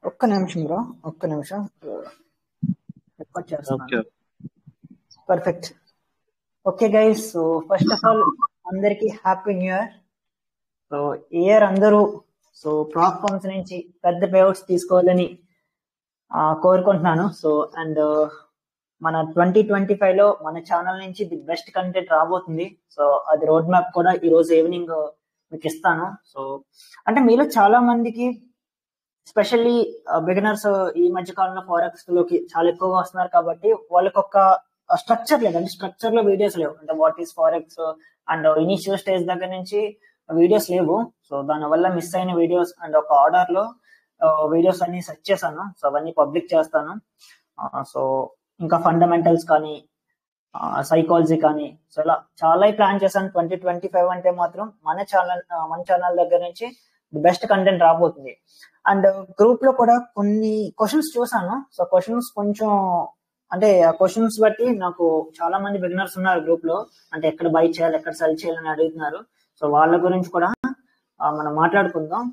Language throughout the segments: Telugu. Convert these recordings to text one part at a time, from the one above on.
ఒక్క నిమిషం బ్రో, ఒక్క నిమిషం రికార్డ్ చేస్తున్నాను. Okay. Perfect. Okay guys, so first of all అందరికి happy new year. So year అందరూ సో ప్రాక్ ఫార్మ్స్ నుంచి పెద్ద పేఅవుట్స్ తీసుకోవాలని కోరుకుంటున్నాను. సో అండ్ మన 2025 లో మన ఛానల్ నుంచి ది బెస్ట్ కంటెంట్ రాబోతుంది. సో అది రోడ్ మ్యాప్ కూడా ఈ రోజు ఈవినింగ్ మీకు ఇస్తాను. సో అంటే మీలో చాలా మందికి స్పెషల్లీ బిగినర్స్ ఈ మధ్య కాలంలో ఫారెక్స్ లోకి చాలా ఎక్కువగా వస్తున్నారు కాబట్టి వాళ్ళకి ఒక స్ట్రక్చర్ లేదు. అంటే స్ట్రక్చర్ లో వీడియోస్ లేవు. అంటే what is forex and initial stage దగ్గర నుంచి వీడియోస్ లేవు. సో దానివల్ల మిస్ అయిన వీడియోస్ అండ్ ఒక ఆర్డర్ లో వీడియోస్ అన్ని సెర్చ్ చేశాను. సో అవన్నీ పబ్లిక్ చేస్తాను. సో ఇంకా ఫండమెంటల్స్ కానీ సైకాలజీ కానీ సో ఇలా చాలా ప్లాన్ చేశాను. 2025 అంటే మాత్రం మన ఛానల్ దగ్గర నుంచి ది బెస్ట్ కంటెంట్ రాబోతుంది. అండ్ గ్రూప్ లో కూడా కొన్ని క్వశ్చన్స్ చూసాను. సో క్వశ్చన్స్ కొంచెం అంటే ఆ క్వశ్చన్స్ బట్టి నాకు చాలా మంది బిగినర్స్ ఉన్నారు గ్రూప్ లో. అంటే ఎక్కడ బై చేయాలి, ఎక్కడ సెల్ చేయాలని అడుగుతున్నారు. సో వాళ్ళ గురించి కూడా మనం మాట్లాడుకుందాం.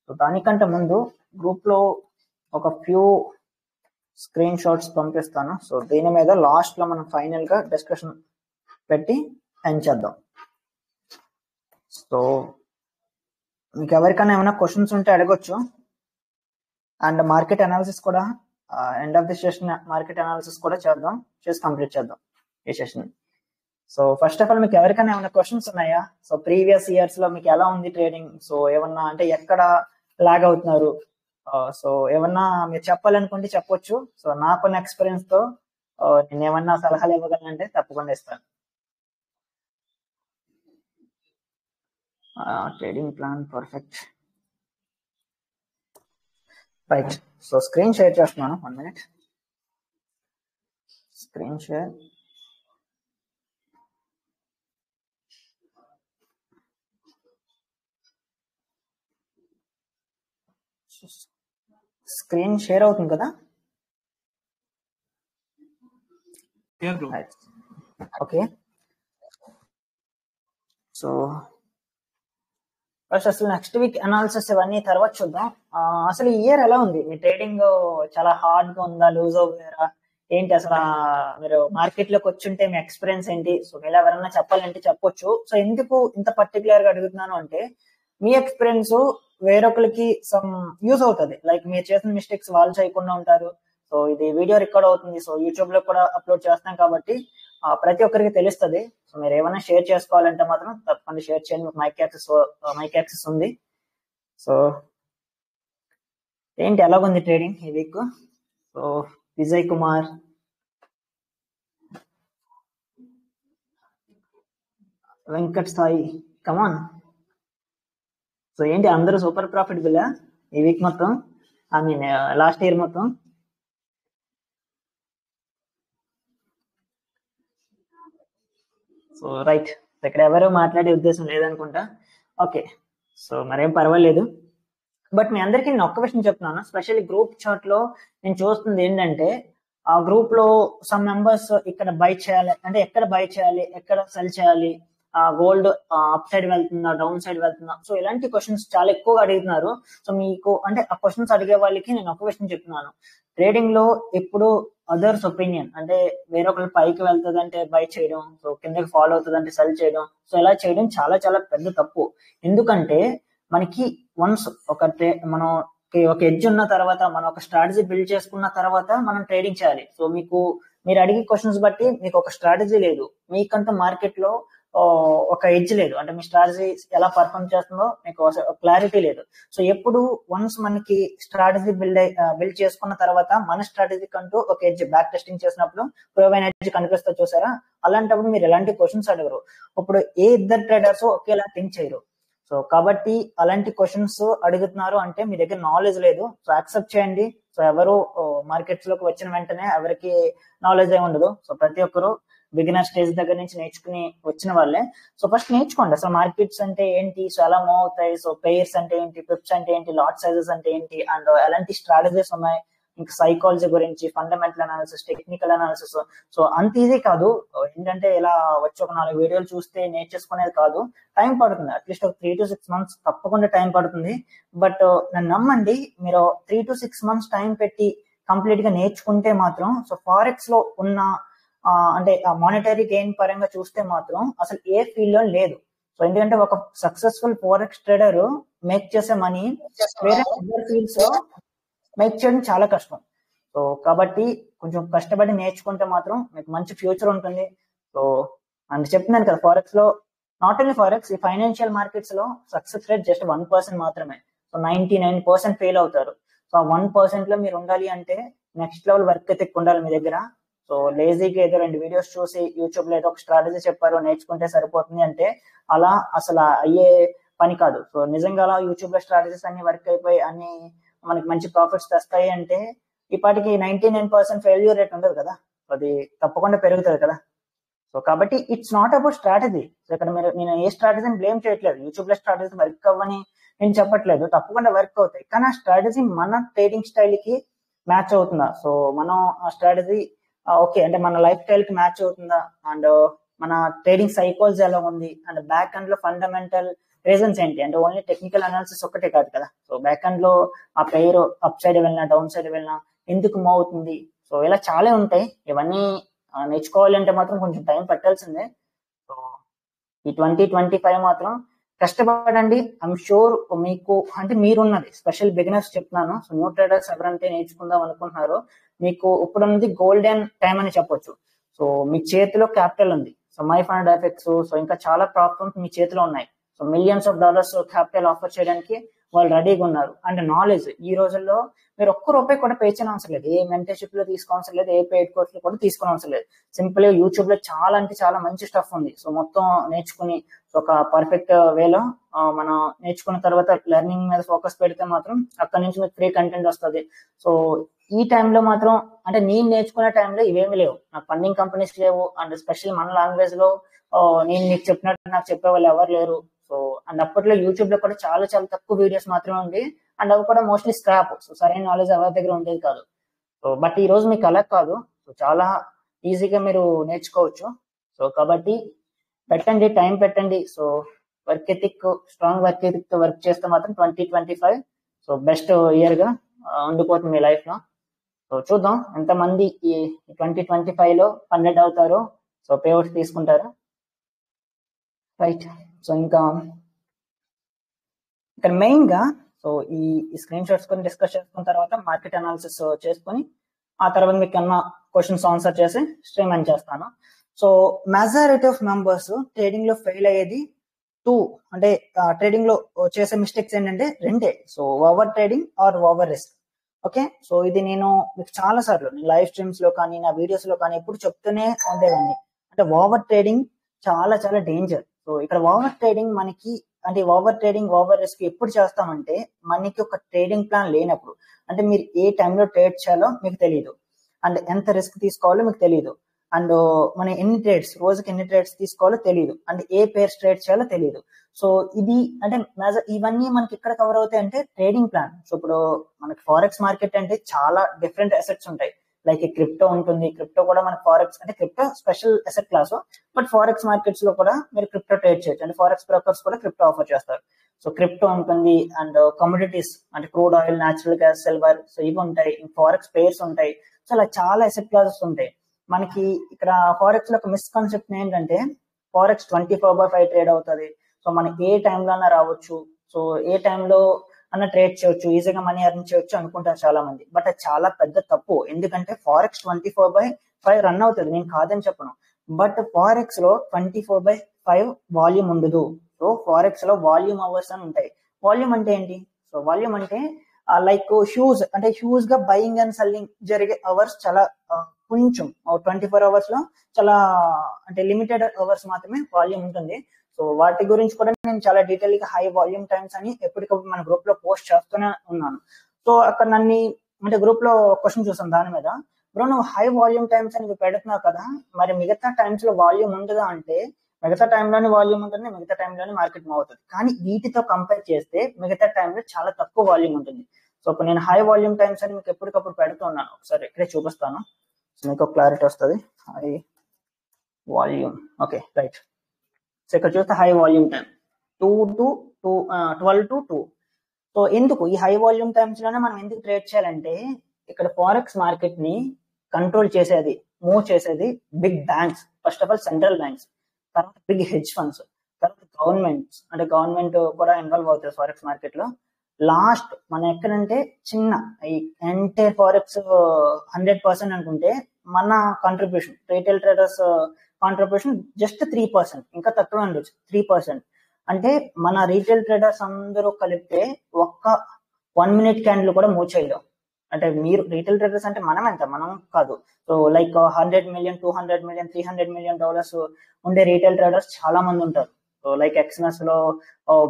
సో దానికంటే ముందు గ్రూప్ లో ఒక ఫ్యూ స్క్రీన్ షాట్స్ పంపిస్తాను. సో దీని మీద లాస్ట్ లో మనం ఫైనల్ గా డిస్కషన్ పెట్టి ఎండ్ చేద్దాం. సో మీకు ఎవరికైనా ఏమైనా క్వశ్చన్స్ ఉంటే అడగొచ్చు. అండ్ మార్కెట్ అనాలిసిస్ కూడా end of the session market analysis కూడా చేసి కంప్లీట్ చేద్దాం ఈ session. So first of all మీకు ఎవరికైనా ఏమైనా క్వశ్చన్స్ ఉన్నాయా? సో ప్రీవియస్ ఇయర్స్ లో మీకు ఎలా ఉంది ట్రేడింగ్? సో ఏమన్నా అంటే ఎక్కడ లాగ్ అవుతున్నారు? సో ఏమన్నా మీరు చెప్పాలనుకుంటే చెప్పొచ్చు. సో నాకున్న ఎక్స్పీరియన్స్ తో నేను ఏమన్నా సలహాలు ఇవ్వగలనంటే తప్పకుండా ఇస్తాను. Trading plan perfect. Right. So screen share చేస్తున్నాను. 1 minute. Screen share. Screen share అవుతుంది కదా? ఓకే. సో ఫస్ట్ అసలు నెక్స్ట్ వీక్ అనాలిసిస్ ఇవన్నీ తర్వాత చూద్దాం. అసలు ఈ ఇయర్ ఎలా ఉంది? మీ ట్రేడింగ్ చాలా హార్డ్ గా ఉందా, లూజ్ అవుతారా ఏంటి? అసలు మీరు మార్కెట్ లోకి వచ్చుంటే మీ ఎక్స్పీరియన్స్ ఏంటి? సో మీరు ఎవరైనా చెప్పాలంటే చెప్పొచ్చు. సో ఎందుకు ఇంత పర్టికులర్ గా అడుగుతున్నాను అంటే మీ ఎక్స్పీరియన్స్ వేరొకరికి సమ్ యూజ్ అవుతుంది. లైక్ మీరు చేసిన మిస్టేక్స్ వాళ్ళు చేయకుండా ఉంటారు. సో ఇది వీడియో రికార్డ్ అవుతుంది. సో యూట్యూబ్ లో కూడా అప్లోడ్ చేస్తాం కాబట్టి ప్రతి ఒక్కరికి తెలుస్తుంది. సో మీరు ఏమైనా షేర్ చేసుకోవాలంటే మాత్రం తప్పకుండా షేర్ చేయండి. మైక్ యాక్సెస్ ఉంది. సో ఏంటి ఎలాగుంది ట్రేడింగ్ ఈ వీక్? సో విజయ్ కుమార్, వెంకట్ సాయి, కమాన్. సో ఏంటి అందరూ సూపర్ ప్రాఫిటబుల్ ఈ వీక్ మొత్తం? ఐ మీన్ లాస్ట్ ఇయర్ మొత్తం? So right. ఇక్కడ ఎవరో మాట్లాడే ఉద్దేశం లేదనుకుంటా. ఓకే. సో మరేం పర్వాలేదు. బట్ మీ అందరికీ నేను ఒక్క విషయం చెప్తున్నాను. స్పెషల్లీ గ్రూప్ చాట్ లో నేను చూస్తుంది ఏంటంటే ఆ గ్రూప్ లో సమ్ మెంబర్స్ ఇక్కడ బై చేయాలి అంటే ఎక్కడ బై చేయాలి, ఎక్కడ సెల్ చేయాలి, గోల్డ్ అప్ సైడ్ వెళ్తుందా, డౌన్ సైడ్ వెళ్తుందా, సో ఇలాంటి క్వశ్చన్స్ చాలా ఎక్కువగా అడుగుతున్నారు. సో మీకు అంటే ఆ క్వశ్చన్స్ అడిగే వాళ్ళకి నేను ఒక విషయం చెప్తున్నాను. ట్రేడింగ్ లో ఎప్పుడు అదర్స్ ఒపీనియన్ అంటే వేరొకరు పైకి వెళ్తుంది అంటే బై చేయడం, సో కిందకి ఫాలో అవుతుంది అంటే సెల్ చేయడం, సో ఇలా చేయడం చాలా చాలా పెద్ద తప్పు. ఎందుకంటే మనకి వన్స్ మనం ఒక ఎడ్జ్ ఉన్న తర్వాత, మనం ఒక స్ట్రాటజీ బిల్డ్ చేసుకున్న తర్వాత మనం ట్రేడింగ్ చేయాలి. సో మీరు అడిగే క్వశ్చన్స్ బట్టి మీకు ఒక స్ట్రాటజీ లేదు, మీకంత మార్కెట్ లో ఒక ఎడ్జ్ లేదు, అంటే మీ స్ట్రాటజీ ఎలా పర్ఫార్మ్ చేస్తుందో మీకు క్లారిటీ లేదు. సో ఎప్పుడు వన్స్ మనకి స్ట్రాటజీ బిల్డ్ చేసుకున్న తర్వాత మన స్ట్రాటజీ కంటూ ఒక ఎడ్జ్ బ్యాక్ టెస్టింగ్ చేసినప్పుడు ప్రూవెన్ ఎడ్జ్ కనిపిస్తా చూసారా, అలాంటప్పుడు మీరు ఎలాంటి క్వశ్చన్స్ అడగరు. ఇప్పుడు ఏ ఇద్దరు ట్రేడర్స్ ఒకేలా థింక్ చేయరు. సో కాబట్టి అలాంటి క్వశ్చన్స్ అడుగుతున్నారు అంటే మీ దగ్గర నాలెడ్జ్ లేదు. సో యాక్సెప్ట్ చేయండి. సో ఎవరు మార్కెట్స్ లోకి వచ్చిన వెంటనే ఎవరికి నాలెడ్జ్ ఏమి ఉండదు. సో ప్రతి ఒక్కరు బిగినర్ స్టేజ్ దగ్గర నుంచి నేర్చుకుని వచ్చిన వాళ్ళే. సో ఫస్ట్ నేర్చుకోండి అసలు మార్కెట్స్ అంటే ఏంటి, సో ఎలా మూవ్ అవుతాయి, సో పెయిర్స్ అంటే ఏంటి, పిప్స్ అంటే ఏంటి, లాట్ సైజెస్ అంటే ఏంటి, అండ్ ఎలాంటి స్ట్రాటజీస్ ఉన్నాయి, ఇంకా సైకాలజీ గురించి, fundamental analysis, technical analysis. So అంత ఈజీ కాదు. ఏంటంటే ఇలా వచ్చి ఒక 4 వీడియోలు చూస్తే నేర్చేసుకునేది కాదు. టైం పడుతుంది. అట్లీస్ట్ ఒక 3 to 6 months తప్పకుండా టైం పడుతుంది. బట్ నన్ను నమ్మండి, మీరు 3 to 6 months టైం పెట్టి కంప్లీట్ గా నేర్చుకుంటే మాత్రం సో ఫారెక్స్ లో ఉన్న అంటే మానిటరీ గెయిన్ పరంగా చూస్తే మాత్రం అసలు ఏ ఫీల్డ్ లో లేదు. సో ఎందుకంటే ఒక సక్సెస్ఫుల్ ఫారెక్స్ ట్రేడర్ మేక్ చేసే మనీ వేరే అదర్ ఫీల్డ్స్ లో మేక్ చేయడం చాలా కష్టం. సో కాబట్టి కొంచెం కష్టపడి నేర్చుకుంటే మాత్రం మీకు మంచి ఫ్యూచర్ ఉంటుంది. సో అని చెప్తున్నాను కదా, ఫారెక్స్ లో నాట్ ఓన్లీ ఫారెక్స్, ఈ ఫైనాన్షియల్ మార్కెట్స్ లో సక్సెస్ రేట్ జస్ట్ 1% మాత్రమే. సో 99% ఫెయిల్ అవుతారు. సో ఆ 1% లో మీరు ఉండాలి అంటే నెక్స్ట్ లెవెల్ వర్క్ అయితే ఉండాలి మీ దగ్గర. సో లేజీగా ఏదో 2 వీడియోస్ చూసి యూట్యూబ్ లో ఏదో ఒక స్ట్రాటజీ చెప్పారు నేర్చుకుంటే సరిపోతుంది అంటే అలా అసలు అయ్యే పని కాదు. సో నిజంగా అలా యూట్యూబ్ లో స్ట్రాటజీస్ అన్ని వర్క్ అయిపోయి అన్ని మనకి మంచి ప్రాఫిట్స్ తెస్తాయి అంటే ఇప్పటికి 99% ఫెయిల్యూర్ రేట్ ఉండదు కదా, అది తప్పకుండా పెరుగుతుంది కదా. సో కాబట్టి it's not about strategy. So ఇక్కడ నేను ఏ స్ట్రాటజీని బ్లేమ్ చేయట్లేదు. యూట్యూబ్ లో స్ట్రాటజీ వర్క్ అవ్వని నేను చెప్పట్లేదు, తప్పకుండా వర్క్ అవుతాయి. కానీ ఆ స్ట్రాటజీ మన ట్రేడింగ్ స్టైల్ కి మ్యాచ్ అవుతుందా? సో మనం ఆ స్ట్రాటజీ ఓకే అంటే మన లైఫ్ స్టైల్ కి మ్యాచ్ అవుతుందా, అండ్ మన ట్రేడింగ్ సైకాలజీ ఎలా ఉంది, అండ్ బ్యాక్ ఎండ్ లో ఫండమెంటల్ రీజన్స్ ఏంటి, అంటే ఓన్లీ టెక్నికల్ అనాలిసిస్ ఒక్కటే కాదు కదా. సో బ్యాక్ ఎండ్ లో ఆ పేరు అప్ సైడ్ వెళ్ళినా డౌన్ సైడ్ వెళ్ళినా ఎందుకు మూవ్ అవుతుంది, సో ఇలా చాలా ఉంటాయి. ఇవన్నీ నేర్చుకోవాలంటే మాత్రం కొంచెం టైం పట్టాల్సిందే. సో ఈ 2025 మాత్రం కష్టపడండి. ఐఎమ్ షూర్ మీకు అంటే మీరున్నది స్పెషల్ బిగినర్స్ చెప్తున్నాను. సో న్యూ ట్రేడర్స్ ఎవరంటే నేర్చుకుందాం అనుకుంటున్నారో మీకు ఇప్పుడున్నది గోల్డెన్ టైం అని చెప్పొచ్చు. సో మీ చేతిలో క్యాపిటల్ ఉంది. So my fund effects, so ఇంకా చాలా ప్రాబ్లమ్స్ మీ చేతిలో ఉన్నాయి. So millions of dollars capital offer చేయడానికి వాళ్ళు రెడీగా ఉన్నారు. అండ్ నాలెడ్జ్ ఈ రోజుల్లో మీరు ఒక్క రూపాయి కూడా పే చేయని అవసరం లేదు. ఏ మెంటర్షిప్ లో తీసుకోవడం లేదు, ఏ పెయిడ్ కోర్స్ లో కూడా తీసుకోవడం అవసరం లేదు. సింపుల్ గా యూట్యూబ్ లో చాలా అంటే చాలా మంచి స్టఫ్ ఉంది. సో మొత్తం నేర్చుకుని ఒక పర్ఫెక్ట్ వేలో మనం నేర్చుకున్న తర్వాత లెర్నింగ్ మీద ఫోకస్ పెడితే మాత్రం అక్కడ నుంచి మీకు ఫ్రీ కంటెంట్ వస్తుంది. సో ఈ టైంలో మాత్రం అంటే నేను నేర్చుకునే టైంలో ఇవేమి లేవు, నాకు ఫండింగ్ కంపెనీస్ లేవు, అండ్ స్పెషల్లీ మన లాంగ్వేజ్ లో నేను నీకు చెప్పినట్టు నాకు చెప్పే వాళ్ళు ఎవరు లేరు. సో అండ్ అప్పట్లో యూట్యూబ్ లో కూడా చాలా చాలా తక్కువ వీడియోస్ మాత్రమే ఉంది, అండ్ అవి కూడా మోస్ట్లీ స్క్రాప్. సో సరైన నాలెడ్జ్ ఎవరి దగ్గర ఉండేది కాదు. సో బట్ ఈ రోజు మీకు అలా కాదు, సో చాలా ఈజీగా మీరు నేర్చుకోవచ్చు. సో కాబట్టి పెట్టండి, టైం పెట్టండి. So work ethic, strong work ethic తో వర్క్ చేస్తే మాత్రం 2025 సో బెస్ట్ ఇయర్ గా ఉండిపోతుంది మీ లైఫ్ లో. సో చూద్దాం ఎంతమంది ఈ 2025 లో ఫండెడ్ అవుతారో, సో పేఅవుట్స్ తీసుకుంటారు. రైట్. సో ఇంకా ఇక్కడ మెయిన్ గా సో ఈ స్క్రీన్ షాట్స్ కొని డిస్కస్ చేసుకున్న తర్వాత మార్కెట్ అనాలిసిస్ చేసుకుని ఆ తర్వాత మీకు అన్న క్వశ్చన్స్ ఆన్సర్ చేసి స్ట్రీమ్ చేస్తాను. So majority of members trading లో ఫెయిల్ అయ్యేది 2 అంటే ట్రేడింగ్ లో చేసే మిస్టేక్స్ ఏంటంటే 2. So over trading are over risk. Okay, so ఇది నేను మీకు చాలా సార్లు లైవ్ స్ట్రీమ్స్ లో కానీ నా వీడియోస్ లో కానీ ఎప్పుడు చెప్తూనే ఉండేదాన్ని. అంటే ఓవర్ ట్రేడింగ్ చాలా చాలా డేంజర్. సో ఇక్కడ ఓవర్ ట్రేడింగ్ మనకి అంటే ఓవర్ ట్రేడింగ్ ఓవర్ రిస్క్ ఎప్పుడు చేస్తామంటే మనకి ఒక ట్రేడింగ్ ప్లాన్ లేనప్పుడు, అంటే మీరు ఏ టైంలో ట్రేడ్ చేయాలో మీకు తెలియదు, అండ్ ఎంత రిస్క్ తీసుకోవాలో మీకు తెలియదు, అండ్ మనం ఎన్ని ట్రేడ్స్ రోజుకి ఎన్ని ట్రేడ్స్ తీసుకోవాలో తెలియదు, అండ్ ఏ పేర్స్ ట్రేడ్ చేయాలో తెలియదు. సో ఇది అంటే ఇవన్నీ మనకి ఎక్కడ కవర్ అవుతాయి అంటే ట్రేడింగ్ ప్లాన్. సో ఇప్పుడు మనకి ఫారెక్స్ మార్కెట్ అంటే చాలా డిఫరెంట్ అసెట్స్ ఉంటాయి. లైక్ క్రిప్టో ఉంటుంది, క్రిప్టో కూడా మనకి ఫారెక్స్ అంటే crypto special asset class, but forex markets లో కూడా మీరు క్రిప్టో ట్రేడ్ చేయొచ్చు, అంటే ఫారెక్స్ బ్రోకర్స్ కూడా క్రిప్టో ఆఫర్ చేస్తారు. సో క్రిప్టో ఉంటుంది, అండ్ కమోడిటీస్ అంటే crude oil, natural gas, silver, so ఇవి ఉంటాయి. ఫారెక్స్ పేర్స్ ఉంటాయి. సో అలా చాలా అసెట్ క్లాసెస్ ఉంటాయి. మనకి ఇక్కడ ఫారెక్స్ లో ఒక మిస్కాన్సెప్ట్ ఏంటంటే ఫారెక్స్ 24/5 ట్రేడ్ అవుతుంది. సో మనకి ఏ టైంలో అన్నా రావచ్చు, సో ఏ టైంలో అన్న ట్రేడ్ చేయొచ్చు, ఈజీగా మనీ ఎర్న్ చేయొచ్చు అనుకుంటారు చాలా మంది. బట్ అది చాలా పెద్ద తప్పు. ఎందుకంటే ఫారెక్స్ 24/5 రన్ అవుతుంది, నేను కాదని చెప్పను. బట్ ఫారెక్స్ లో 24/5 వాల్యూమ్ ఉండదు. సో ఫారెక్స్ లో వాల్యూమ్ అవర్స్ అని ఉంటాయి. వాల్యూమ్ అంటే ఏంటి? సో వాల్యూమ్ అంటే లైక్ హ్యూజ్, అంటే హ్యూజ్ గా బయింగ్ అండ్ సెల్లింగ్ జరిగే అవర్స్ చాలా కొంచెం 24 hours లో చాలా అంటే లిమిటెడ్ అవర్స్ మాత్రమే వాల్యూమ్ ఉంటుంది. సో వాటి గురించి కూడా నేను చాలా డీటెయిల్ గా హై వాల్యూమ్ టైమ్స్ అని ఎప్పటికప్పుడు మన గ్రూప్ లో పోస్ట్ చేస్తూనే ఉన్నాను. సో అక్కడ నన్ను అంటే గ్రూప్ లో క్వశ్చన్ చూసాను దాని మీద, బ్రో నువ్వు హై వాల్యూమ్ టైమ్స్ అని పెడుతున్నావు కదా, మరి మిగతా టైమ్స్ లో వాల్యూమ్ ఉండదా అంటే మిగతా టైంలోని వాల్యూమ్ ఉంటుంది, మిగతా టైంలోని మార్కెట్ మూవ్ అవుతుంది. కానీ వీటితో కంపేర్ చేస్తే మిగతా టైంలో చాలా తక్కువ వాల్యూమ్ ఉంటుంది. సో ఇప్పుడు నేను హై వాల్యూమ్ టైమ్స్ అని మీకు ఎప్పటికప్పుడు పెడుతున్నాను, ఒకసారి ఇక్కడే చూపిస్తాను, సో మీకు క్లారిటీ వస్తుంది. High volume, okay right. So ఇక్కడ చూస్తే high volume time 12 to 2. So ఎందుకు ఈ హై వాల్యూమ్ టైమ్స్ లోనే మనం ఎందుకు ట్రేడ్ చేయాలంటే, ఇక్కడ ఫారెక్స్ మార్కెట్ ని కంట్రోల్ చేసేది, మూవ్ చేసేది big banks, first of all central banks, తర్వాత బిగ్ హెడ్జ్ ఫండ్స్, తర్వాత గవర్నమెంట్స్, అంటే గవర్నమెంట్ కూడా ఇన్వాల్వ్ అవుతుంది ఫారెక్స్ మార్కెట్ లో. లాస్ట్ మనం ఎక్కడంటే చిన్న ఈ ఎంటైర్ ఫారెక్స్ 100% అనుకుంటే మన contribution, retail traders contribution just 3%, ఇంకా తక్కువ ఉండొచ్చు 3%. అంటే మన రీటైల్ ట్రేడర్స్ అందరూ కలిపితే ఒక్క 1 minute క్యాండిల్ కూడా మూవ్ చేయలేం. అంటే మీరు రీటైల్ ట్రేడర్స్ అంటే మనం ఎంత, మనం కాదు. So like 100 million, 200 million, $300 million ఉండే రీటైల్ ట్రేడర్స్ చాలా మంది ఉంటారు. సో లైక్ ఎక్స్నస్ లో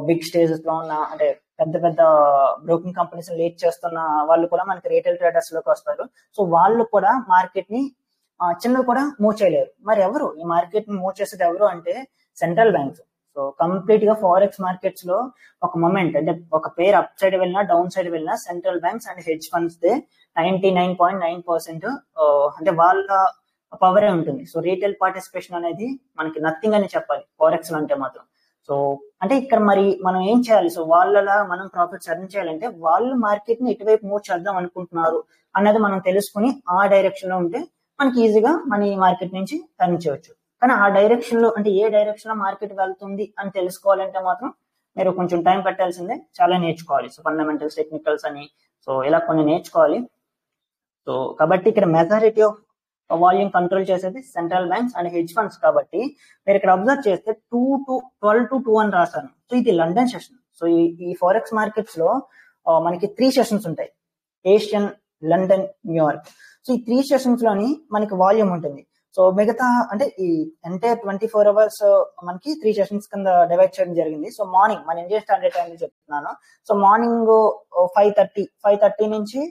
బిగ్ స్టేజెస్ లో ఉన్న, అంటే పెద్ద పెద్ద బ్రోకింగ్ కంపెనీస్ లీడ్ చేస్తున్న వాళ్ళు కూడా మనకి రీటైల్ ట్రేడర్స్ లోకి వస్తారు. సో వాళ్ళు కూడా మార్కెట్ ని చిన్నవి కూడా మూవ్ చేయలేరు. మరి ఎవరు ఈ మార్కెట్ ని మూవ్ చేసేది ఎవరు అంటే సెంట్రల్ బ్యాంక్స్. సో కంప్లీట్ గా ఫారెక్స్ మార్కెట్స్ లో ఒక మొమెంట్, అంటే ఒక పేర్ అప్ సైడ్ వెళ్ళినా డౌన్ సైడ్ వెళ్ళినా central banks and hedge funds they 99.9% అంటే వాళ్ళ పవరే ఉంటుంది. సో రీటైల్ పార్టిసిపేషన్ అనేది మనకి నథింగ్ అని చెప్పాలి ఫారెక్స్ లో అంటే మాత్రం. సో అంటే ఇక్కడ మరి మనం ఏం చేయాలి, సో వాళ్ళలా మనం ప్రాఫిట్స్ ఎర్న్ చేయాలంటే వాళ్ళు మార్కెట్ ని ఎటువైపు మూవ్ చేద్దాం అనుకుంటున్నారు అన్నది మనం తెలుసుకుని ఆ డైరెక్షన్ లో ఉంటే మనకి ఈజీగా మన ఈ మార్కెట్ నుంచి ఎర్న్ చేయవచ్చు. కానీ ఆ డైరెక్షన్ లో, అంటే ఏ డైరెక్షన్ లో మార్కెట్ వెళ్తుంది అని తెలుసుకోవాలంటే మాత్రం మీరు కొంచెం టైం పెట్టాల్సిందే, చాలా నేర్చుకోవాలి. సో ఫండమెంటల్స్, టెక్నికల్స్ అని, సో ఇలా కొన్ని నేర్చుకోవాలి. సో కాబట్టి ఇక్కడ మెజారిటీ ఆఫ్ వాల్యూమ్ కంట్రోల్ చేసేది central banks and hedge funds. కాబట్టి మీరు ఇక్కడ అబ్జర్వ్ చేస్తే 12 to 2 అని రాశాను. సో ఇది లండన్ సెషన్. సో ఈ ఫారెక్స్ మార్కెట్స్ లో మనకి 3 సెషన్స్ ఉంటాయి, ఏషియన్, లండన్, న్యూయార్క్. సో ఈ 3 సెషన్స్ లోని మనకి వాల్యూమ్ ఉంటుంది. సో మిగతా అంటే ఈ ఎంటైర్ 24 hours మనకి 3 సెషన్స్ కింద డివైడ్ చేయడం జరిగింది. సో మార్నింగ్ మన ఇండియన్ స్టాండర్డ్ టైం చెప్తున్నాను. సో మార్నింగ్ 5:30 నుంచి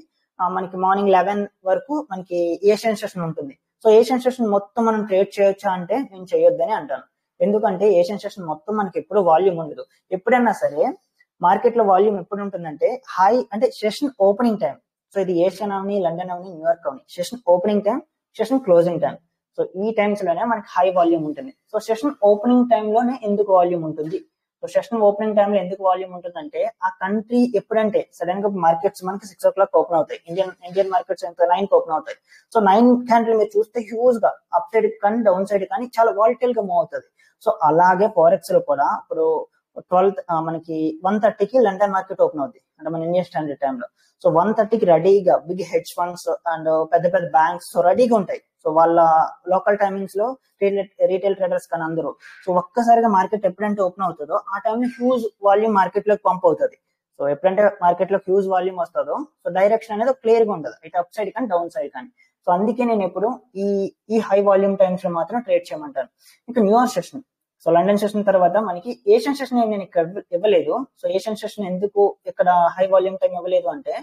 మనకి మార్నింగ్ 11 వరకు మనకి ఏషియన్ సెషన్ ఉంటుంది. సో ఏషియన్ సెషన్ మొత్తం మనం ట్రేడ్ చేయొచ్చా అంటే నేను చేయొద్దని అంటాను. ఎందుకంటే ఏషియన్ సెషన్ మొత్తం మనకి ఎప్పుడు వాల్యూమ్ ఉండదు. ఎప్పుడైనా సరే మార్కెట్ లో వాల్యూమ్ ఎప్పుడు ఉంటుందంటే హై, అంటే సెషన్ ఓపెనింగ్ టైం. సో ఇది ఏషియన్ అవని, లండన్ అవని, న్యూయార్క్ అవని, session opening time, session closing time. So ఈ టైమ్స్ లోనే మనకి హై వాల్యూమ్ ఉంటుంది. సో సెషన్ ఓపెనింగ్ టైమ్ లోనే ఎందుకు వాల్యూమ్ ఉంటుంది, సో సెషన్ ఓపెనింగ్ టైమ్ లో ఎందుకు వాల్యూమ్ ఉంటుందంటే ఆ కంట్రీ ఎప్పుడంటే సడన్ గా మార్కెట్స్ మనకి 6 o'clock ఓపెన్ అవుతాయి, ఇండియన్ మార్కెట్స్ ఎంత 9 ఓపెన్ అవుతాయి. సో 9 క్యాండిల్ మీరు చూస్తే హ్యూజ్ గా అప్ సైడ్ కానీ డౌన్ సైడ్ కానీ చాలా వాలటైల్ గా మూవ్ అవుతుంది. సో అలాగే ఫారెక్స్ లో కూడా ఇప్పుడు 12 మనకి 1:30కి లండన్ మార్కెట్ ఓపెన్ అవుతుంది, అంటే మన ఇండియన్ స్టాండర్డ్ టైమ్ లో. సో 1:30కి రెడీగా బిగ్ హెడ్జ్ ఫండ్స్ అండ్ పెద్ద పెద్ద బ్యాంక్స్ సో రెడీగా ఉంటాయి. సో వాళ్ళ లోకల్ టైమింగ్స్ లో రీటైల్ ట్రేడర్స్ కానీ అందరూ, సో ఒక్కసారిగా మార్కెట్ ఎప్పుడంటే ఓపెన్ అవుతుందో ఆ టైంలో హ్యూజ్ వాల్యూమ్ మార్కెట్ లోకి పంప్ అవుతుంది. సో ఎప్పుడంటే మార్కెట్ లో హ్యూజ్ వాల్యూమ్ వస్తుందో సో డైరెక్షన్ అనేది క్లియర్ గా ఉండదు, ఇటు అప్ సైడ్ కానీ డౌన్ సైడ్ కానీ. సో అందుకే నేను ఎప్పుడు ఈ హై వాల్యూమ్ టైమ్స్ లో మాత్రం ట్రేడ్ చేయమంటాను. ఇంకా New York session, so London session తర్వాత మనకి ఏషియన్ సెషన్ నేను ఇక్కడ ఇవ్వలేదు. సో ఏషియన్ సెషన్ ఎందుకు ఇక్కడ హై వాల్యూమ్ టైం ఇవ్వలేదు అంటే,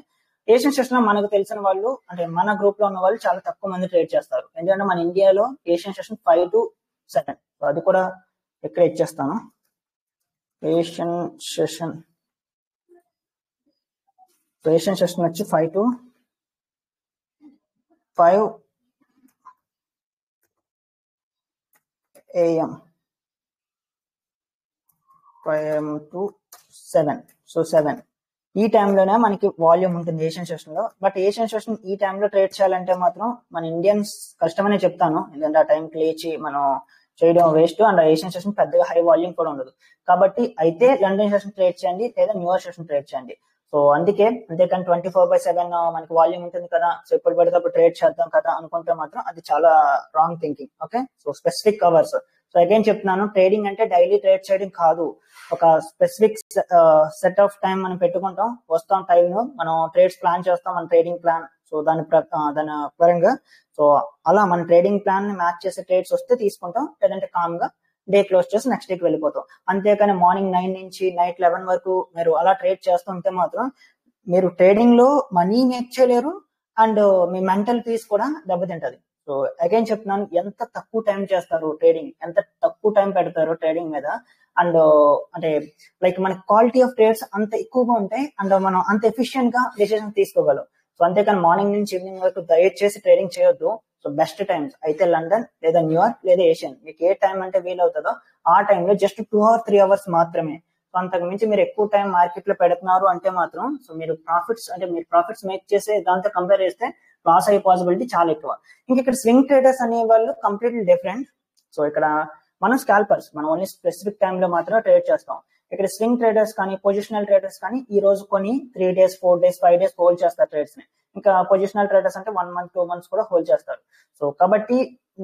ఏషియన్ సెషన్ లో మనకు తెలిసిన వాళ్ళు, అంటే మన గ్రూప్ లో ఉన్న వాళ్ళు చాలా తక్కువ మంది ట్రేడ్ చేస్తారు. ఎందుకంటే మన ఇండియాలో ఏషియన్ సెషన్ 5 to 7. సో అది కూడా ఇక్కడ ఇచ్చేస్తాను. ఏషియన్ సెషన్ వచ్చి 5 to 5 AM 5 AM to 7. So 7 ఈ టైంలోనే మనకి వాల్యూమ్ ఉంటుంది ఏషియన్ సెషన్ లో. బట్ ఏషియన్ సెషన్ ఈ టైంలో ట్రేడ్ చేయాలంటే మాత్రం మన ఇండియన్స్ కష్టమనే చెప్తాను, ఎందుకంటే ఆ టైంకి లేచి మనం చేయడం వేస్ట్. అండ్ ఏషియన్ సెషన్ పెద్దగా హై వాల్యూమ్ కూడా ఉండదు. కాబట్టి అయితే లండన్ సెషన్ ట్రేడ్ చేయండి లేదా న్యూయార్క్ సెషన్ ట్రేడ్ చేయండి. సో అంతేకాని 24/7 మనకి వాల్యూమ్ ఉంటుంది కదా, సో ఎప్పుడు పడితే అప్పుడు ట్రేడ్ చేద్దాం కదా అనుకుంటే మాత్రం అది చాలా wrong thinking. Okay, so specific hours. So again చెప్తున్నాను, ట్రేడింగ్ అంటే డైలీ ట్రేడ్ చేయడం కాదు. ఒక స్పెసిఫిక్ సెట్ ఆఫ్ టైం మనం పెట్టుకుంటాం, వస్తాం టైం, మనం ట్రేడ్స్ ప్లాన్ చేస్తాం, మన ట్రేడింగ్ ప్లాన్. సో దాని పరంగా సో అలా మన ట్రేడింగ్ ప్లాన్ ని మ్యాచ్ చేసే ట్రేడ్స్ వస్తే తీసుకుంటాం, లేదంటే కామ్ గా డే క్లోజ్ చేసి నెక్స్ట్ డేకి వెళ్ళిపోతాం. అంతేకాని మార్నింగ్ 9 నుంచి నైట్ 11 వరకు మీరు అలా ట్రేడ్ చేస్తుంటే మాత్రం మీరు ట్రేడింగ్ లో మనీ మేక్ చేయలేరు అండ్ మీ మెంటల్ పీస్ కూడా దెబ్బతింటది. సో అగైన్ చెప్తున్నాను, ఎంత తక్కువ టైం చేస్తారు ట్రేడింగ్, ఎంత తక్కువ టైం పెడతారో ట్రేడింగ్ మీద అండ్ అంటే లైక్ మన క్వాలిటీ ఆఫ్ ట్రేడ్స్ అంత ఎక్కువగా ఉంటాయి అండ్ మనం అంత ఎఫిషియెంట్ గా డెసిషన్ తీసుకోగలం. సో అంతేకాని మార్నింగ్ నుంచి ఈవినింగ్ వరకు దయచేసి ట్రేడింగ్ చేయొద్దు. సో బెస్ట్ టైమ్స్ అయితే లండన్ లేదా న్యూయార్క్ లేదా ఏషియన్, మీకు ఏ టైం అంటే వీలవుతుందో ఆ టైంలో జస్ట్ 2 or 3 hours మాత్రమే. సో అంతకు మించి మీరు ఎక్కువ టైం మార్కెట్ లో పెడుతున్నారు అంటే మాత్రం సో మీరు ప్రాఫిట్స్ మేక్ చేసే దాంతో కంపేర్ చేస్తే లాస్ అయ్యే పాసిబిలిటీ చాలా ఎక్కువ. ఇంక ఇక్కడ స్వింగ్ ట్రేడర్స్ అనే వాళ్ళు కంప్లీట్లీ డిఫరెంట్. సో ఇక్కడ మనం స్కాల్పర్స్, మనం ఓన్లీ స్పెసిఫిక్ టైంలో మాత్రమే ట్రేడ్ చేస్తాం. ఇక్కడ స్వింగ్ ట్రేడర్స్ కానీ పొజిషనల్ ట్రేడర్స్ కానీ ఈ రోజు కొని 3 days 4 days 5 days హోల్డ్ చేస్తారు ట్రేడ్స్ ని. ఇంకా పొజిషనల్ ట్రేడర్స్ అంటే 1 month 2 months కూడా హోల్డ్ చేస్తారు. సో కాబట్టి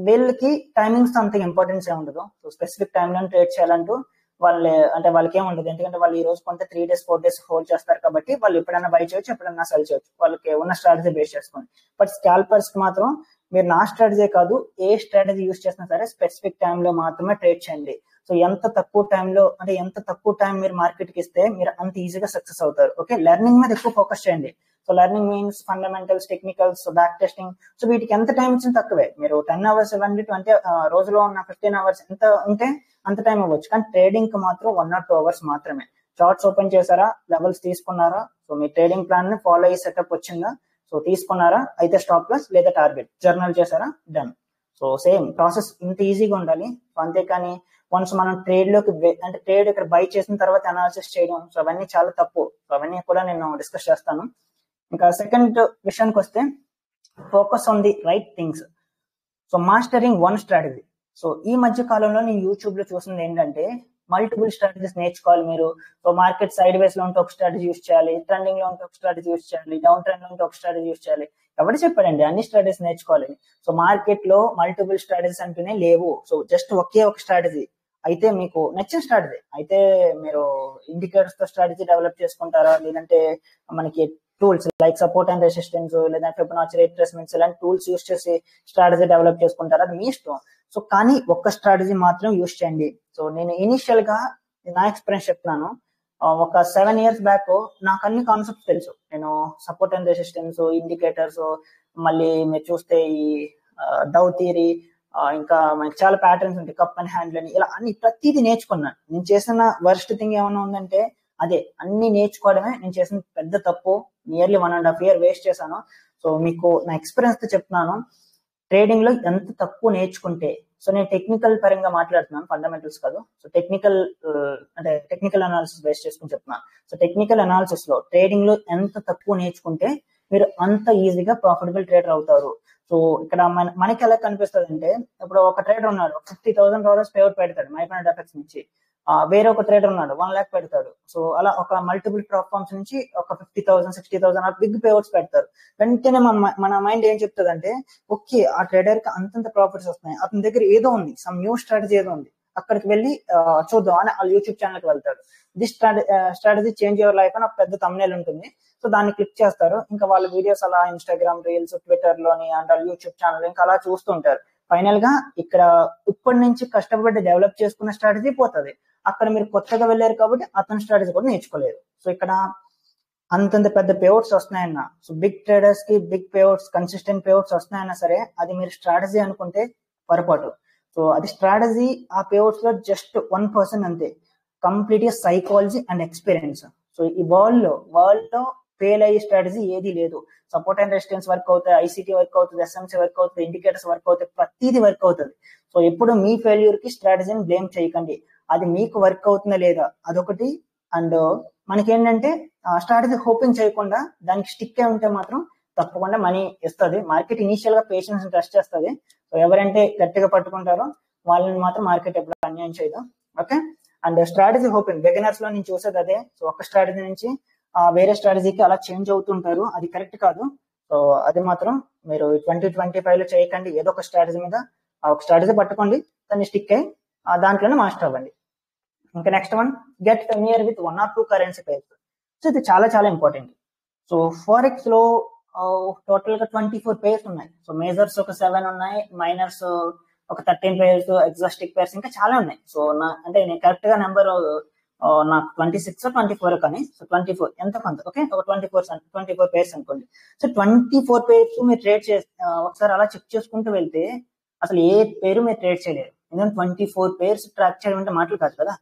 వీళ్ళకి టైమింగ్స్ అంత ఇంపార్టెన్స్ ఏ ఉండదు. సో స్పెసిఫిక్ టైంలో ట్రేడ్ చేయాలంటూ వాళ్ళకి ఏముండదు, ఎందుకంటే వాళ్ళు ఈ రోజు కొంత 3 days 4 days హోల్డ్ చేస్తారు కాబట్టి వాళ్ళు ఎప్పుడైనా బై చేయొచ్చు, ఎప్పుడైనా సెల్ చేయొచ్చు, వాళ్ళకి ఉన్న స్ట్రాటజీ బేస్ చేసుకొని. బట్ స్కాల్పర్స్ కి మాత్రం మీరు నా స్ట్రాటజీ కాదు ఏ స్ట్రాటజీ యూస్ చేసినా సరే స్పెసిఫిక్ టైంలో మాత్రమే ట్రేడ్ చేయండి. సో ఎంత తక్కువ టైం మీరు మార్కెట్ కి ఇస్తే మీరు అంత ఈజీగా సక్సెస్ అవుతారు. ఓకే, లెర్నింగ్ మీద ఎక్కువ ఫోకస్ చేయండి. So learning means fundamentals, technicals, back testing. So వీటికి ఎంత టైం ఇచ్చినా తక్కువే. మీరు 10 hours ఇవ్వండి, 20 రోజులో ఉన్న 15 hours ఎంత ఉంటే అంత టైం ఇవ్వచ్చు. కానీ ట్రేడింగ్ కి మాత్రం 1 or 2 hours మాత్రమే. చార్ట్స్ ఓపెన్ చేశారా, లెవెల్స్ తీసుకున్నారా, సో మీ ట్రేడింగ్ ప్లాన్ ని ఫాలో అయ్యి సెటప్ వచ్చిందా, సో తీసుకున్నారా, అయితే స్టాప్ లాస్ లేదా టార్గెట్ జర్నల్ చేశారా, డన్. సో సేమ్ ప్రాసెస్ ఇంత ఈజీగా ఉండాలి. సో అంతేకాని వన్స్ మనం ట్రేడ్ ఇక్కడ బై చేసిన తర్వాత అనాలిసిస్ చేయడం, సో అవన్నీ చాలా తప్పు. సో అవన్నీ కూడా నేను డిస్కస్ చేస్తాను. ఇంకా సెకండ్ విషయానికి వస్తే focus on the right things. So mastering one strategy. So ఈ మధ్య కాలంలో నేను యూట్యూబ్ లో చూసింది ఏంటంటే మల్టిపుల్ స్ట్రాటజీస్ నేర్చుకోవాలి మీరు. సో మార్కెట్ సైడ్ వేస్ లో ఉంటే ఒక స్ట్రాటజీ యూస్ చేయాలి, ట్రెండింగ్ లో ఉంటే ఒక స్ట్రాటజీ యూస్ చేయాలి, డౌన్ ట్రెండ్ లో ఉంటే ఒక స్ట్రాటజీ యూస్ చేయాలి. ఎవరు చెప్పాడండి అన్ని స్ట్రాటజీస్ నేర్చుకోవాలి? సో మార్కెట్ లో మల్టిపుల్ స్ట్రాటజీస్ అంటూనే లేవు. సో జస్ట్ ఒకే ఒక స్ట్రాటజీ అయితే మీకు నచ్చిన స్ట్రాటజీ అయితే మీరు ఇండికేటర్స్ తో స్ట్రాటజీ డెవలప్ చేసుకుంటారా, లేదంటే మనకి tools like support and resistance లేదా ఫిబొనాచి రిట్రేస్మెంట్స్ ఇలాంటి టూల్స్ యూస్ చేసి స్ట్రాటజీ డెవలప్ చేసుకుంటారా, అది మీ ఇష్టం. సో కానీ ఒక్క స్ట్రాటజీ మాత్రం యూస్ చేయండి. సో నేను ఇనిషియల్ గా నా ఎక్స్పీరియన్స్ చెప్తున్నాను. ఒక 7 years బ్యాక్ నాకు అన్ని కాన్సెప్ట్స్ తెలుసు. నేను సపోర్ట్ అండ్ రెసిస్టెన్స్, ఇండికేటర్స్, మళ్ళీ మీరు చూస్తే ఈ డౌ థియరీ, ఇంకా మనకి చాలా ప్యాటర్న్స్ ఉంటాయి, కప్ అండ్ హ్యాండిల్ అని, ఇలా అన్ని ప్రతిదీ నేర్చుకున్నాను. నేను చేసిన వర్స్ట్ థింగ్ ఏమైనా ఉందంటే అదే, అన్ని నేర్చుకోవడమే నేను చేసిన పెద్ద తప్పు. నియర్లీ 1.5 years వేస్ట్ చేశాను. సో మీకు నా ఎక్స్పీరియన్స్ తో చెప్తున్నాను, ట్రేడింగ్ లో ఎంత తక్కువ నేర్చుకుంటే, సో నేను టెక్నికల్ పరంగా మాట్లాడుతున్నాను, ఫండమెంటల్స్ కాదు. సో టెక్నికల్ అనాలిసిస్ బేస్ చేసుకుని చెప్తున్నాను. సో టెక్నికల్ అనాలిసిస్ లో ట్రేడింగ్ లో ఎంత తక్కువ నేర్చుకుంటే మీరు అంత ఈజీగా ప్రాఫిటబుల్ ట్రేడర్ అవుతారు. సో ఇక్కడ మనకి ఎలా కనిపిస్తుంది అంటే, ఇప్పుడు ఒక ట్రేడర్ ఉన్నాడు, $50,000 పేఅవుట్ పెడతాడు మైక్రోనెట్ ఎఫెక్ట్స్ నుంచి. వేరే ఒక ట్రేడర్ ఉన్నాడు, 1 lakh పెడతాడు. సో అలా ఒక మల్టిపుల్ ప్లాట్ఫామ్స్ నుంచి ఒక 50,000 60,000 బిగ్ పేఅవుట్స్ పెడతారు. వెంటనే మన మైండ్ ఏం చెప్తుంది అంటే, ఓకే ఆ ట్రేడర్ కి అంతంత ప్రాఫిట్స్ వస్తున్నాయి, అతని దగ్గర ఏదో ఉంది, సమ్ న్యూ స్ట్రాటజీ ఏదో ఉంది, అక్కడికి వెళ్ళి చూద్దాం అని వాళ్ళ యూట్యూబ్ ఛానల్ కి వెళ్తాడు. This strategy change your life అని ఒక పెద్ద thumbnail ఉంటుంది. సో దాన్ని క్లిక్ చేస్తారు. ఇంకా వాళ్ళ వీడియోస్ అలా ఇన్స్టాగ్రామ్ రీల్స్, ట్విట్టర్ లోని అండ్ వాళ్ళ యూట్యూబ్ ఛానల్ ఇంకా అలా చూస్తుంటారు. ఫైనల్ గా ఇక్కడ ఇప్పటి నుంచి కష్టపడి డెవలప్ చేసుకున్న స్ట్రాటజీ పోతుంది. అక్కడ మీరు కొత్తగా వెళ్ళారు కాబట్టి అతని స్ట్రాటజీ కూడా నేర్చుకోలేదు. సో ఇక్కడ అంతంత పెద్ద పేఅవుట్స్ వస్తున్నాయన్నా, సో బిగ్ ట్రేడర్స్ కి బిగ్ పేఅవుట్స్, కన్సిస్టెంట్ పేఅవుట్స్ వస్తున్నాయన్నా సరే అది మీరు స్ట్రాటజీ అనుకుంటే పొరపాటు. సో అది స్ట్రాటజీ, ఆ పేఅవుట్స్ లో జస్ట్ 1% అంతే. కంప్లీట్ గా సైకాలజీ అండ్ ఎక్స్పీరియన్స్. సో ఈ వరల్డ్ లో ఫెయిల్ అయ్యే స్ట్రాటజీ ఏది లేదు. సపోర్ట్ అండ్ రెసిస్టెన్స్ వర్క్ అవుతాయి, ఐసీటీ వర్క్ అవుతుంది, ఎస్ఎంసీ వర్క్ అవుతుంది, ఇండికేటర్స్ వర్క్ అవుతాయి, ప్రతిదీ వర్క్ అవుతుంది. సో ఎప్పుడు మీ ఫెయిల్యూర్ కి స్ట్రాటజీని బ్లేమ్ చేయకండి, అది మీకు వర్క్ అవుతుందా లేదా అదొకటి. అండ్ మనకేంటంటే స్ట్రాటజీ హోపింగ్ చేయకుండా దానికి స్టిక్ అయి ఉంటే మాత్రం తప్పకుండా మనీ ఇస్తుంది. మార్కెట్ ఇనిషియల్ గా పేషెన్స్ టెస్ట్ చేస్తుంది. సో ఎవరంటే గట్టిగా పట్టుకుంటారో వాళ్ళని మాత్రం మార్కెట్ ఎప్పుడు అన్యాయం చేయదు. Okay, and strategy hoping beginners లో నేను చూసేది అదే. సో ఒక స్ట్రాటజీ నుంచి వేరే స్ట్రాటజీకి అలా చేంజ్ అవుతుంటారు, అది కరెక్ట్ కాదు. సో అది మాత్రం మీరు 2025 లో చేయకండి. ఏదో ఒక స్ట్రాటజీ మీద ఒక స్ట్రాటజీ పట్టుకోండి, దాన్ని స్టిక్ అయ్యి దాంట్లోనే మాస్టర్ అవ్వండి. ఇంకా next one, get familiar with 1 or 2 currency pairs. So ఇది చాలా చాలా ఇంపార్టెంట్. సో ఫారెక్స్ లో టోటల్ గా 24 పేర్స్ ఉన్నాయి. సో మేజర్స్ ఒక 7 ఉన్నాయి, మైనర్స్ ఒక 13 పేర్స్, ఎగ్జాస్టిక్ పేర్స్ ఇంకా చాలా ఉన్నాయి. సో నేను కరెక్ట్ గా నెంబర్ నాకు 26 or 24 కానీ, సో 24 ఎంత కొంత ఓకే, ఒక 24 పేర్స్ అనుకోండి. సో 24 పేర్స్ మీరు ట్రేడ్ చేసి ఒకసారి అలా చెక్ చేసుకుంటూ వెళ్తే అసలు ఏ పేరు మీరు ట్రేడ్ చేయలేరు. ఎందుకంటే 24 పేర్స్ ట్రాక్ చేయడం అంటే మాటలు కాదు కదా.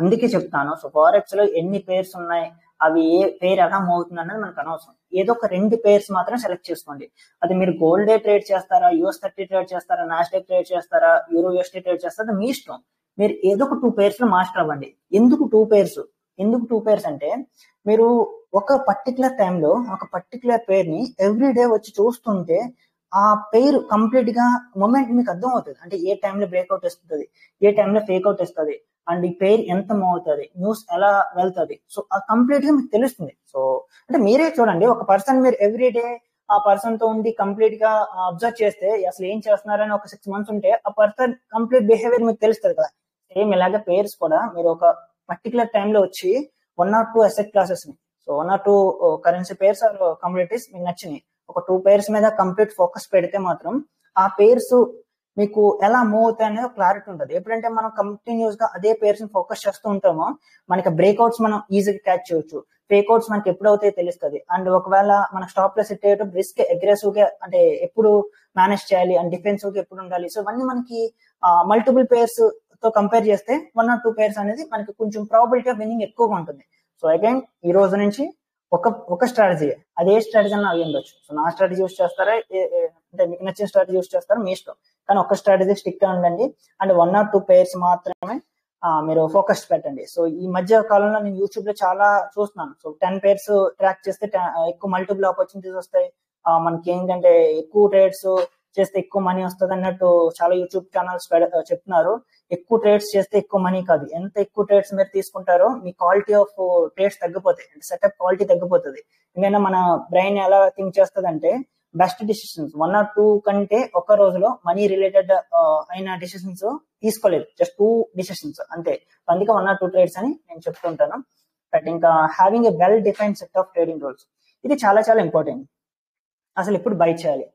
అందుకే చెప్తాను. సో ఫారెక్స్ లో ఎన్ని పేర్స్ ఉన్నాయి, అవి ఏ పేరు ఎలా మూవ్ అవుతుంది అన్నది మనకు అనవసరం. ఏదో ఒక 2 పేర్స్ మాత్రం సెలెక్ట్ చేసుకోండి. అది మీరు గోల్డ్ డే ట్రేడ్ చేస్తారా, US30 ట్రేడ్ చేస్తారా, నాస్డాక్ ట్రేడ్ చేస్తారా, యూరో USD ట్రేడ్ చేస్తారా, మీ ఇష్టం. మీరు ఏదో ఒక 2 పేర్స్ లో మాస్టర్ అవ్వండి. ఎందుకు 2 పేర్స్? ఎందుకు 2 పేర్స్ అంటే, మీరు ఒక పర్టికులర్ టైంలో ఒక పర్టికులర్ పేర్ ని ఎవ్రీ డే వచ్చి చూస్తుంటే ఆ పేరు కంప్లీట్ గా మూమెంట్ మీకు అర్థం అవుతుంది. అంటే ఏ టైంలో బ్రేక్అవుట్ ఇస్తుంది, ఏ టైంలో ఫేక్అవుట్ ఇస్తుంది, అండ్ ఈ పేరు ఎంత మూవ్ అవుతుంది, న్యూస్ ఎలా వెళ్తుంది, సో ఆ కంప్లీట్ గా మీకు తెలుస్తుంది. సో అంటే మీరే చూడండి, ఒక పర్సన్ మీరు ఎవ్రీ డే ఆ పర్సన్ తో ఉండి కంప్లీట్ గా అబ్జర్వ్ చేస్తే అసలు ఏం చేస్తున్నారని ఒక 6 months ఉంటే ఆ పర్సన్ కంప్లీట్ బిహేవియర్ మీకు తెలుస్తుంది కదా. సేమ్ ఇలాగే పేర్స్ కూడా మీరు ఒక పర్టికులర్ టైంలో వచ్చి 1 or 2 అసెట్ క్లాసెస్ ని, so 1 or 2 currency pairs or communities మీకు నచ్చినాయి, ఒక 2 పేర్స్ మీద కంప్లీట్ ఫోకస్ పెడితే మాత్రం ఆ పేర్స్ మీకు ఎలా మూవ్ అవుతాయి అనేది క్లారిటీ ఉంటుంది. ఎప్పుడంటే మనం కంటిన్యూస్ గా అదే పేర్స్ ని ఫోకస్ చేస్తూ ఉంటామో మనకి బ్రేక్అవుట్స్ మనం ఈజీగా క్యాచ్ చేయొచ్చు, ఫేక్అవుట్స్ మనకి ఎప్పుడు అవుతాయో తెలుస్తుంది. అండ్ ఒకవేళ మన స్టాప్ లో సెట్ అయ్యేటప్పుడు రిస్క్ అగ్రెసివ్ గా అంటే ఎప్పుడు మేనేజ్ చేయాలి అండ్ డిఫెన్సివ్ గా ఎప్పుడు ఉండాలి, సో ఇవన్నీ మనకి మల్టిపుల్ పేర్స్ తో కంపేర్ చేస్తే 1 or 2 పేర్స్ అనేది మనకి కొంచెం ప్రాబిలిటీ ఆఫ్ విన్నింగ్ ఎక్కువగా ఉంటుంది. సో అగైన్ ఈ రోజు నుంచి ఒక స్ట్రాటజీ, అదే స్ట్రాటజీ అని అయ్యి ఉండొచ్చు. సో నా స్ట్రాటజీ యూస్ చేస్తారా, అంటే మీకు నచ్చిన స్ట్రాటజీ యూస్ చేస్తారా మీ ఇష్టం, కానీ ఒక స్ట్రాటజీ స్టిక్ గా ఉండండి. అండ్ 1 or 2 పేర్స్ మాత్రమే మీరు ఫోకస్ పెట్టండి. సో ఈ మధ్య కాలంలో నేను యూట్యూబ్ లో చాలా చూస్తున్నాను. సో 10 పేర్స్ ట్రాక్ చేస్తే ఎక్కువ మల్టిపుల్ ఆపర్చునిటీస్ వస్తాయి, మనకి ఏంటంటే ఎక్కువ ట్రేడ్స్ చేస్తే ఎక్కువ మనీ వస్తుంది అన్నట్టు చాలా యూట్యూబ్ ఛానల్స్ చెప్తున్నారు. ఎక్కువ ట్రేడ్స్ చేస్తే ఎక్కువ మనీ కాదు, ఎంత ఎక్కువ ట్రేడ్స్ మీరు తీసుకుంటారో మీ క్వాలిటీ ఆఫ్ ట్రేడ్స్ తగ్గిపోతాయి, అంటే సెటప్ క్వాలిటీ తగ్గిపోతుంది. ఎందుకంటే మన బ్రెయిన్ ఎలా థింక్ చేస్తుంది అంటే బెస్ట్ డిసిషన్స్ 1 or 2 కంటే ఒక రోజులో మనీ రిలేటెడ్ అయిన డిసిషన్స్ తీసుకోలేదు, జస్ట్ 2 డిసిషన్స్ అంతే. అందుకే 1 or 2 ట్రేడ్స్ అని నేను చెప్తుంటాను. బట్ ఇంకా having a well defined set of trading rules, ఇది చాలా చాలా ఇంపార్టెంట్. అసలు ఎప్పుడు బై చేయాలి,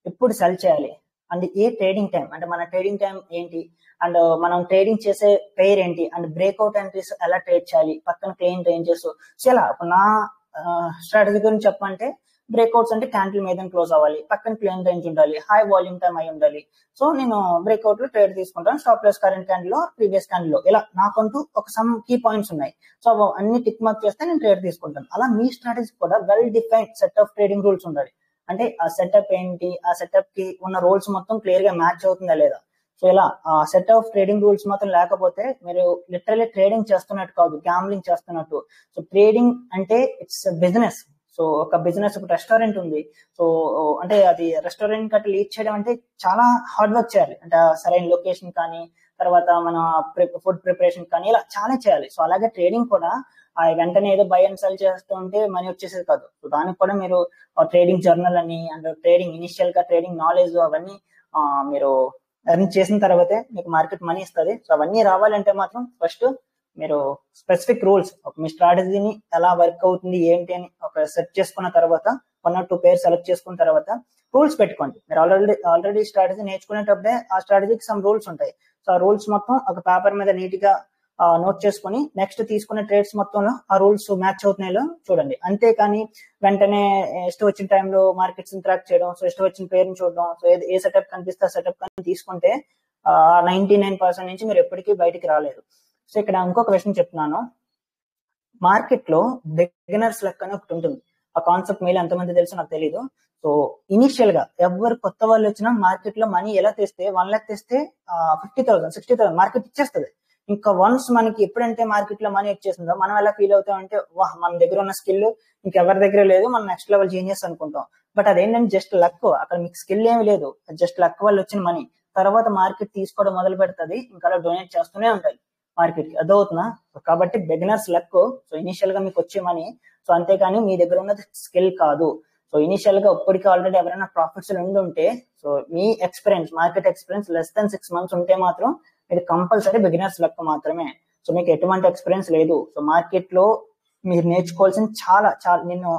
ఎప్పుడు సెల్ చేయాలి, అండ్ ఏ ట్రేడింగ్ టైం, అంటే మన ట్రేడింగ్ టైం ఏంటి, అండ్ మనం ట్రేడింగ్ చేసే పేర్ ఏంటి, అండ్ బ్రేక్అవుట్ ఎంట్రీస్ ఎలా ట్రేడ్ చేయాలి, పక్కన క్లెయిమ్ రేంజెస్. సో ఇలా నా స్ట్రాటజీ గురించి చెప్పంటే బ్రేక్అవుట్స్ అంటే క్యాండిల్ మీద క్లోజ్ అవ్వాలి, పక్కన క్లెయిమ్ రేంజ్ ఉండాలి, హై వాల్యూమ్ టైం అయి ఉండాలి. సో నేను బ్రేక్అవుట్ లో ట్రేడ్ తీసుకుంటాను, స్టాప్ లాస్ కరెంట్ క్యాండిల్ లో, ప్రీవియస్ క్యాండిల్ లో, ఇలా నాకంటూ ఒక సమ్ కీ పాయింట్స్ ఉన్నాయి. సో అన్ని టిక్ మార్క్ చేస్తే నేను ట్రేడ్ తీసుకుంటాను. అలా మీ స్ట్రాటజీ కూడా well defined set of trading rules ఉండాలి. అంటే ఆ సెటప్ ఏంటి, ఆ సెటప్ కి ఉన్న రూల్స్ మొత్తం క్లియర్ గా మ్యాచ్ అవుతుందా లేదా. సో ఇలా ఆ సెట్ ఆఫ్ ట్రేడింగ్ రూల్స్ మాత్రం లేకపోతే మీరు లిటరల్లీ ట్రేడింగ్ చేస్తున్నట్టు కాదు, గ్యాంబ్లింగ్ చేస్తున్నట్టు. సో ట్రేడింగ్ అంటే ఇట్స్ బిజినెస్. సో ఒక బిజినెస్, ఒక రెస్టారెంట్ ఉంది, సో అంటే అది రెస్టారెంట్ కట్టి లీడ్ చేయడం అంటే చాలా హార్డ్ వర్క్ చేయాలి, అంటే సరైన లొకేషన్ కానీ, తర్వాత మన ఫుడ్ ప్రిపరేషన్ కానీ, ఇలా చాలా చేయాలి. సో అలాగే ట్రేడింగ్ కూడా వెంటనే ఏదో బై అండ్ సెల్ చేస్తూ ఉంటే మనీ వచ్చేసేది కాదు. సో దానికి కూడా మీరు ట్రేడింగ్ జర్నల్ అని, అండ్ ట్రేడింగ్ ఇనిషియల్ గా ట్రేడింగ్ నాలెడ్జ్ అవన్నీ మీరు ఎర్న్ చేసిన తర్వాతే మీకు మార్కెట్ మనీ ఇస్తుంది. సో అవన్నీ రావాలంటే మాత్రం ఫస్ట్ మీరు స్పెసిఫిక్ రూల్స్, మీ స్ట్రాటజీని ఎలా వర్క్ అవుతుంది ఏంటి అని ఒక సెట్ చేసుకున్న తర్వాత 1 or 2 పేర్స్ సెలెక్ట్ చేసుకున్న తర్వాత రూల్స్ పెట్టుకోండి. మీరు ఆల్రెడీ స్ట్రాటజీ నేర్చుకునేటప్పుడే ఆ స్ట్రాటజీకి సమ్ రూల్స్ ఉంటాయి. సో ఆ రూల్స్ మొత్తం ఒక పేపర్ మీద నీట్ గా నోట్ చేసుకుని నెక్స్ట్ తీసుకునే ట్రేడ్స్ మొత్తంలో ఆ రూల్స్ మ్యాచ్ అవుతున్నాయో చూడండి. అంతేకాని వెంటనే ఇష్టం వచ్చిన టైంలో మార్కెట్స్ ట్రాక్ చేయడం, సో ఇష్టం వచ్చిన పేరుని చూడడం, సో ఏ సెటప్ కనిపిస్తే ఆ సెటప్ కానీ తీసుకుంటే 99% నుంచి మీరు ఎప్పటికీ బయటికి రాలేరు. సో ఇక్కడ ఇంకొక విషయం చెప్తున్నాను, మార్కెట్ లో బిగినర్స్ లెక్క అని ఒకటి ఉంటుంది. ఆ కాన్సెప్ట్ మీలో ఎంతమంది తెలుసు నాకు తెలియదు. సో ఇనిషియల్ గా ఎవరు కొత్త వాళ్ళు వచ్చినా మార్కెట్ లో మనీ ఎలా తెస్తే 1 lakh తెస్తే 50,000 60,000 మార్కెట్ ఇచ్చేస్తుంది. ఇంకా వన్స్ మనకి ఎప్పుడంటే మార్కెట్ లో మనీ వచ్చేసిందో మనం ఎలా ఫీల్ అవుతామంటే, వాహ్ మన దగ్గర ఉన్న స్కిల్ ఇంకెవరి దగ్గర లేదు, మనం నెక్స్ట్ లెవెల్ జీనియస్ అనుకుంటాం. బట్ అదేంటంటే జస్ట్ లక్, అక్కడ మీకు స్కిల్ ఏమి లేదు, జస్ట్ లక్ వల్ల వచ్చిన మనీ. తర్వాత మార్కెట్ తీసుకోవడం మొదలు పెడుతుంది, ఇంకా అలా డొనేట్ చేస్తూనే ఉంటాయి మార్కెట్ కి, అదవుతున్నా. కాబట్టి బిగినర్స్ లక్. సో ఇనిషియల్ గా మీకు వచ్చే మనీ, సో అంతేకాని మీ దగ్గర ఉన్నది స్కిల్ కాదు. సో ఇనిషియల్ గా ఇప్పటికీ ఆల్రెడీ ఎవరైనా ప్రాఫిట్స్ ఉండి ఉంటే, సో మీ experience, market experience less than 6 months ఉంటే మాత్రం ఇది కంపల్సరీ బిగినర్స్ లక్ మాత్రమే. సో మీకు ఎటువంటి ఎక్స్పీరియన్స్ లేదు. సో మార్కెట్ లో మీరు నేర్చుకోవాల్సిన చాలా చాలా, నేను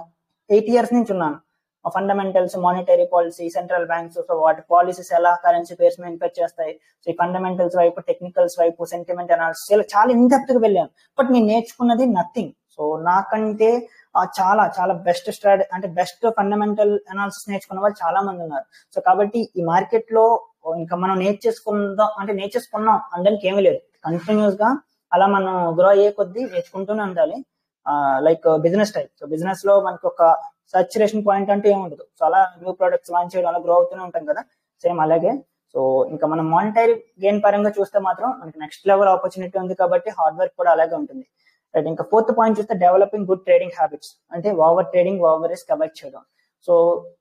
8 years నుంచి ఉన్నాను. Fundamentals, monetary policy, central banks, so వాటి పాలసీస్ ఎలా కరెన్సీ పేర్స్ మీద ఇంపాక్ట్ చేస్తాయి, సో ఈ ఫండమెంటల్స్ వైపు, టెక్నికల్స్ వైపు, సెంటిమెంట్ అనాలిసిస్, చాలా ఇన్ డెప్త్ గా వెళ్ళాను. బట్ నేను నేర్చుకున్నది నథింగ్. సో నాకంటే చాలా చాలా బెస్ట్ స్ట్రాటజీ, అంటే బెస్ట్ ఫండమెంటల్ అనాలిసిస్ నేర్చుకున్న వాళ్ళు చాలా మంది ఉన్నారు. సో కాబట్టి ఈ మార్కెట్ లో ఇంకా మనం నేర్చేసుకుందాం అంటే నేర్చేసుకున్నాం అనడానికి ఏమీ లేదు. కంటిన్యూస్ గా అలా మనం గ్రో అయ్యే కొద్దీ నేర్చుకుంటూనే ఉండాలి. Like business type. So business లో మనకి ఒక సాచురేషన్ పాయింట్ అంటే ఏముండదు. సో అలా న్యూ ప్రొడక్ట్స్ లాంచ్ చేయడం అలా గ్రో అవుతూనే ఉంటాం కదా, సేమ్ అలాగే. సో ఇంకా మనం మానిటరీ గెయిన్ పరంగా చూస్తే మాత్రం మనకి నెక్స్ట్ లెవెల్ ఆపర్చునిటీ ఉంది కాబట్టి హార్డ్ వర్క్ కూడా అలాగే ఉంటుంది. రైట్. ఇంకా ఫోర్త్ పాయింట్ చూస్తే డెవలపింగ్ గుడ్ ట్రేడింగ్ హ్యాబిట్స్, అంటే over trading, over risk avoid చేయడం. సో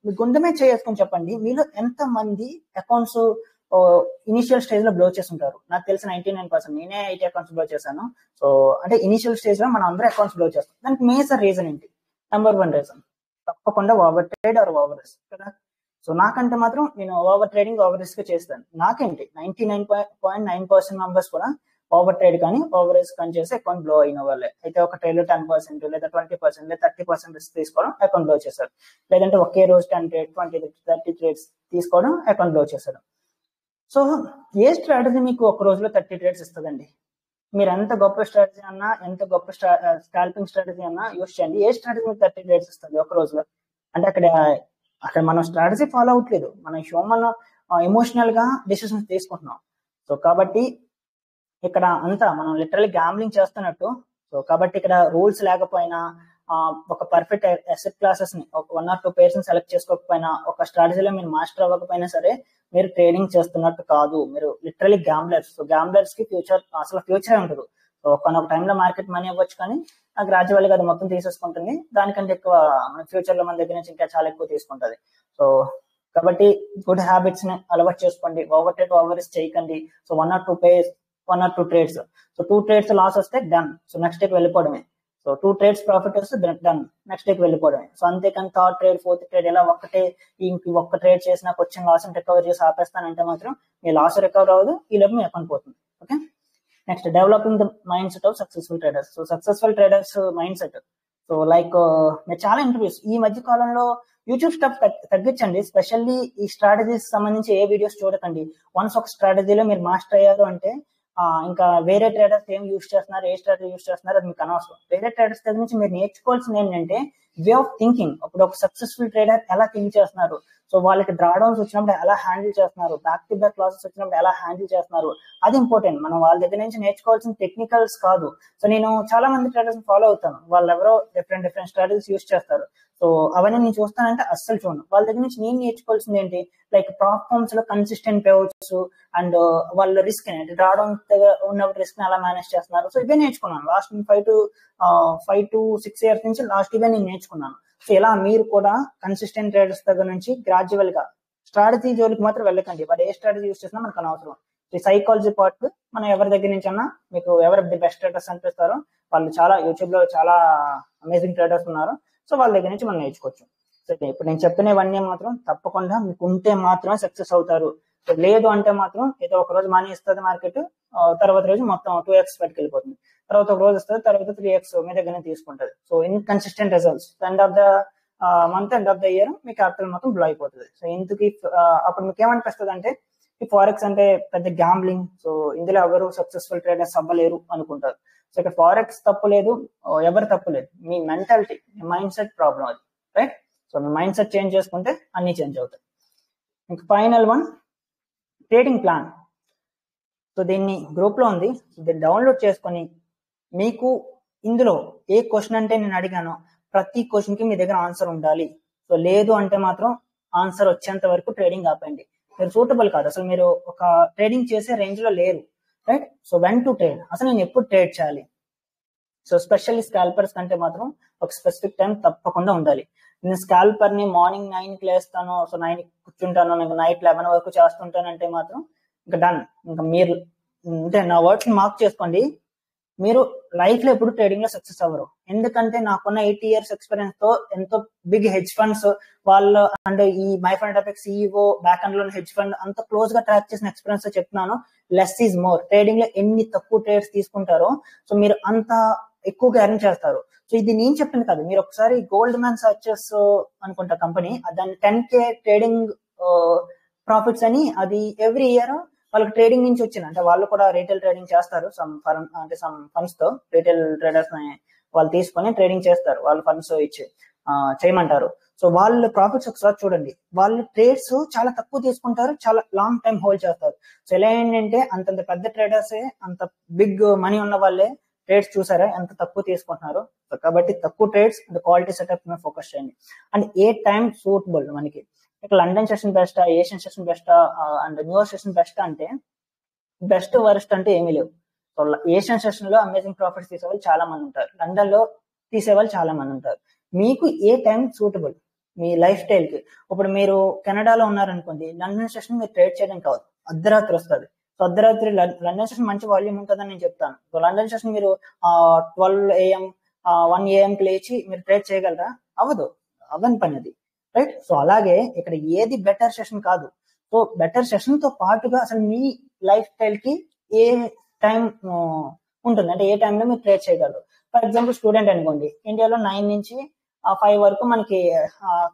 మీ గుండెమే చేసుకొని చెప్పండి, మీలో ఎంత మంది అకౌంట్స్ ఇనిషియల్ స్టేజ్ లో బ్లో చేస్తుంటారు? నాకు తెలిసి 99%. నేనే 8 అకౌంట్స్ బ్లో చేశాను. సో అంటే ఇనిషియల్ స్టేజ్ లో మనం అందరూ అకౌంట్స్ బ్లో చేస్తాం. దానికి మేజర్ రీజన్ ఏంటి? నెంబర్ 1 రీజన్ తప్పకుండా over trade are over risk కదా. సో నాకంటే మాత్రం నేను ఓవర్ ట్రేడింగ్, ఓవర్ రిస్క్ చేస్తాను. నాకేంటి 99.9% మెంబర్స్ కూడా ఓవర్ ట్రేడ్ కానీ ఓవర్ రిస్క్ అని చేసి అకౌంట్ బ్లో అయిన వాళ్ళే. అయితే ఒక ట్రేడ్ లో 10% లేదా 20% లేదా 30% రిస్క్ తీసుకోవడం అకౌంట్ బ్లో చేశారు. లేదంటే ఒకే రోజు 10 ట్రేడ్, 20 30 ట్రేడ్స్ తీసుకోవడం అకౌంట్ బ్లో చేశారు. సో ఏ స్ట్రాటజీ మీకు ఒక రోజులో 30 ట్రేడ్స్ ఇస్తుందండి? మీరు ఎంత గొప్ప స్ట్రాటజీ అన్నా, ఎంత గొప్ప స్కాల్పింగ్ స్ట్రాటజీ అన్నా యూస్ చేయండి, ఏ స్ట్రాటజీ మీకు 30 ట్రేడ్స్ ఇస్తుంది ఒక రోజులో? అంటే అక్కడ మనం స్ట్రాటజీ ఫాలో అవ్వట్లేదు, మనం హ్యూమన్ ఎమోషనల్ గా డిసిషన్స్ తీసుకుంటున్నాం. సో కాబట్టి ఇక్కడ అంతా మనం లిటరల్లీ గ్యాంబ్లింగ్ చేస్తున్నట్టు. సో కాబట్టి ఇక్కడ రూల్స్ లేకపోయినా, ఒక పర్ఫెక్ట్ అసెట్ క్లాసెస్ ని 1 or 2 పేర్స్ సెలెక్ట్ చేసుకోకపోయినా, ఒక స్ట్రాటజీలో మీరు మాస్టర్ అవ్వకపోయినా సరే మీరు ట్రేడింగ్ చేస్తున్నట్టు కాదు, మీరు లిటరల్లీ గ్యాంబ్లర్స్. సో గ్యాంబ్లర్స్ కి అసలు ఫ్యూచరే ఉండదు. సో ఒక టైంలో మార్కెట్ మనీ అవ్వచ్చు, కానీ గ్రాడ్యువల్ గా అది మొత్తం తీసేసుకుంటుంది. దానికంటే ఎక్కువ మన ఫ్యూచర్ లో మన దగ్గర నుంచి ఇంకా చాలా ఎక్కువ తీసుకుంటది. సో కాబట్టి గుడ్ హ్యాబిట్స్ ని అలవాటు చేసుకోండి, ఓవర్ ట్రేడ్, ఓవర్ రిస్క్ చేయకండి. So 1 or 2 trades, so 2 trades loss వస్తే డన్, సో నెక్స్ట్ డేకి వెళ్ళిపోవడమే. సో 2 ట్రేడ్స్ ప్రాఫిట్ వస్తే డన్, నెక్స్ట్ డేకి వెళ్ళిపోవడమే. సో అంతేకాని థర్డ్ ట్రేడ్, ఫోర్త్ ట్రేడ్ ఇలా ఒక్క ట్రేడ్ చేసినా వచ్చిన లాస్ రికవర్ చేసి ఆపేస్తానంటే మాత్రం మీ లాస్ రికవర్ అవ్వదు, ఈ లోపు మీ అకౌంట్ పోతుంది. Okay. Next developing the mind set of successful traders. So successful traders mind set. So like మీరు చాలా ఇంటర్వ్యూస్ ఈ మధ్య కాలంలో యూట్యూబ్ స్టఫ్ తగ్గించండి. స్పెషల్లీ ఈ స్ట్రాటజీస్ సంబంధించి ఏ వీడియోస్ చూడకండి. వన్స్ ఒక స్ట్రాటజీలో మీరు మాస్టర్ అయ్యారు అంటే ఇంకా వేరే ట్రేడర్స్ ఏం యూస్ చేస్తున్నారు, ఏ స్ట్రాటజీ యూస్ చేస్తున్నారు అది మీకు అనవసరం. వేరే ట్రేడర్స్ దగ్గర నుంచి మీరు నేర్చుకోవాల్సింది ఏంటంటే వే ఆఫ్ థింకింగ్. ఇప్పుడు ఒక సక్సెస్ఫుల్ ట్రేడర్ ఎలా థింక్ చేస్తున్నారు, సో వాళ్ళకి డ్రాడౌన్స్ వచ్చినప్పుడు ఎలా హ్యాండిల్ చేస్తున్నారు, బ్యాక్ టు బ్యాక్ లాసెస్ వచ్చినప్పుడు ఎలా హ్యాండిల్ చేస్తున్నారు, అది ఇంపార్టెంట్. మనం వాళ్ళ దగ్గర నుంచి నేర్చుకోవాల్సిన టెక్నికల్స్ కాదు. సో నేను చాలా మంది ట్రేడర్స్ ఫాలో అవుతాను, వాళ్ళు ఎవరో డిఫరెంట్ స్ట్రాటజీస్ యూస్ చేస్తారు. సో అవన్నీ నేను చూస్తానంటే అస్సలు చూడను. వాళ్ళ దగ్గర నుంచి నేను నేర్చుకోవాల్సింది ఏంటి, లైక్ ప్లాట్ఫామ్స్ లో కన్సిస్టెంట్ పేఅవుట్స్ అండ్ వాళ్ళ రిస్క్ డ్రాడౌన్ ఉన్నప్పుడు రిస్క్ ఎలా మేనేజ్ చేస్తున్నారు. సో ఇవే నేర్చుకున్నాను లాస్ట్ 5 to 6 years నుంచి. లాస్ట్ ఇవే నేను నేర్చుకున్నాను. సో ఇలా మీరు కూడా కన్సిస్టెంట్ ట్రేడర్స్ దగ్గర నుంచి గ్రాడ్యువల్ గా స్ట్రాటజీ జోలికి మాత్రం వెళ్ళకండి. వాడు ఏ స్ట్రాటజీ యూస్ చేసినా మనకు అనవసరం. ఈ సైకాలజీ పార్ట్ మనం ఎవరి దగ్గర నుంచి అన్నా, మీకు ఎవరు ది బెస్ట్ ట్రేడర్స్ అనిపిస్తారో వాళ్ళు చాలా యూట్యూబ్ లో చాలా అమేజింగ్ ట్రేడర్స్ ఉన్నారు. సో వాళ్ళ దగ్గర నుంచి మనం నేర్చుకోవచ్చు. సో ఇప్పుడు నేను చెప్పినవన్నీ మాత్రం తప్పకుండా మీకు ఉంటే మాత్రమే సక్సెస్ అవుతారు. లేదు అంటే మాత్రం ఏదో ఒక రోజు మనీ ఇస్తుంది మార్కెట్, తర్వాత రోజు మొత్తం 2x పట్టుకెళ్ళిపోతుంది, తర్వాత ఒక రోజు వస్తుంది, తర్వాత 3x మీ దగ్గర తీసుకుంటది. So inconsistent results, end of the month, end of the year me capital మొత్తం బ్లో అయిపోతుంది. సో ఇందుకు అప్పుడు మీకు ఏమనిపిస్తుంది అంటే ఈ ఫారెక్స్ అంటే పెద్ద గ్యాంబ్లింగ్, సో ఇందులో ఎవరు సక్సెస్ఫుల్ ట్రేడర్స్ అవ్వలేరు అనుకుంటారు. సో ఇక్కడ ఫారెక్స్ తప్పు లేదు, ఎవరు తప్పు లేదు, మీ మెంటాలిటీ, మీ మైండ్ సెట్ ప్రాబ్లం అది. రైట్. సో మీ మైండ్ సెట్ చేంజ్ చేసుకుంటే అన్ని చేంజ్ అవుతాయి. ఇంకా final one, trading plan. So దీన్ని గ్రూప్ లో ఉంది, దీన్ని డౌన్లోడ్ చేసుకొని మీకు ఇందులో ఏ క్వశ్చన్ అంటే నేను అడిగానో ప్రతి క్వశ్చన్ కి మీ దగ్గర ఆన్సర్ ఉండాలి. సో లేదు అంటే మాత్రం ఆన్సర్ వచ్చేంత వరకు ట్రేడింగ్ ఆపండి. మీరు సూటబుల్ కాదు, అసలు మీరు ఒక ట్రేడింగ్ చేసే రేంజ్ లో లేరు. Right. So when to trade, అసలు నేను ఎప్పుడు ట్రేడ్ చేయాలి. సో స్పెషల్లీ స్కాల్పర్స్ కంటే మాత్రం ఒక స్పెసిఫిక్ టైం తప్పకుండా ఉండాలి. నేను స్కాల్పర్ ని మార్నింగ్ 9కి లేస్తాను, సో 9కి కూర్చుంటాను, ఇంకా నైట్ 11 వరకు చేస్తుంటానంటే మాత్రం ఇంకా డన్. ఇంకా మీరు అంటే నా వర్డ్స్ మార్క్ చేసుకోండి, మీరు లైఫ్ లో ఎప్పుడు ట్రేడింగ్ లో సక్సెస్ అవ్వరు. ఎందుకంటే నాకున్న 8 years ఎక్స్పీరియన్స్ తో ఎంతో బిగ్ హెడ్జ్ ఫండ్స్ వాళ్ళు అండ్ ఈ my fund apex CEO back and లో హెడ్జ్ ఫండ్ అంత క్లోజ్ గా ట్రాక్ చేసిన ఎక్స్పీరియన్స్ తో చెప్తున్నాను. Less is more. ట్రేడింగ్ లో ఎన్ని తక్కువ ట్రేడ్స్ తీసుకుంటారో సో మీరు అంత ఎక్కువగా ఎర్న్ చేస్తారు. సో ఇది నేను చెప్పింది కాదు, మీరు ఒకసారి గోల్డ్ మ్యాన్ సర్చెస్ అనుకుంటా కంపెనీ, దాని 10K ట్రేడింగ్ ప్రాఫిట్స్ అని, అది ఎవ్రీ ఇయర్ వాళ్ళకి ట్రేడింగ్ నుంచి వచ్చింది. అంటే వాళ్ళు కూడా రీటైల్ ట్రేడింగ్ చేస్తారు, సమ్ ఫండ్స్ తో రీటైల్ ట్రేడర్స్ ని వాళ్ళు తీసుకొని ట్రేడింగ్ చేస్తారు, వాళ్ళు ఫండ్స్ ఇచ్చి చేయమంటారు. సో వాళ్ళ ప్రాఫిట్స్ ఒకసారి చూడండి. వాళ్ళు ట్రేడ్స్ చాలా తక్కువ తీసుకుంటారు, చాలా లాంగ్ టైం హోల్డ్ చేస్తారు. సో ఎలా ఏంటంటే అంతంత పెద్ద ట్రేడర్సే, అంత బిగ్ మనీ ఉన్న వాళ్ళే ట్రేడ్స్ చూసారా ఎంత తక్కువ తీసుకుంటున్నారు. సో కాబట్టి తక్కువ ట్రేడ్స్ అండ్ క్వాలిటీ సెటప్ మీద ఫోకస్ చేయండి. అండ్ ఏ టైం సూటబుల్ మనకి, ఇక లండన్ సెషన్ బెస్టా, ఏషియన్ సెషన్ బెస్టా అండ్ న్యూయార్క్ సెషన్ బెస్ట్ అంటే బెస్ట్ వరస్ట్ అంటే ఏమీ లేవు. సో ఏషియన్ సెషన్ లో అమేజింగ్ ప్రాఫిట్స్ తీసేవాళ్ళు చాలా మంది ఉంటారు, లండన్ లో తీసేవాళ్ళు చాలా మంది ఉంటారు. మీకు ఏ టైం సూటబుల్ మీ లైఫ్ స్టైల్ కి. ఇప్పుడు మీరు కెనడాలో ఉన్నారనుకోండి, లండన్ సెషన్ మీరు ట్రేడ్ చేయడం కాదు, అర్ధరాత్రి వస్తుంది. సో అర్ధరాత్రి లండన్ సెషన్ మంచి వాల్యూమ్ ఉంటుందని నేను చెప్తాను. సో లండన్ సెషన్ మీరు 12 AM 1 AM కి లేచి మీరు ట్రేడ్ చేయగలరా? అవని పని అది, రైట్? సో అలాగే ఇక్కడ ఏది బెటర్ సెషన్ కాదు. సో బెటర్ సెషన్ తో పాటుగా అసలు మీ లైఫ్ స్టైల్ కి ఏ టైం ఉంటుంది, అంటే ఏ టైంలో మీరు ట్రేడ్ చేయగలరు. ఫర్ ఎగ్జాంపుల్ స్టూడెంట్ అనుకోండి, ఇండియాలో 9 నుంచి 5 వరకు మనకి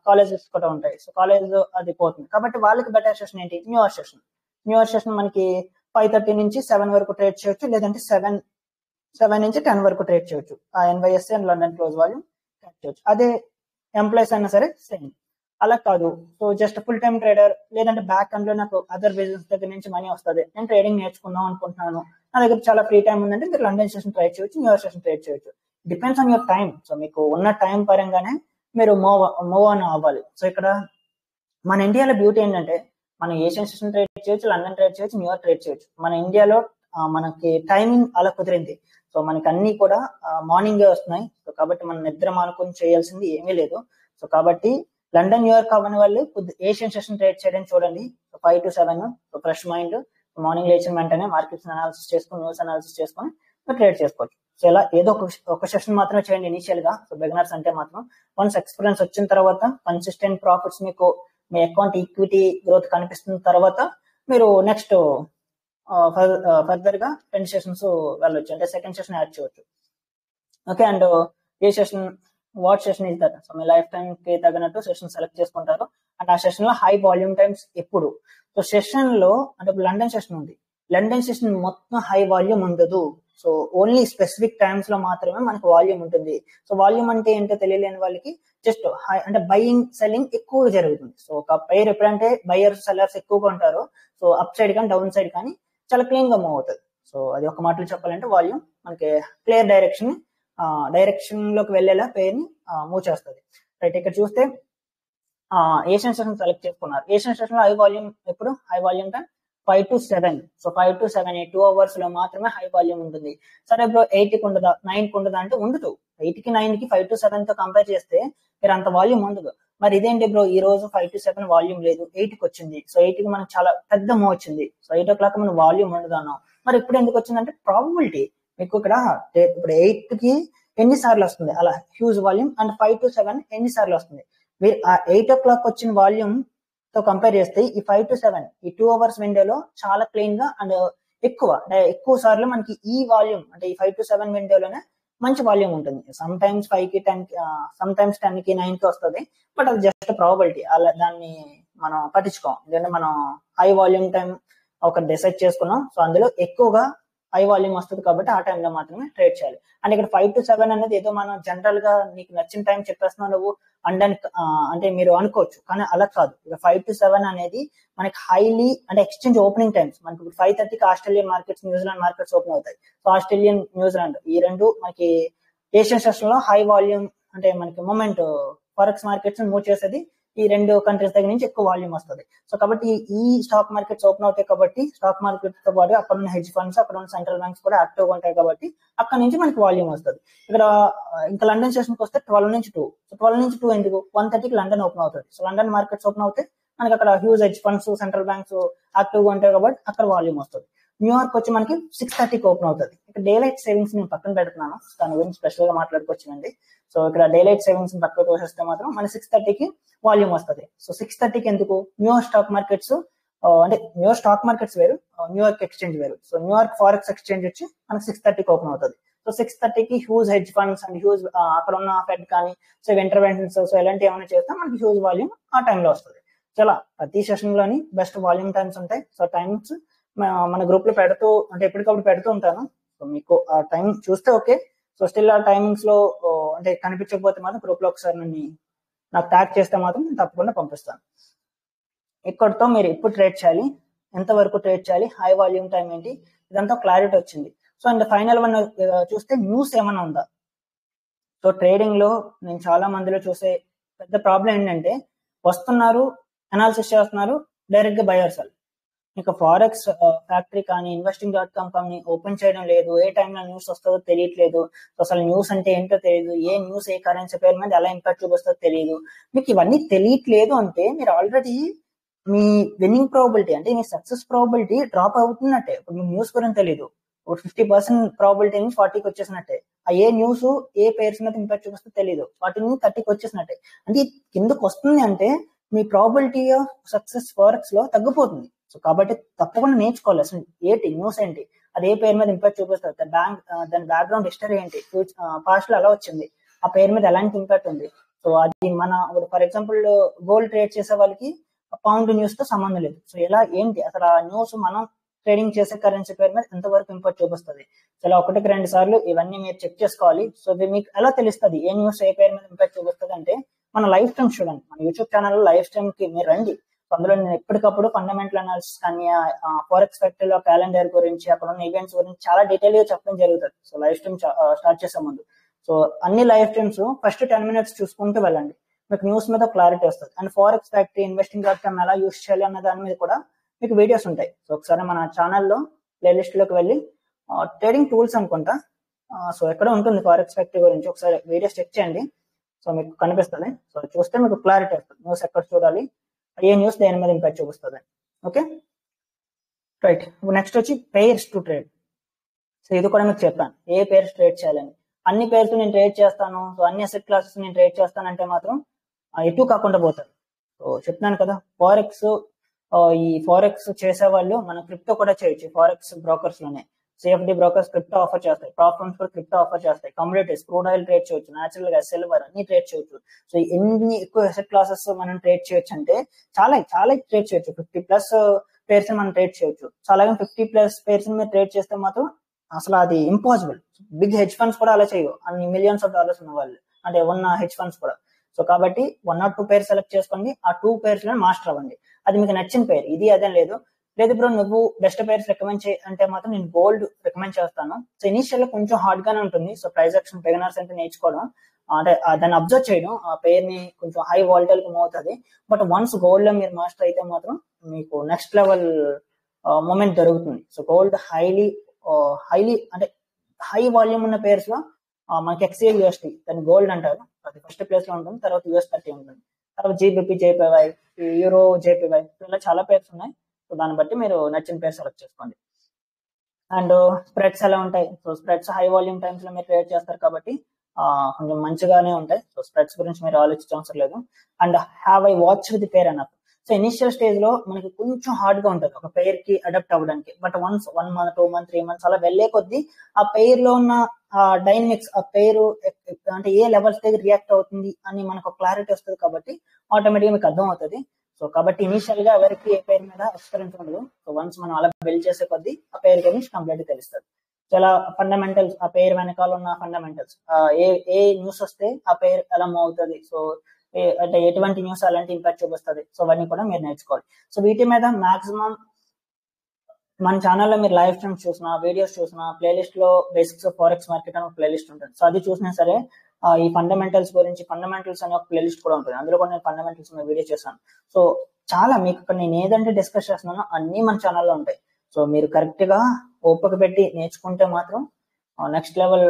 కాలేజెస్ కూడా ఉంటాయి. సో కాలేజ్ అది పోతుంది కాబట్టి వాళ్ళకి బెటర్ సెషన్ ఏంటి? న్యూయార్క్ సెషన్ మనకి 5:30 నుంచి 7 వరకు ట్రేడ్ చేయొచ్చు, లేదంటే 7 నుంచి 10 వరకు ట్రేడ్ చేయొచ్చు. ఆ NYSE and London close volume trade చేయొచ్చు. అదే ఎంప్లాయీస్ అయినా సరే సేమ్. అలా కాదు, so just full time trader, లేదంటే బ్యాక్ అండ్ లో నాకు అదర్ బిజినెస్ దగ్గర నుంచి మనీ వస్తుంది, నేను ట్రేడింగ్ నేర్చుకుందాం అనుకుంటున్నాను, నా దగ్గర చాలా ఫ్రీ టైం ఉందంటే మీరు లండన్ సెషన్ ట్రేడ్ చేయొచ్చు, న్యూయార్క్ సెషన్ ట్రేడ్ చేయొచ్చు. Depends on your time. So మీకు ఉన్న టైం పరంగానే మీరు మూవ్ ఆన్ అవ్వాలి. సో ఇక్కడ మన ఇండియాలో బ్యూటీ ఏంటంటే మనం ఏషియన్ సెషన్ ట్రేడ్ చేయొచ్చు, లండన్ ట్రేడ్ చేయొచ్చు, న్యూయార్క్ ట్రేడ్ చేయొచ్చు. మన ఇండియాలో మనకి టైమింగ్ అలా కుదిరింది. సో మనకి అన్ని కూడా మార్నింగే వస్తున్నాయి. సో కాబట్టి మనం నిద్ర మానుకొని చేయాల్సింది ఏమీ లేదు. సో కాబట్టి లండన్ న్యూయార్క్ అవ్వని వాళ్ళు ఏషియన్ సెషన్ ట్రేడ్ చేయడం చూడండి. 5 to 7 ఫ్రెష్ మైండ్, మార్నింగ్ లేచిన వెంటనే మార్కెట్స్ అనాలిసిస్ చేసుకుని, న్యూస్ అనాలిసిస్ చేసుకుని ట్రేడ్ చేసుకోవచ్చు. సో ఇలా ఏదో ఒక సెషన్ మాత్రమే చేయండి ఇనిషియల్ గా. సో బిగినర్స్ అంటే మాత్రం వన్స్ ఎక్స్పీరియన్స్ వచ్చిన తర్వాత, కన్సిస్టెంట్ ప్రాఫిట్స్ మీకు మీ అకౌంట్ ఈక్విటీ గ్రోత్ కనిపిస్తున్న తర్వాత మీరు నెక్స్ట్ ఫర్దర్ గా 10 సెషన్స్ వెళ్ళొచ్చు, అంటే సెకండ్ సెషన్ యాడ్ చేయొచ్చు. Okay, and A session, what session is that? So me life time కి తగినట్టు సెషన్ సెలెక్ట్ చేసుకుంటారు. అండ్ ఆ సెషన్ లో హై వాల్యూమ్ టైమ్స్ ఎప్పుడు. సో సెషన్ లో అంటే ఇప్పుడు లండన్ సెషన్ ఉంది, లండన్ సెషన్ మొత్తం హై వాల్యూమ్ ఉండదు. సో ఓన్లీ స్పెసిఫిక్ టైమ్స్ లో మాత్రమే మనకు వాల్యూమ్ ఉంటుంది. సో వాల్యూమ్ అంటే ఏంటో తెలియలేని వాళ్ళకి జస్ట్ హై అంటే బయింగ్ సెల్లింగ్ ఎక్కువగా జరుగుతుంది. సో ఒక పైర్ ఎప్పుడంటే బయర్స్ సెల్లర్స్ ఎక్కువగా ఉంటారో, సో అప్ సైడ్ కానీ డౌన్ సైడ్ కానీ చాలా క్లీన్ గా మూవ్ అవుతుంది. సో అది ఒక మాటలో చెప్పాలంటే వాల్యూమ్ మనకి క్లియర్ డైరెక్షన్ లోకి వెళ్ళేలా పేర్ ని మూవ్ చేస్తుంది. రైట్, ఇక్కడ చూస్తే ఏషియన్ సెషన్ సెలెక్ట్ చేసుకున్నారు. ఏషియన్ సెషన్ లో హై వాల్యూమ్ ఎప్పుడు? High volume time 5 to 7. So 5 to 7 ఈ 2 hours లో మాత్రమే హై వాల్యూమ్ ఉంటుంది. సరే బ్రో 8 కి ఉండదా, 9 కి ఉండదా అంటే ఉండదు. 8 కి 9 కి 5 to 7 తో కంపేర్ చేస్తే మీరు అంత వాల్యూమ్ ఉండదు. మరి ఇదేంటి బ్రో ఈ రోజు 5 to 7 వాల్యూమ్ లేదు, 8 కి వచ్చింది. సో 8 కి మనకు చాలా పెద్ద మూవ్ వచ్చింది. సో 8 o'clock మనం వాల్యూమ్ ఉండదు అన్నాం. మరి ఇప్పుడు ఎందుకు వచ్చిందంటే ప్రాబబిలిటీ. మీకు ఇక్కడ ఇప్పుడు 8 కి ఎన్నిసార్లు వస్తుంది అలా హ్యూజ్ వాల్యూమ్, అండ్ 5 to 7 ఎన్నిసార్లు వస్తుంది. మీరు ఆ 8 o'clock వచ్చిన వాల్యూమ్ తో కంపేర్ చేస్తే ఈ 5 to 7 ఈ 2 hours విండోలో చాలా క్లీన్ గా అండ్ ఎక్కువ సార్లు మనకి ఈ వాల్యూమ్ అంటే ఈ 5 to 7 విండోలోనే మంచి వాల్యూమ్ ఉంటుంది. సమ్ టైమ్స్ 5 కి 10 కి, సమ్ టైమ్స్ 10 కి 9 కి వస్తుంది. బట్ అది జస్ట్ ప్రాబబిలిటీ, అలా దాన్ని మనం పట్టించుకోం. ఎందుకంటే మనం హై వాల్యూమ్ టైం ఒక డిసైడ్ చేసుకున్నాం. సో అందులో ఎక్కువగా హై వాల్యూమ్ వస్తుంది కాబట్టి ఆ టైంలో మాత్రమే ట్రేడ్ చేయాలి. అండ్ ఇక్కడ 5 to 7 అనేది ఏదో మనం జనరల్ గా నీకు నచ్చిన టైం చెప్పేస్తున్నావు నువ్వు అంటే మీరు అనుకోవచ్చు, కానీ అలా కాదు. ఇక 5 to 7 అనేది మనకి హైలీ అంటే ఎక్స్చేంజ్ ఓపెనింగ్ టైమ్స్. మనకి 5:30కి Australian markets, New Zealand markets open అవుతాయి. సో ఆస్ట్రేలియన్, న్యూజిలాండ్ ఈ రెండు మనకి ఏషియన్ సెషన్ లో హై వాల్యూమ్ అంటే మనకి మూమెంట్ ఫారెక్స్ మార్కెట్స్ మూవ్ చేసేది ఈ రెండు కంట్రీస్ దగ్గర నుంచి ఎక్కువ వాల్యూమ్ వస్తుంది. సో కాబట్టి ఈ స్టాక్ మార్కెట్స్ ఓపెన్ అవుతాయి కాబట్టి స్టాక్ మార్కెట్ తో పాటు అక్కడ ఉన్న హెడ్జ్ ఫండ్స్, అక్కడ ఉన్న సెంట్రల్ బ్యాంక్స్ కూడా యాక్టివ్ గా ఉంటాయి కాబట్టి అక్కడ నుంచి మనకి వాల్యూమ్ వస్తుంది. ఇక్కడ ఇంకా లండన్ సెషన్ కి వస్తే 12 నుంచి 2. సో 12 నుంచి 2 ఎందుకు? 1:30కి లండన్ ఓపెన్ అవుతుంది. సో లండన్ మార్కెట్స్ ఓపెన్ అవుతాయి, మనకి అక్కడ huge hedge funds, central banks active గా ఉంటాయి కాబట్టి అక్కడ వాల్యూమ్ వస్తుంది. న్యూయార్క్ వచ్చి మనకి 6:30కి ఓపెన్ అవుతుంది. ఇక్కడ డే లైట్ సేవింగ్స్ నేను పక్కన పెడుతున్నాను, దాని గురించి స్పెషల్ గా మాట్లాడుకోవచ్చునండి. సో ఇక్కడ డే లైట్ సేవింగ్స్ పక్కన తోసేస్తే మాత్రం మన 6:30కి వాల్యూమ్ వస్తుంది. సో 6:30కి ఎందుకు? న్యూయార్క్ స్టాక్ మార్కెట్స్ అంటే న్యూయార్క్ స్టాక్ మార్కెట్స్ వేరు, న్యూయార్క్ ఎక్స్చేంజ్ వేరు. సో న్యూయార్క్ ఫారెక్స్ ఎక్స్చేంజ్ వచ్చి మనకి 6:30కి ఓపెన్ అవుతుంది. సో 6:30కి huge hedge funds and huge అక్కడ ఉన్న ఫెడ్ కానీ సో ఇంటర్వెన్షన్స్ సో ఇలాంటి ఏమైనా చేస్తే మనకి హ్యూజ్ వాల్యూమ్ ఆ టైంలో వస్తుంది. సో అలా ప్రతి సెషన్ లోని బెస్ట్ వాల్యూమ్ టైమ్స్ ఉంటాయి. సో టైమ్స్ మన గ్రూప్ లో పెడుతూ అంటే ఎప్పటికప్పుడు పెడుతూ ఉంటాను. సో మీకు ఆ టైం చూస్తే ఓకే. సో స్టిల్ ఆ టైమింగ్స్ లో అంటే కనిపించకపోతే మాత్రం గ్రూప్ లో ఒకసారి నన్ను నాకు ట్యాగ్ చేస్తే మాత్రం నేను తప్పకుండా పంపిస్తాను. ఇక్కడితో మీరు ఎప్పుడు ట్రేడ్ చేయాలి, ఎంతవరకు ట్రేడ్ చేయాలి, హై వాల్యూమ్ టైం ఏంటి, ఇదంతా క్లారిటీ వచ్చింది. సో అండ్ ఫైనల్ వన్ చూస్తే న్యూస్ ఏమైనా ఉందా. సో ట్రేడింగ్ లో నేను చాలా మందిలో చూసే పెద్ద ప్రాబ్లం ఏంటంటే వస్తున్నారు, అనాలిసిస్ చేస్తున్నారు, డైరెక్ట్ గా బయర్స్. ఇంకా ఫారెక్స్ ఫ్యాక్టరీ కానీ investing.com కానీ ఓపెన్ చేయడం లేదు, ఏ టైంలో న్యూస్ వస్తుందో తెలియట్లేదు, అసలు న్యూస్ అంటే ఏంటో తెలియదు, ఏ న్యూస్ ఏ కరెన్సీ పేరు మీద ఎలా ఇంపాక్ట్ చూపిస్తుందో తెలియదు. మీకు ఇవన్నీ తెలియట్లేదు అంటే మీరు ఆల్రెడీ మీ విన్నింగ్ ప్రాబిలిటీ అంటే మీ సక్సెస్ ప్రాబిలిటీ డ్రాప్ అవుతున్నట్టే. ఇప్పుడు మీకు న్యూస్ గురించి తెలియదు, ఒక 50% ప్రాబిలిటీ 40కి వచ్చేసినట్టే. ఆ ఏ న్యూస్ ఏ పేర్స్ మీద ఇంపాక్ట్ చూపిస్తే తెలియదు, 40 నుంచి 30కి వచ్చేసినట్టే. అంటే కిందకు వస్తుంది అంటే మీ ప్రాబిలిటీ ఆఫ్ సక్సెస్ ఫారెక్స్ లో తగ్గిపోతుంది. సో కాబట్టి తప్పకుండా నేర్చుకోవాలి అసలు ఏంటి న్యూస్ ఏంటి, అది ఏ పేరు మీద ఇంపాక్ట్ చూపిస్తుంది, దాని బ్యాక్గ్రౌండ్ హిస్టరీ ఏంటి, పాస్ట్ లో ఎలా వచ్చింది, ఆ పేరు మీద ఎలాంటి ఇంపాక్ట్ ఉంది. సో అది మన ఫర్ ఎగ్జాంపుల్ గోల్డ్ ట్రేడ్ చేసే వాళ్ళకి పౌండ్ న్యూస్ తో సంబంధం లేదు. సో ఎలా ఏంటి అసలు ఆ న్యూస్ మనం ట్రేడింగ్ చేసే కరెన్సీ పేరు మీద ఎంతవరకు ఇంపాక్ట్ చూపిస్తుంది. సో ఇలా 1-2 సార్లు ఇవన్నీ మీరు చెక్ చేసుకోవాలి. సో మీకు ఎలా తెలుస్తుంది ఏ న్యూస్ ఏ పేరు మీద ఇంపాక్ట్ చూపిస్తుంది అంటే మన లైవ్ స్ట్రీమ్ చూడండి, మన యూట్యూబ్ ఛానల్లో లైవ్ స్ట్రీమ్ కి మీరు రండి. అందులో నేను ఎప్పటికప్పుడు ఫండమెంటల్ అనాలిసిస్ కానీ ఫారెక్స్ ఫ్యాక్టరీలో క్యాలెండర్ గురించి అక్కడ ఉన్న ఈవెంట్స్ గురించి చాలా డీటెయిల్ గా చెప్పడం జరుగుతుంది. సో లైవ్ స్ట్రీమ్ స్టార్ట్ చేసే ముందు సో అన్ని లైవ్ స్ట్రీమ్స్ ఫస్ట్ 10 minutes చూసుకుంటూ వెళ్ళండి, మీకు న్యూస్ మీద క్లారిటీ వస్తుంది. అండ్ ఫారెక్స్ ఫ్యాక్టరీ investing.com ఎలా యూస్ చేయాలి అన్న దాని మీద కూడా మీకు వీడియోస్ ఉంటాయి. సో ఒకసారి మన ఛానల్లో ప్లేలిస్ట్ లోకి వెళ్ళి ట్రేడింగ్ టూల్స్ అనుకుంటా, సో ఎక్కడ ఉంటుంది ఫారెక్స్ ఫ్యాక్టరీ గురించి ఒకసారి వీడియోస్ చెక్ చేయండి. సో మీకు కనిపిస్తుంది. సో చూస్తే మీకు క్లారిటీ వస్తుంది న్యూస్ ఎక్కడ చూడాలి, ఏ న్యూస్ దేని మీద ఇంపాక్ట్ చూపిస్తుంది. Okay right. నెక్స్ట్ వచ్చి పేర్స్ టు ట్రేడ్. సో ఇది కూడా మీకు చెప్పాను ఏ పేర్స్ ట్రేడ్ చేయాలని. అన్ని పేర్స్ నేను ట్రేడ్ చేస్తాను, సో అన్ని అసెట్ క్లాసెస్ నేను ట్రేడ్ చేస్తానంటే మాత్రం ఎటు కాకుండా పోతారు. సో చెప్తున్నాను కదా, ఫారెక్స్ ఈ ఫారెక్స్ చేసే వాళ్ళు మన క్రిప్టో కూడా చేయొచ్చు. ఫారెక్స్ బ్రోకర్స్ లోనే CFD బ్రోకర్స్ క్రిప్టో ఆఫర్ చేస్తాయి, ప్రాప్ ఫర్మ్స్ కూడా క్రిప్టో ఆఫర్ చేస్తాయి, కమోడిటీస్ క్రూడ్ ఆయిల్ ట్రేడ్ చేయొచ్చు, న్యాచురల్ గ్యాస్, సిల్వర్ అన్ని ట్రేడ్ చేయొచ్చు. సో ఎన్ని ఎక్కువ అసెట్ క్లాసెస్ మనం ట్రేడ్ చేయొచ్చు అంటే చాలా చాలా ట్రేడ్ చేయొచ్చు. 50+ పేర్స్ మనం ట్రేడ్ చేయొచ్చు. సో అలాగే 50+ పేర్స్ మీద ట్రేడ్ చేస్తే మాత్రం అసలు అది ఇంపాసిబుల్. బిగ్ హెడ్జ్ ఫండ్స్ కూడా అలా చేయవు, అన్ని మిలియన్స్ ఆఫ్ డాలర్స్ ఉన్న వాళ్ళు అంటే ఉన్న హెడ్జ్ ఫండ్స్ కూడా. సో కాబట్టి 1 or 2 పేర్స్ సెలెక్ట్ చేసుకోండి, ఆ 2 పేర్స్ లో మాస్టర్ అవ్వండి. అది మీకు నచ్చిన పేరు, ఇది అదేం లేదు. లేదు బ్రో నువ్వు బెస్ట్ పేర్స్ రికమెండ్ చేయి అంటే మాత్రం నేను గోల్డ్ రికమెండ్ చేస్తాను. సో ఇనిషియల్ కొంచెం హార్డ్ గానే ఉంటుంది. సో ప్రైస్ యాక్షన్ బిగినర్స్ అంటే నేర్చుకోవడం అంటే దాన్ని అబ్జర్వ్ చేయడం, ఆ పేరుని కొంచెం హై వాల్టైల్ కి మూవ్ అవుతుంది. బట్ వన్స్ గోల్డ్ లో మీరు మాస్టర్ అయితే మాత్రం మీకు నెక్స్ట్ లెవెల్ మూమెంట్ జరుగుతుంది. సో గోల్డ్ హైలీ అంటే హై వాల్యూమ్ ఉన్న పేర్స్ లో మనకి XCL USD దాన్ని గోల్డ్ అంటారు, అది ఫస్ట్ ప్లేస్ లో ఉంటుంది. తర్వాత US30 ఉంటుంది, తర్వాత GBP JPY, యూరో JPY, ఇలా చాలా పేర్స్ ఉన్నాయి. సో దాన్ని బట్టి మీరు నచ్చిన పేరు సెలెక్ట్ చేసుకోండి. అండ్ స్ప్రెడ్స్ ఎలా ఉంటాయి, so spreads high volume times లో మీరు ట్రేడ్ చేస్తారు కాబట్టి కొంచెం మంచిగానే ఉంటాయి. సో స్ప్రెడ్స్ గురించి మీరు ఆలోచించవసరం లేదు. And have I watch with pair అన్నప్పుడు సో ఇనిషియల్ స్టేజ్ లో మనకి కొంచెం హార్డ్ గా ఉంటుంది ఒక పేర్ కి అడాప్ట్ అవ్వడానికి. But once 1 month 2 months 3 months అలా వెళ్లే కొద్దీ ఆ పేర్ లో ఉన్న డైనమిక్స్, ఆ పేరు అంటే ఏ లెవెల్స్ దగ్గర రియాక్ట్ అవుతుంది అని మనకు క్లారిటీ వస్తుంది. కాబట్టి ఆటోమేటిక్ గా మీకు అర్థం అవుతుంది. సో కాబట్టి ఇనిషియల్ గా ఎవరికి ఏ పేరు మీద ఎక్స్పీరియన్స్ ఉండదు. సో వన్స్ మనం అలా బిల్డ్ చేసే కొద్దీ ఆ పేరు గురించి కంప్లీట్ తెలుస్తుంది. సో ఇలా ఫండమెంటల్స్, ఆ పేరు వెనకాల ఉన్న ఫండమెంటల్స్, ఏ న్యూస్ వస్తే ఆ పేరు ఎలా మూవ్ అవుతుంది, సో అంటే ఎటువంటి న్యూస్ అలాంటి ఇంపాక్ట్ చూపిస్తుంది, సో అవన్నీ కూడా మీరు నేర్చుకోవాలి. సో వీటి మీద మాక్సిమం మన ఛానల్లో మీరు లైవ్ స్ట్రీమ్స్ చూసినా, వీడియోస్ చూసినా, ప్లేలిస్ట్ లో బేసిక్స్ ఆఫ్ ఫారెక్స్ మార్కెట్ అని ఒక ప్లేలిస్ట్ ఉంటుంది. సో అది చూసినా సరే ఈ ఫండమెంటల్స్ గురించి, ఫండమెంటల్స్ అనే ఒక ప్లేలిస్ట్ కూడా ఉంటుంది, అందులో కూడా నేను ఫండమెంటల్స్ మీద వీడియో చేశాను. సో చాలా మీకు ఇక్కడ నేను ఏదంటే డిస్కస్ చేస్తున్నానో అన్ని మన ఛానల్లో ఉంటాయి. సో మీరు కరెక్ట్ గా ఓపిక పెట్టి నేర్చుకుంటే మాత్రం నెక్స్ట్ లెవెల్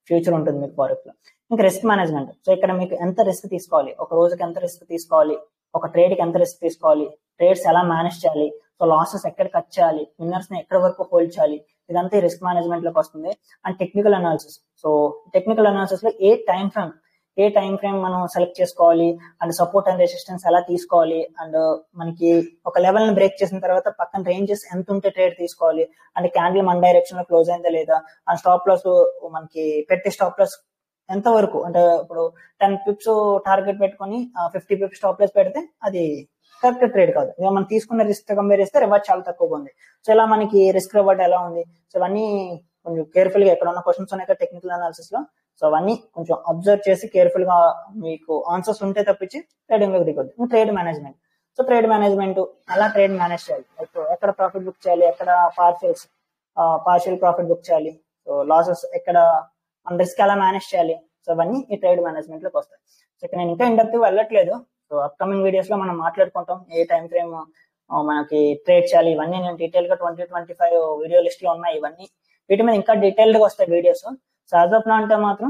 ఫ్యూచర్ ఉంటుంది మీకు ఫారెక్స్ లో. ఇంకా రిస్క్ మేనేజ్మెంట్, సో ఇక్కడ మీకు ఎంత రిస్క్ తీసుకోవాలి, ఒక రోజుకి ఎంత రిస్క్ తీసుకోవాలి, ఒక ట్రేడ్ కి ఎంత రిస్క్ తీసుకోవాలి, ట్రేడ్స్ ఎలా మేనేజ్ చేయాలి, సో లాసెస్ ఎక్కడ కట్ చేయాలి, విన్నర్స్ ని ఎక్కడ వరకు హోల్డ్ చేయాలి, ఇదంతా ఈ రిస్క్ మేనేజ్మెంట్ లోకి వస్తుంది. And technical analysis, so technical analysis లో ఏ టైం ఫ్రేమ్ మనం సెలెక్ట్ చేసుకోవాలి, అండ్ సపోర్ట్ అండ్ రెసిస్టెన్స్ ఎలా తీసుకోవాలి, అండ్ మనకి ఒక లెవెల్ ని బ్రేక్ చేసిన తర్వాత పక్కన రేంజెస్ ఎంత ఉంటే ట్రేడ్ తీసుకోవాలి, అండ్ క్యాండిల్ మన డైరెక్షన్ లో క్లోజ్ అయిందా లేదా, అండ్ స్టాప్ లాస్ మనకి పెట్టి స్టాప్ లాస్ ఎంత వరకు, అంటే ఇప్పుడు 10 pips టార్గెట్ పెట్టుకొని 50 pips స్టాప్ లాస్ పెడితే అది కరెక్ట్ ట్రేడ్ కాదు. ఇక మనం తీసుకున్న రిస్క్ కంపేర్ చేస్తే రివార్డ్ చాలా తక్కువగా ఉంది. సో ఇలా మనకి రిస్క్ రివార్డ్ ఎలా ఉంది, సో ఇవన్నీ కొంచెం కేర్ఫుల్ గా ఎక్కడ ఉన్న క్వశ్చన్స్ ఉన్నాయి టెక్నికల్ అనాలిసిస్ లో, సో అవన్నీ కొంచెం అబ్జర్వ్ చేసి కేర్ఫుల్ గా మీకు ఆన్సర్స్ ఉంటే తప్పించి ట్రేడింగ్ లోకి దిగొద్దు. Trade management, so trade management అలా ట్రేడ్ మేనేజ్ చేయాలి. ఎక్కడ ప్రాఫిట్ బుక్ చేయాలి, ఎక్కడ పార్షియల్ ప్రాఫిట్ బుక్ చేయాలి, సో లాసెస్ ఎక్కడ, మన రిస్క్ ఎలా మేనేజ్ చేయాలి, సో అవన్నీ ఈ ట్రేడ్ మేనేజ్మెంట్ లోకి వస్తాయి. సో ఇక్కడ నేను ఇంకా ఇండక్టివ్ వెళ్ళట్లేదు. సో అప్కమింగ్ వీడియోస్ లో మనం మాట్లాడుకుంటాం ఏ టైం ఫ్రేమ్ మనకి ట్రేడ్ చేయాలి, ఇవన్నీ నేను డీటెయిల్ గా 2025 వీడియో లిస్ట్ లో ఉన్నాయి. ఇవన్నీ వీటి మీద ఇంకా డీటెయిల్డ్ గా వస్తాయి videos. So as of now అంటే మాత్రం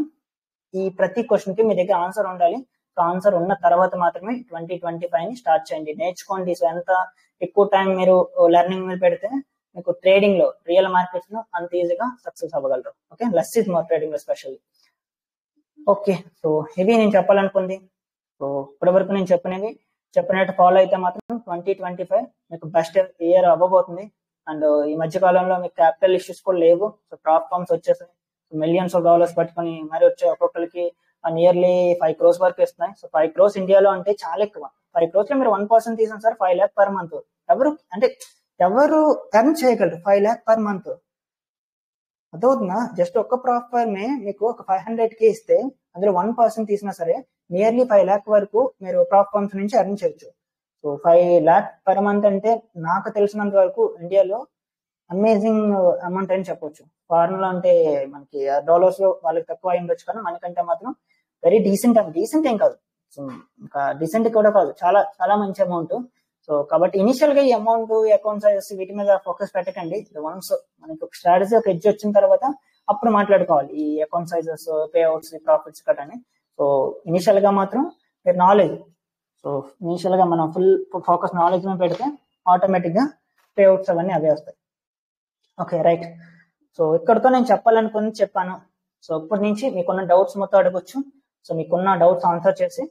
ఈ ప్రతి క్వశ్చన్ కి మీ దగ్గర ఆన్సర్ ఉండాలి. సో ఆన్సర్ ఉన్న తర్వాత మాత్రమే 2025 ని స్టార్ట్ చేయండి, నేర్చుకోండి. సో ఎంత ఎక్కువ టైం మీరు లెర్నింగ్ మీద పెడితే మీకు ట్రేడింగ్ లో, రియల్ మార్కెట్స్ లో అంత ఈజీగా సక్సెస్ అవ్వగలరు. Okay, less is more trading లో స్పెషల్లీ. ఓకే, సో ఇది నేను చెప్పాలనుకుంది. సో ఇప్పటి వరకు నేను చెప్పినట్టు ఫాలో అయితే మాత్రం 2025 మీకు బెస్ట్ ఇయర్ అవ్వబోతుంది. అండ్ ఈ మధ్య కాలంలో మీకు క్యాపిటల్ ఇష్యూస్ కూడా లేవు. సో ప్రాప్ ఫార్మ్స్ వచ్చేసాయి, మిలియన్స్ ఆఫ్ డాలర్స్ పట్టుకొని మరి వచ్చే ఒక్కొక్కరికి నియర్లీ 5 crores వరకు ఇస్తున్నాయి. సో 5 crores ఇండియాలో అంటే చాలా ఎక్కువ. 5 crores లో మీరు 1% తీసాను సార్ 5 lakh per month. ఎవరు ఎర్న్ చేయగలరు 5 lakh per month? అదవుతుందా? జస్ట్ ఒక్క ప్రాప్ ఫార్మే మీకు ఒక 500K ఇస్తే అందులో 1% తీసినా సరే నియర్లీ 5 lakh వరకు మీరు ప్రాప్ ఫార్మ్స్ నుంచి ఎర్న్ చేయొచ్చు. సో 5 lakh per month అంటే నాకు తెలిసినంత వరకు ఇండియాలో అమేజింగ్ అమౌంట్ అని చెప్పొచ్చు. ఫారెన్ లో అంటే మనకి డాలర్స్ లో వాళ్ళకి తక్కువ అయి ఉండొచ్చు, కానీ మనకంటే మాత్రం వెరీ డీసెంట్ ఏం కాదు, సో ఇంకా డీసెంట్ కూడా కాదు, చాలా చాలా మంచి అమౌంట్. సో కాబట్టి ఇనిషియల్ గా ఈ అమౌంట్, అకౌంట్ సైజెస్ వీటి మీద ఫోకస్ పెట్టకండి. వన్స్ మనకి ఒక స్ట్రాటజీ, ఒక ఎడ్జ్ వచ్చిన తర్వాత అప్పుడు మాట్లాడుకోవాలి ఈ account sizes, payouts, profits కట్టని. సో ఇనిషియల్ గా మాత్రం మీరు నాలెడ్జ్, సో ఇనిషియల్ గా మనం ఫుల్ ఫోకస్ నాలెడ్జ్ మీద పెడితే ఆటోమేటిక్ గా పే అవుట్స్ అవన్నీ అవే వస్తాయి. Okay right. సో ఇక్కడతో నేను చెప్పాలనుకుని చెప్పాను. సో ఇప్పటి నుంచి మీకున్న డౌట్స్ మొత్తం అడగొచ్చు. సో మీకున్న డౌట్స్ ఆన్సర్ చేసి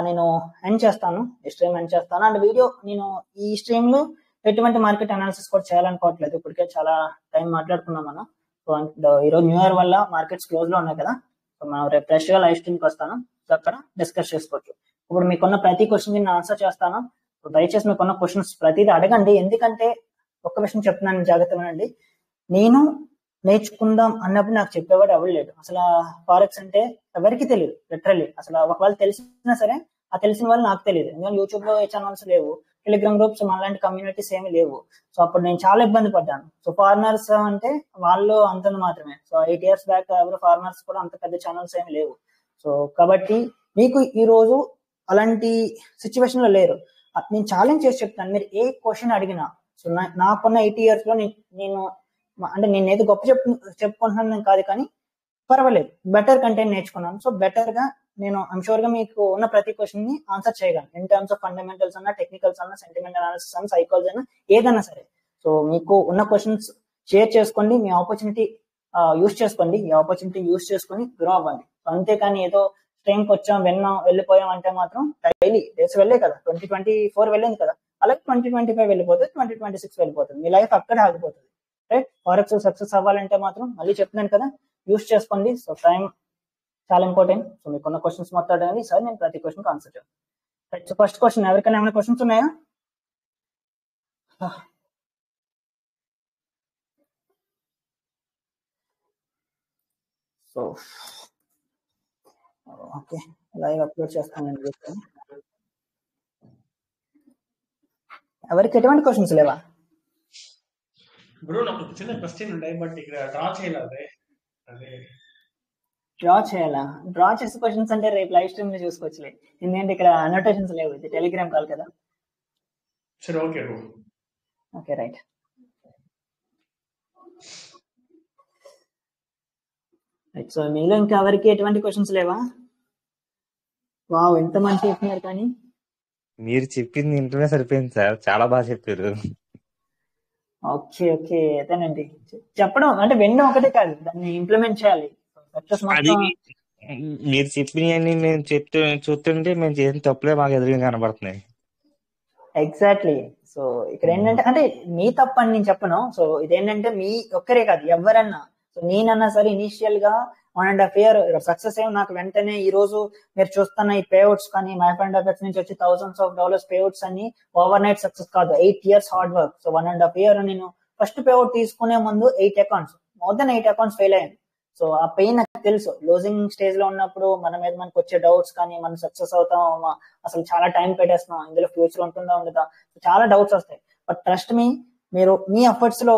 నేను ఎండ్ చేస్తాను, ఈ స్ట్రీమ్ ఎండ్ చేస్తాను. అండ్ వీడియో నేను ఈ స్ట్రీమ్ లో ఎటువంటి మార్కెట్ అనాలిసిస్ కూడా చేయాలనుకోవట్లేదు, ఇప్పటికే చాలా టైం మాట్లాడుకున్నాం మనం. సో ఈరోజు న్యూ ఇయర్ వల్ల మార్కెట్స్ క్లోజ్ లో ఉన్నాయి కదా, సో మనం రేపు ఫ్రెష్ గా లైవ్ స్ట్రీమ్ కి వస్తాను, సో అక్కడ డిస్కస్ చేసుకోవచ్చు. ఇప్పుడు మీకున్న ప్రతి క్వశ్చన్ నేను ఆన్సర్ చేస్తాను. సో దయచేసి మీకున్న క్వశ్చన్స్ ప్రతిదీ అడగండి, ఎందుకంటే ఒక్క విషయం చెప్తున్నాను, జాగ్రత్తగా వినండి. నేను నేర్చుకుందాం అన్నప్పుడు నాకు చెప్పేవాడు ఎవరు లేడు. అసలు ఫారెక్స్ అంటే ఎవరికి తెలియదు, లిటరల్లీ. అసలు ఒకవేళ తెలిసినా సరే ఆ తెలిసిన వాళ్ళు నాకు తెలియదు, ఎందుకంటే యూట్యూబ్ లో ఏ ఛానల్స్ లేవు, టెలిగ్రామ్ గ్రూప్స్ మనలాంటి కమ్యూనిటీస్ ఏమి లేవు. సో అప్పుడు నేను చాలా ఇబ్బంది పడ్డాను. సో ఫారినర్స్ అంటే వాళ్ళు అంతంది మాత్రమే. సో 8 years బ్యాక్ ఎవరు ఫారినర్స్ కూడా అంత పెద్ద ఛానల్స్ ఏమి లేవు. సో కాబట్టి మీకు ఈ రోజు అలాంటి సిచ్యువేషన్ లో లేరు. నేను ఛాలెంజ్ చేసి చెప్తాను, మీరు ఏ క్వశ్చన్ అడిగినా. సో నాకున్న 8 years లో నేను అంటే నేను ఏదో గొప్ప చెప్పుకుంటున్నాను కాదు, కానీ పర్వాలేదు, బెటర్ కంటెంట్ నేర్చుకున్నాను. సో బెటర్ గా నేను ఐమ్ షూర్ గా మీకు ఉన్న ప్రతి క్వశ్చన్ ని ఆన్సర్ చేయగలను, ఇన్ టర్మ్స్ ఆఫ్ ఫండమెంటల్స్ అన్నా, టెక్నికల్స్ అన్నా, సెంటిమెంట్ అనాలిసిస్ అన్నా, సైకాలజీ అన్నా, ఏదన్నా సరే. సో మీకు ఉన్న క్వశ్చన్స్ షేర్ చేసుకోండి, మీ ఆపర్చునిటీ యూస్ చేసుకోండి, ఈ ఆపర్చునిటీ యూస్ చేసుకుని గ్రో అవ్వండి. అంతేకాని ఏదో స్ట్రీమ్కి వచ్చాం, విన్నాం, వెళ్ళిపోయాం అంటే మాత్రం డైలీ డేస్ వెళ్ళే కదా, 2024 వెళ్ళింది కదా, అలాగే 2025 వెళ్ళిపోతుంది, 2026 వెళ్ళిపోతుంది, మీ లైఫ్ అక్కడే ఆగిపోతుంది. రైట్, ఫారెక్స్ సక్సెస్ అవ్వాలంటే మాత్రం మళ్ళీ చెప్తున్నాను కదా, యూస్ చేసుకోండి. సో టైం చాలా ఇంపార్టెంట్. సో మీకున్న క్వశ్చన్స్ మొత్తం అడగండి, సార్ నేను ప్రతి క్వశ్చన్ ఆన్సర్ చేస్తాను. రైట్, సో ఫస్ట్ క్వశ్చన్, ఎవరికైనా ఏమైనా క్వశ్చన్స్ ఉన్నాయా? సో ఓకే, లైవ్ అప్లోడ్ చేస్తాను. ఎవరికి ఎటువంటి క్వశ్చన్స్ లేవా? బ్రో నాకు చిన్న క్వశ్చన్ ఉండే, బట్ ఇక్కడ డ్రా చేయాలి. డ్రా చేయాలా? డ్రా చేసే క్వశ్చన్స్ అంటే రేపు లైవ్ స్ట్రీమ్ లో చూసుకోవచ్చులే, ఎందుకంటే ఇక్కడ అనోటేషన్స్ లేవు, ఇది టెలిగ్రామ్ కాల్ కదా. సరే okay bro. Okay right. So మీలో ఇంకా ఎవరికి ఎటువంటి క్వశ్చన్స్ లేవా? వావ్, ఎంత మంచి చెప్తున్నారు. కానీ మీరు చెప్పింది ఇంటనే సరిపోయింది సార్, చాలా బాగా చెప్పారు. ఓకే ఓకే, అదేనండి, చెప్పడం అంటే వినడం ఒకటే కాదు, దాన్ని ఇంప్లిమెంట్ చేయాలి. మీరు చెప్పినవన్నీ మేము చూస్తుంటే మేము చేసిన తప్పులే మాకు ఎదురుగా కనబడుతున్నాయి. ఎగ్జాక్ట్లీ. సో ఇక్కడ ఏంటంటే, అంటే మీ తప్పు అని నేను చెప్పను. సో ఇదేంటంటే మీ ఒక్కరే కాదు, ఎవరన్నా. సో నేనన్నా సరే ఇనిషియల్ గా 1.5 year సక్సెస్ అయ్యి నాకు వెంటనే ఈ రోజు మీరు చూస్తున్న ఈ పేఅవుట్స్ కానీ MyFundFX నుంచి వచ్చి thousands of dollars పేఅవుట్స్ అన్ని ఓవర్ నైట్ సక్సెస్ కాదు, 8 years hard work. So 1.5 year నేను ఫస్ట్ పేఅవుట్ తీసుకునే ముందు 8 accounts, more than 8 accounts fail అయ్యాను. సో ఆ పెయిన్ నాకు తెలుసు. లూజింగ్ స్టేజ్ లో ఉన్నప్పుడు మన మీద మనకు వచ్చే డౌట్స్ కానీ, మనం సక్సెస్ అవుతామా, అసలు చాలా టైం పెట్టేస్తున్నాం, ఇందులో ఫ్యూచర్ ఉంటుందా ఉండదా, చాలా డౌట్స్ వస్తాయి. బట్ ట్రస్ట్ మీ, మీరు మీ ఎఫర్ట్స్ లో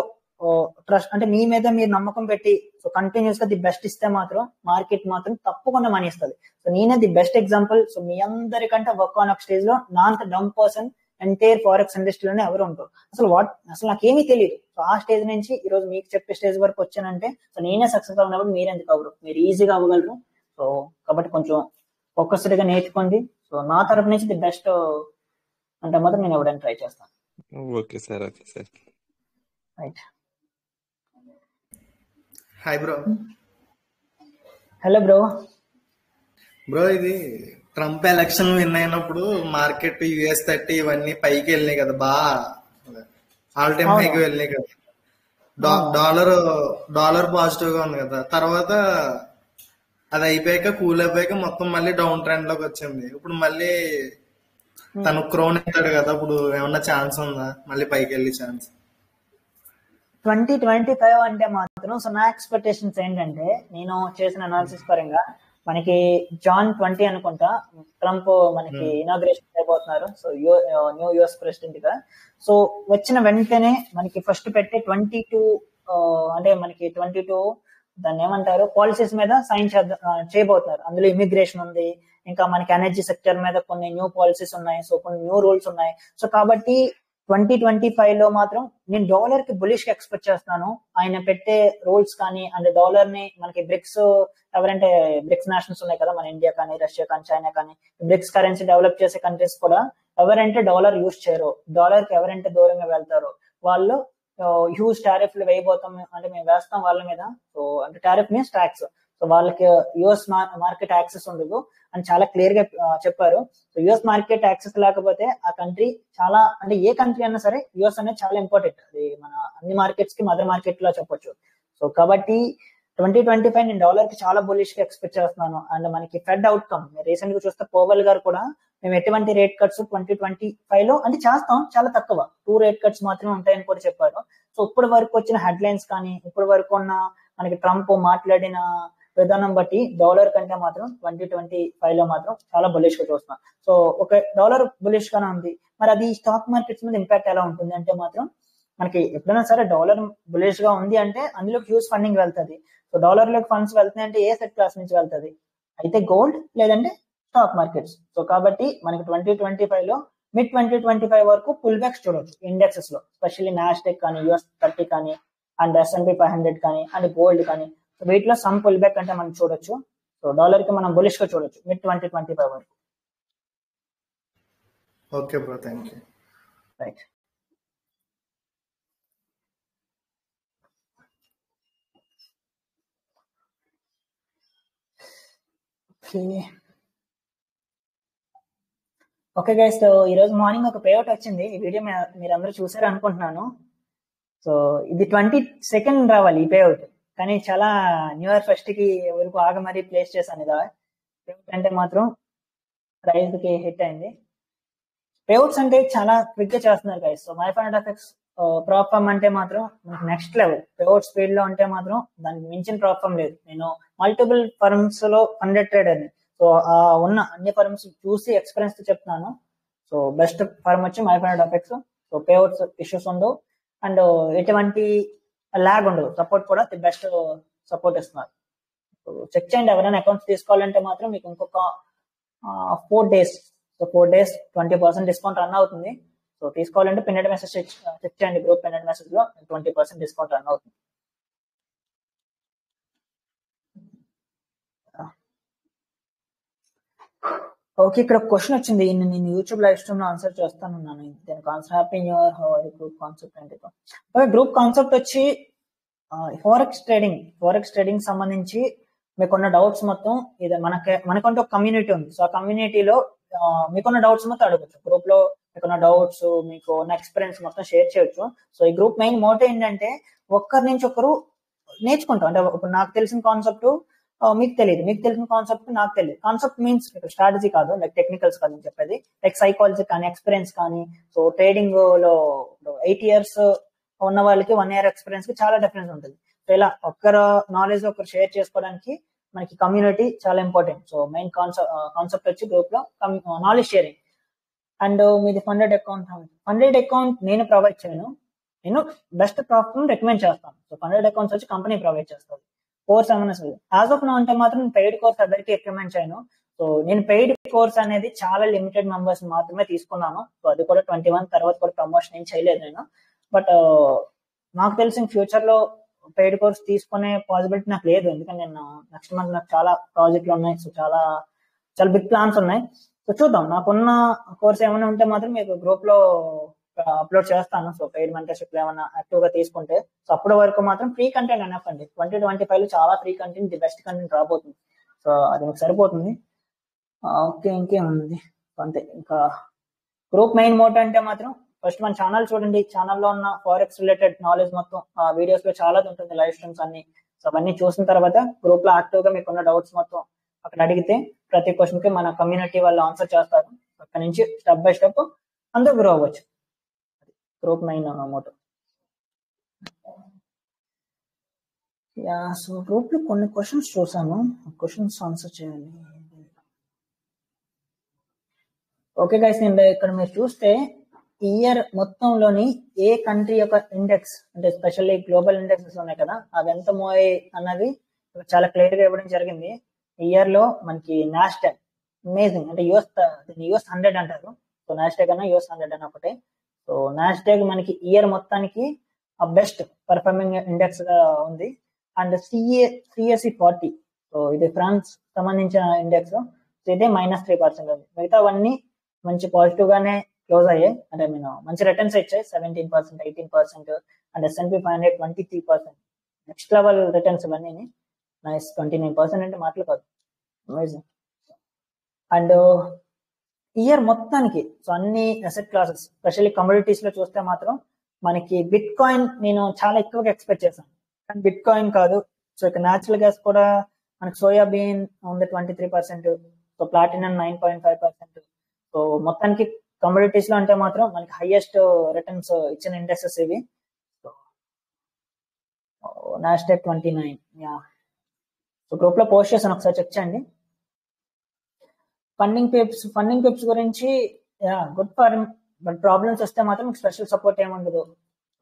ట్రస్ట్ అంటే మీ మీద మీరు నమ్మకం పెట్టి సో కంటిన్యూస్ గా ది బెస్ట్ ఇస్తే మాత్రం మార్కెట్ మాత్రం తప్పకుండా మనీ ఇస్తుంది. సో నేనే ది బెస్ట్ ఎగ్జాంపుల్. సో మీ అందరికంటే వర్క్ ఆన్ ఒక స్టేజ్ లో నా అంత డమ్ పర్సన్ ఎంటైర్ ఫారెక్స్ ఇండస్ట్రీలోనే ఎవరు ఉంటారు. అసలు నాకేమీ తెలియదు. సో ఆ స్టేజ్ నుంచి ఈ రోజు మీకు చెప్పే స్టేజ్ వరకు వచ్చానంటే సో నేనే సక్సెస్ అవునప్పుడు మీరెందుకు అవ్వరు, మీరు ఈజీగా అవ్వగలరు. సో కాబట్టి కొంచెం ఫోకస్డ్ గా నేర్చుకోండి. సో నా తరపు నుంచి ది బెస్ట్ అంటే మాత్రం నేను ఎవరైనా ట్రై చేస్తాను. Okay sir, okay sir. Right. Hi bro. Hello bro. Bro ఇది ట్రంప్ ఎలక్షన్ విన్ అయినప్పుడు మార్కెట్ US30 ఇవన్నీ పైకి వెళ్ళినాయి కదా, బాగా ఆల్ టైమ్ పైకి వెళ్ళినాయి కదా. డాలర్ పాజిటివ్ గా ఉంది కదా. తర్వాత అది అయిపోయాక కూల్ అయిపోయాక మొత్తం మళ్ళీ డౌన్ ట్రెండ్ లోకి వచ్చింది. ఇప్పుడు మళ్ళీ తను క్రోన్ అవుతాడు కదా, ఇప్పుడు ఏమన్నా ఛాన్స్ ఉందా మళ్ళీ పైకి వెళ్ళే ఛాన్స్? 2025 అంటే మాత్రం సో నా ఎక్స్పెక్టేషన్స్ ఏంటంటే, నేను చేసిన అనాలిసిస్ పరంగా మనకి జాన్ 20 అనుకుంటా ట్రంప్ మనకి ఇనాగ్రేషన్ చేయబోతున్నారు. సో న్యూ US ప్రెసిడెంట్ గా. సో వచ్చిన వెంటనే మనకి ఫస్ట్ పెట్టే 22 అంటే మనకి 22 దాన్ని ఏమంటారు పాలసీస్ మీద సైన్ చేయబోతున్నారు. అందులో ఇమిగ్రేషన్ ఉంది, ఇంకా మనకి ఎనర్జీ సెక్టర్ మీద కొన్ని న్యూ పాలసీస్ ఉన్నాయి, సో కొన్ని న్యూ రూల్స్ ఉన్నాయి. సో కాబట్టి 2025 లో మాత్రం నేను డాలర్ కి బులిష్ గా ఎక్స్పెక్ట్ చేస్తున్నాను. ఆయన పెట్టే రూల్స్ కానీ అండ్ డాలర్ ని మనకి బ్రిక్స్ ఎవరంటే బ్రిక్స్ నేషన్స్ ఉన్నాయి కదా, మన ఇండియా కానీ, రష్యా కానీ, చైనా కానీ, బ్రిక్స్ కరెన్సీ డెవలప్ చేసే కంట్రీస్ కూడా ఎవరంటే డాలర్ యూజ్ చేయరు, డాలర్ కి ఎవరంటే దూరంగా వెళ్తారో వాళ్ళు హ్యూజ్ టారిఫ్లు వేయబోతాం, అంటే మేము వేస్తాం వాళ్ళ మీద. సో అంటే టారిఫ్ మీన్స్ ట్యాక్స్. సో వాళ్ళకి US మార్కెట్ యాక్సెస్ ఉండదు అని చాలా క్లియర్ గా చెప్పారు. సో US మార్కెట్ యాక్సెస్ లేకపోతే ఆ కంట్రీ చాలా, అంటే ఏ కంట్రీ అయినా సరే US అనేది చాలా ఇంపార్టెంట్. అది మన అన్ని మార్కెట్స్ కి మదర్ మార్కెట్ లో చెప్పొచ్చు. సో కాబట్టి 2025 నేను డాలర్ కి చాలా బులిష్ గా ఎక్స్పెక్ట్ చేస్తున్నాను. అండ్ మనకి ఫెడ్ అవుట్కమ్ రీసెంట్ గా చూస్తే పోవెల్ గారు కూడా మేము ఎటువంటి రేట్ కట్స్ 2025 లో అంటే చేస్తాం, చాలా తక్కువ 2 రేట్ కట్స్ మాత్రమే ఉంటాయని కూడా చెప్పారు. సో ఇప్పటి వరకు వచ్చిన హెడ్ లైన్స్ కానీ, ఇప్పటి వరకు ఉన్న మనకి ట్రంప్ మాట్లాడిన విధానం బట్టి డాలర్ కంటే మాత్రం 2025 లో మాత్రం చాలా బులిష్ గా చూస్తున్నాం. సో ఒక డాలర్ బులిష్ గానే ఉంది. మరి అది స్టాక్ మార్కెట్స్ మీద ఇంపాక్ట్ ఎలా ఉంటుంది అంటే మాత్రం మనకి ఎప్పుడైనా సరే డాలర్ బులిష్ గా ఉంది అంటే అందులో హ్యూజ్ ఫండింగ్ వెళ్తుంది. సో డాలర్ లోకి ఫండ్స్ వెళ్తున్నాయి అంటే ఏ సెట్ క్లాస్ నుంచి వెళ్తుంది? అయితే గోల్డ్ లేదంటే స్టాక్ మార్కెట్స్. సో కాబట్టి మనకి 2025 లో మిడ్ 2025 వరకు పుల్ బ్యాక్స్ చూడవచ్చు ఇండెక్సెస్ లో, స్పెషల్లీ నాస్డాక్ కానీ, US30 కానీ, అండ్ S&P 500 కానీ, అండ్ గోల్డ్ కానీ. సో వీటిలో సమ్ పుల్ బ్యాక్ అంటే మనం చూడొచ్చు. సో డాలర్ కి మనం బులిష్ గా చూడొచ్చు మిడ్ 2025 వరకు. Okay bro, thank you. Right. Okay guys, so ఈ రోజు మార్నింగ్ ఒక పేఅవుట్ వచ్చింది. ఈ వీడియో మీరు అందరూ చూసారు అనుకుంటున్నాను. సో ఇది 22nd రావాలి ఈ పేఅవుట్, కానీ చాలా న్యూ ఇయర్ ఫస్ట్ కి వరకు ఆగ మరీ ప్లేస్ చేశాను. ఇలా పేఅవుట్ అంటే మాత్రం ప్రైజ్ కి హిట్ అయింది. పేఅవుట్స్ అంటే చాలా క్విక్ గా చేస్తున్నారు గైస్. సో MyFineFX ప్రాప్ ఫామ్ అంటే మాత్రం నెక్స్ట్ లెవెల్. పేఅవుట్ స్పీడ్ లో అంటే మాత్రం దానికి మించిన ప్రాప్ ఫామ్ లేదు. నేను మల్టిపుల్ ఫర్మ్స్ లో 100 ట్రేడర్ ని, సో ఉన్న అన్ని ఫర్మ్స్ చూసి ఎక్స్పీరియన్స్ తో చెప్తున్నాను. సో బెస్ట్ ఫర్మ్ వచ్చి MyFineFX. సో పేఅవుట్స్ ఇష్యూస్ ఉండవు అండ్ ఎటువంటి ల్యాగ్ ఉండదు. సపోర్ట్ కూడా ది బెస్ట్ సపోర్ట్ ఇస్తున్నారు. సో చెక్ చేయండి. ఎవరైనా అకౌంట్స్ తీసుకోవాలంటే మాత్రం మీకు ఇంకొక 4 days, so 4 days 20% discount run అవుతుంది. సో తీసుకోవాలంటే పిన్నెడ్ మెసేజ్ చెక్ చేయండి. గ్రూప్ పిన్నెడ్ మెసేజ్ లో 20% డిస్కౌంట్ రన్ అవుతుంది. ఓకే, ఇక్కడ ఒక క్వశ్చన్ వచ్చింది. నేను యూట్యూబ్ లైవ్ స్ట్రీమ్ లో ఆన్సర్ చేస్తాను. దీనికి answer happy new year. Group concept అంటే గ్రూప్ కాన్సెప్ట్ వచ్చి ఫోరెక్స్ ట్రేడింగ్ సంబంధించి మీకున్న డౌట్స్ మొత్తం ఇది మనకంటే ఒక కమ్యూనిటీ ఉంది. సో ఆ కమ్యూనిటీలో మీకున్న డౌట్స్ మొత్తం అడగచ్చు. గ్రూప్ లో మీకున్న డౌట్స్, మీకు ఉన్న ఎక్స్పీరియన్స్ మొత్తం షేర్ చేయొచ్చు. సో ఈ గ్రూప్ మెయిన్ మోటో ఏంటంటే ఒక్కరి నుంచి ఒకరు నేర్చుకుంటాం. అంటే ఇప్పుడు నాకు తెలిసిన కాన్సెప్ట్ మీకు తెలియదు, మీకు తెలిసిన కాన్సెప్ట్ నాకు తెలియదు. కాన్సెప్ట్ మీన్స్ స్ట్రాటజీ కాదు, లైక్ టెక్నికల్స్ కాదు. నేను చెప్పేది లైక్ సైకాలజీ కానీ, ఎక్స్పీరియన్స్ కానీ. సో ట్రేడింగ్ లో 8 years ఉన్న వాళ్ళకి 1 year ఎక్స్పీరియన్స్ కి చాలా డిఫరెన్స్ ఉంటుంది. సో ఇలా ఒక్కరు నాలెడ్జ్ ఒకరు షేర్ చేసుకోవడానికి మనకి కమ్యూనిటీ చాలా ఇంపార్టెంట్. సో మెయిన్ కాన్సెప్ట్ వచ్చి గ్రూప్ లో నాలెడ్జ్ షేరింగ్. అండ్ మీది ఫండెడ్ అకౌంట్ నేను ప్రొవైడ్ చేయను, నేను బెస్ట్ ప్రాఫిట్ రికమెండ్ చేస్తాను. సో ఫండెడ్ అకౌంట్స్ వచ్చి కంపెనీ ప్రొవైడ్ చేస్తుంది. కోర్స్ ఏమైనా సరే యాజ్ ఆఫ్ నో అంటే మాత్రం పెయిడ్ కోర్స్ ఎవరికి రికమెండ్ చేయను. సో నేను పెయిడ్ కోర్స్ అనేది చాలా లిమిటెడ్ మెంబర్స్ మాత్రమే తీసుకున్నాను. సో అది కూడా 21 తర్వాత కూడా ప్రమోషన్ ఏం చేయలేదు నేను. బట్ నాకు తెలిసిన ఫ్యూచర్ లో పెయిడ్ కోర్స్ తీసుకునే పాసిబిలిటీ నాకు లేదు, ఎందుకంటే నేను నెక్స్ట్ మంత్ నాకు చాలా ప్రాజెక్టులు ఉన్నాయి. సో చాలా చాలా బిగ్ ప్లాన్స్ ఉన్నాయి. సో చూద్దాం, నాకున్న కోర్స్ ఏమైనా ఉంటే మాత్రం మీకు గ్రూప్ లో అప్లోడ్ చేస్తాను. సో పెయిడ్ మెంటర్షిప్ ఏమైనా యాక్టివ్ గా తీసుకుంటే, సో అప్పటి వరకు మాత్రం ఫ్రీ కంటెంట్ ఎనఫ్ అండి. 2025 లో చాలా free content, the best content రాబోతుంది. సో అది మీకు సరిపోతుంది. ఓకే, ఇంకేమున్నది అంతే. ఇంకా గ్రూప్ మెయిన్ మోటో అంటే మాత్రం ఫస్ట్ మన ఛానల్ చూడండి. ఛానల్లో ఉన్న ఫారెక్స్ రిలేటెడ్ నాలెడ్జ్ మొత్తం వీడియోస్ లో చాలా ఉంటుంది, లైవ్ స్ట్రీమ్స్ అన్ని. సో అవన్నీ చూసిన తర్వాత గ్రూప్ లో యాక్టివ్ గా మీకున్న డౌట్స్ మొత్తం అక్కడ అడిగితే ప్రతి క్వశ్చన్ కి మన కమ్యూనిటీ వాళ్ళు ఆన్సర్ చేస్తారు. అక్కడ నుంచి స్టెప్ బై స్టెప్ అందరూ గ్రో అవ్వచ్చు. Group main motto. So group లో కొన్ని క్వశ్చన్స్ చూసాను, క్వశ్చన్స్ ఆన్సర్ చేయాలి. ఓకే గైస్, నేను ఇక్కడ మీరు చూస్తే ఇయర్ మొత్తంలోని ఏ కంట్రీ యొక్క ఇండెక్స్, అంటే స్పెషల్లీ గ్లోబల్ ఇండెక్సెస్ ఉన్నాయి కదా, అవి ఎంత మూవ్ అయ్యాయి అన్నది చాలా క్లియర్ గా ఇవ్వడం జరిగింది. ఇయర్ లో మనకి నాస్డాక్ అమేజింగ్, అంటే యుఎస్ 100 అంటారు. సో నాస్డాక్ అన్న యుఎస్ 100 అన్న ఒకటే. సో నాస్డాక్ మనకి ఇయర్ మొత్తానికి బెస్ట్ పర్ఫార్మింగ్ ఇండెక్స్ గా ఉంది. అండ్ సిఎస్సి 40, సో ఇది ఫ్రాన్స్ సంబంధించిన ఇండెక్స్. సో ఇదే -3% ఉంది. మిగతావన్నీ మంచి పాజిటివ్ గానే క్లోజ్ అయ్యాయి, అంటే మంచి రిటర్న్స్ ఇచ్చాయి. 17%, 18%, and S&P 500 23%. Next level returns ఇవన్నీ. నైస్, 29% అంటే మాటలు కాదు, అమేజింగ్. అండ్ ఇయర్ మొత్తానికి సో అన్ని అసెట్ క్లాసెస్, స్పెషల్లీ కమోడిటీస్ లో చూస్తే మాత్రం మనకి బిట్ కాయిన్ నేను చాలా ఎక్కువగా ఎక్స్పెక్ట్ చేశాను, కానీ బిట్ కాయిన్ కాదు. సో ఇక న్యాచురల్ గ్యాస్ కూడా మనకి సోయాబీన్ ఉంది 23%, సో ప్లాటినం 9.5%. సో మొత్తానికి కమోడిటీస్ లో అంటే మాత్రం మనకి హైయెస్ట్ రిటర్న్స్ ఇచ్చిన ఇండెక్సెస్ ఇవి. నాస్డాక్ 29. సో గ్రూప్ లో పోస్ట్ చేశాను, ఒకసారి చెక్ చేయండి. ఫండింగ్ పిప్స్ గురించి గుడ్ ఫర్, బట్ ప్రాబ్లమ్స్ వస్తే మాత్రం స్పెషల్ సపోర్ట్ ఏముండదు.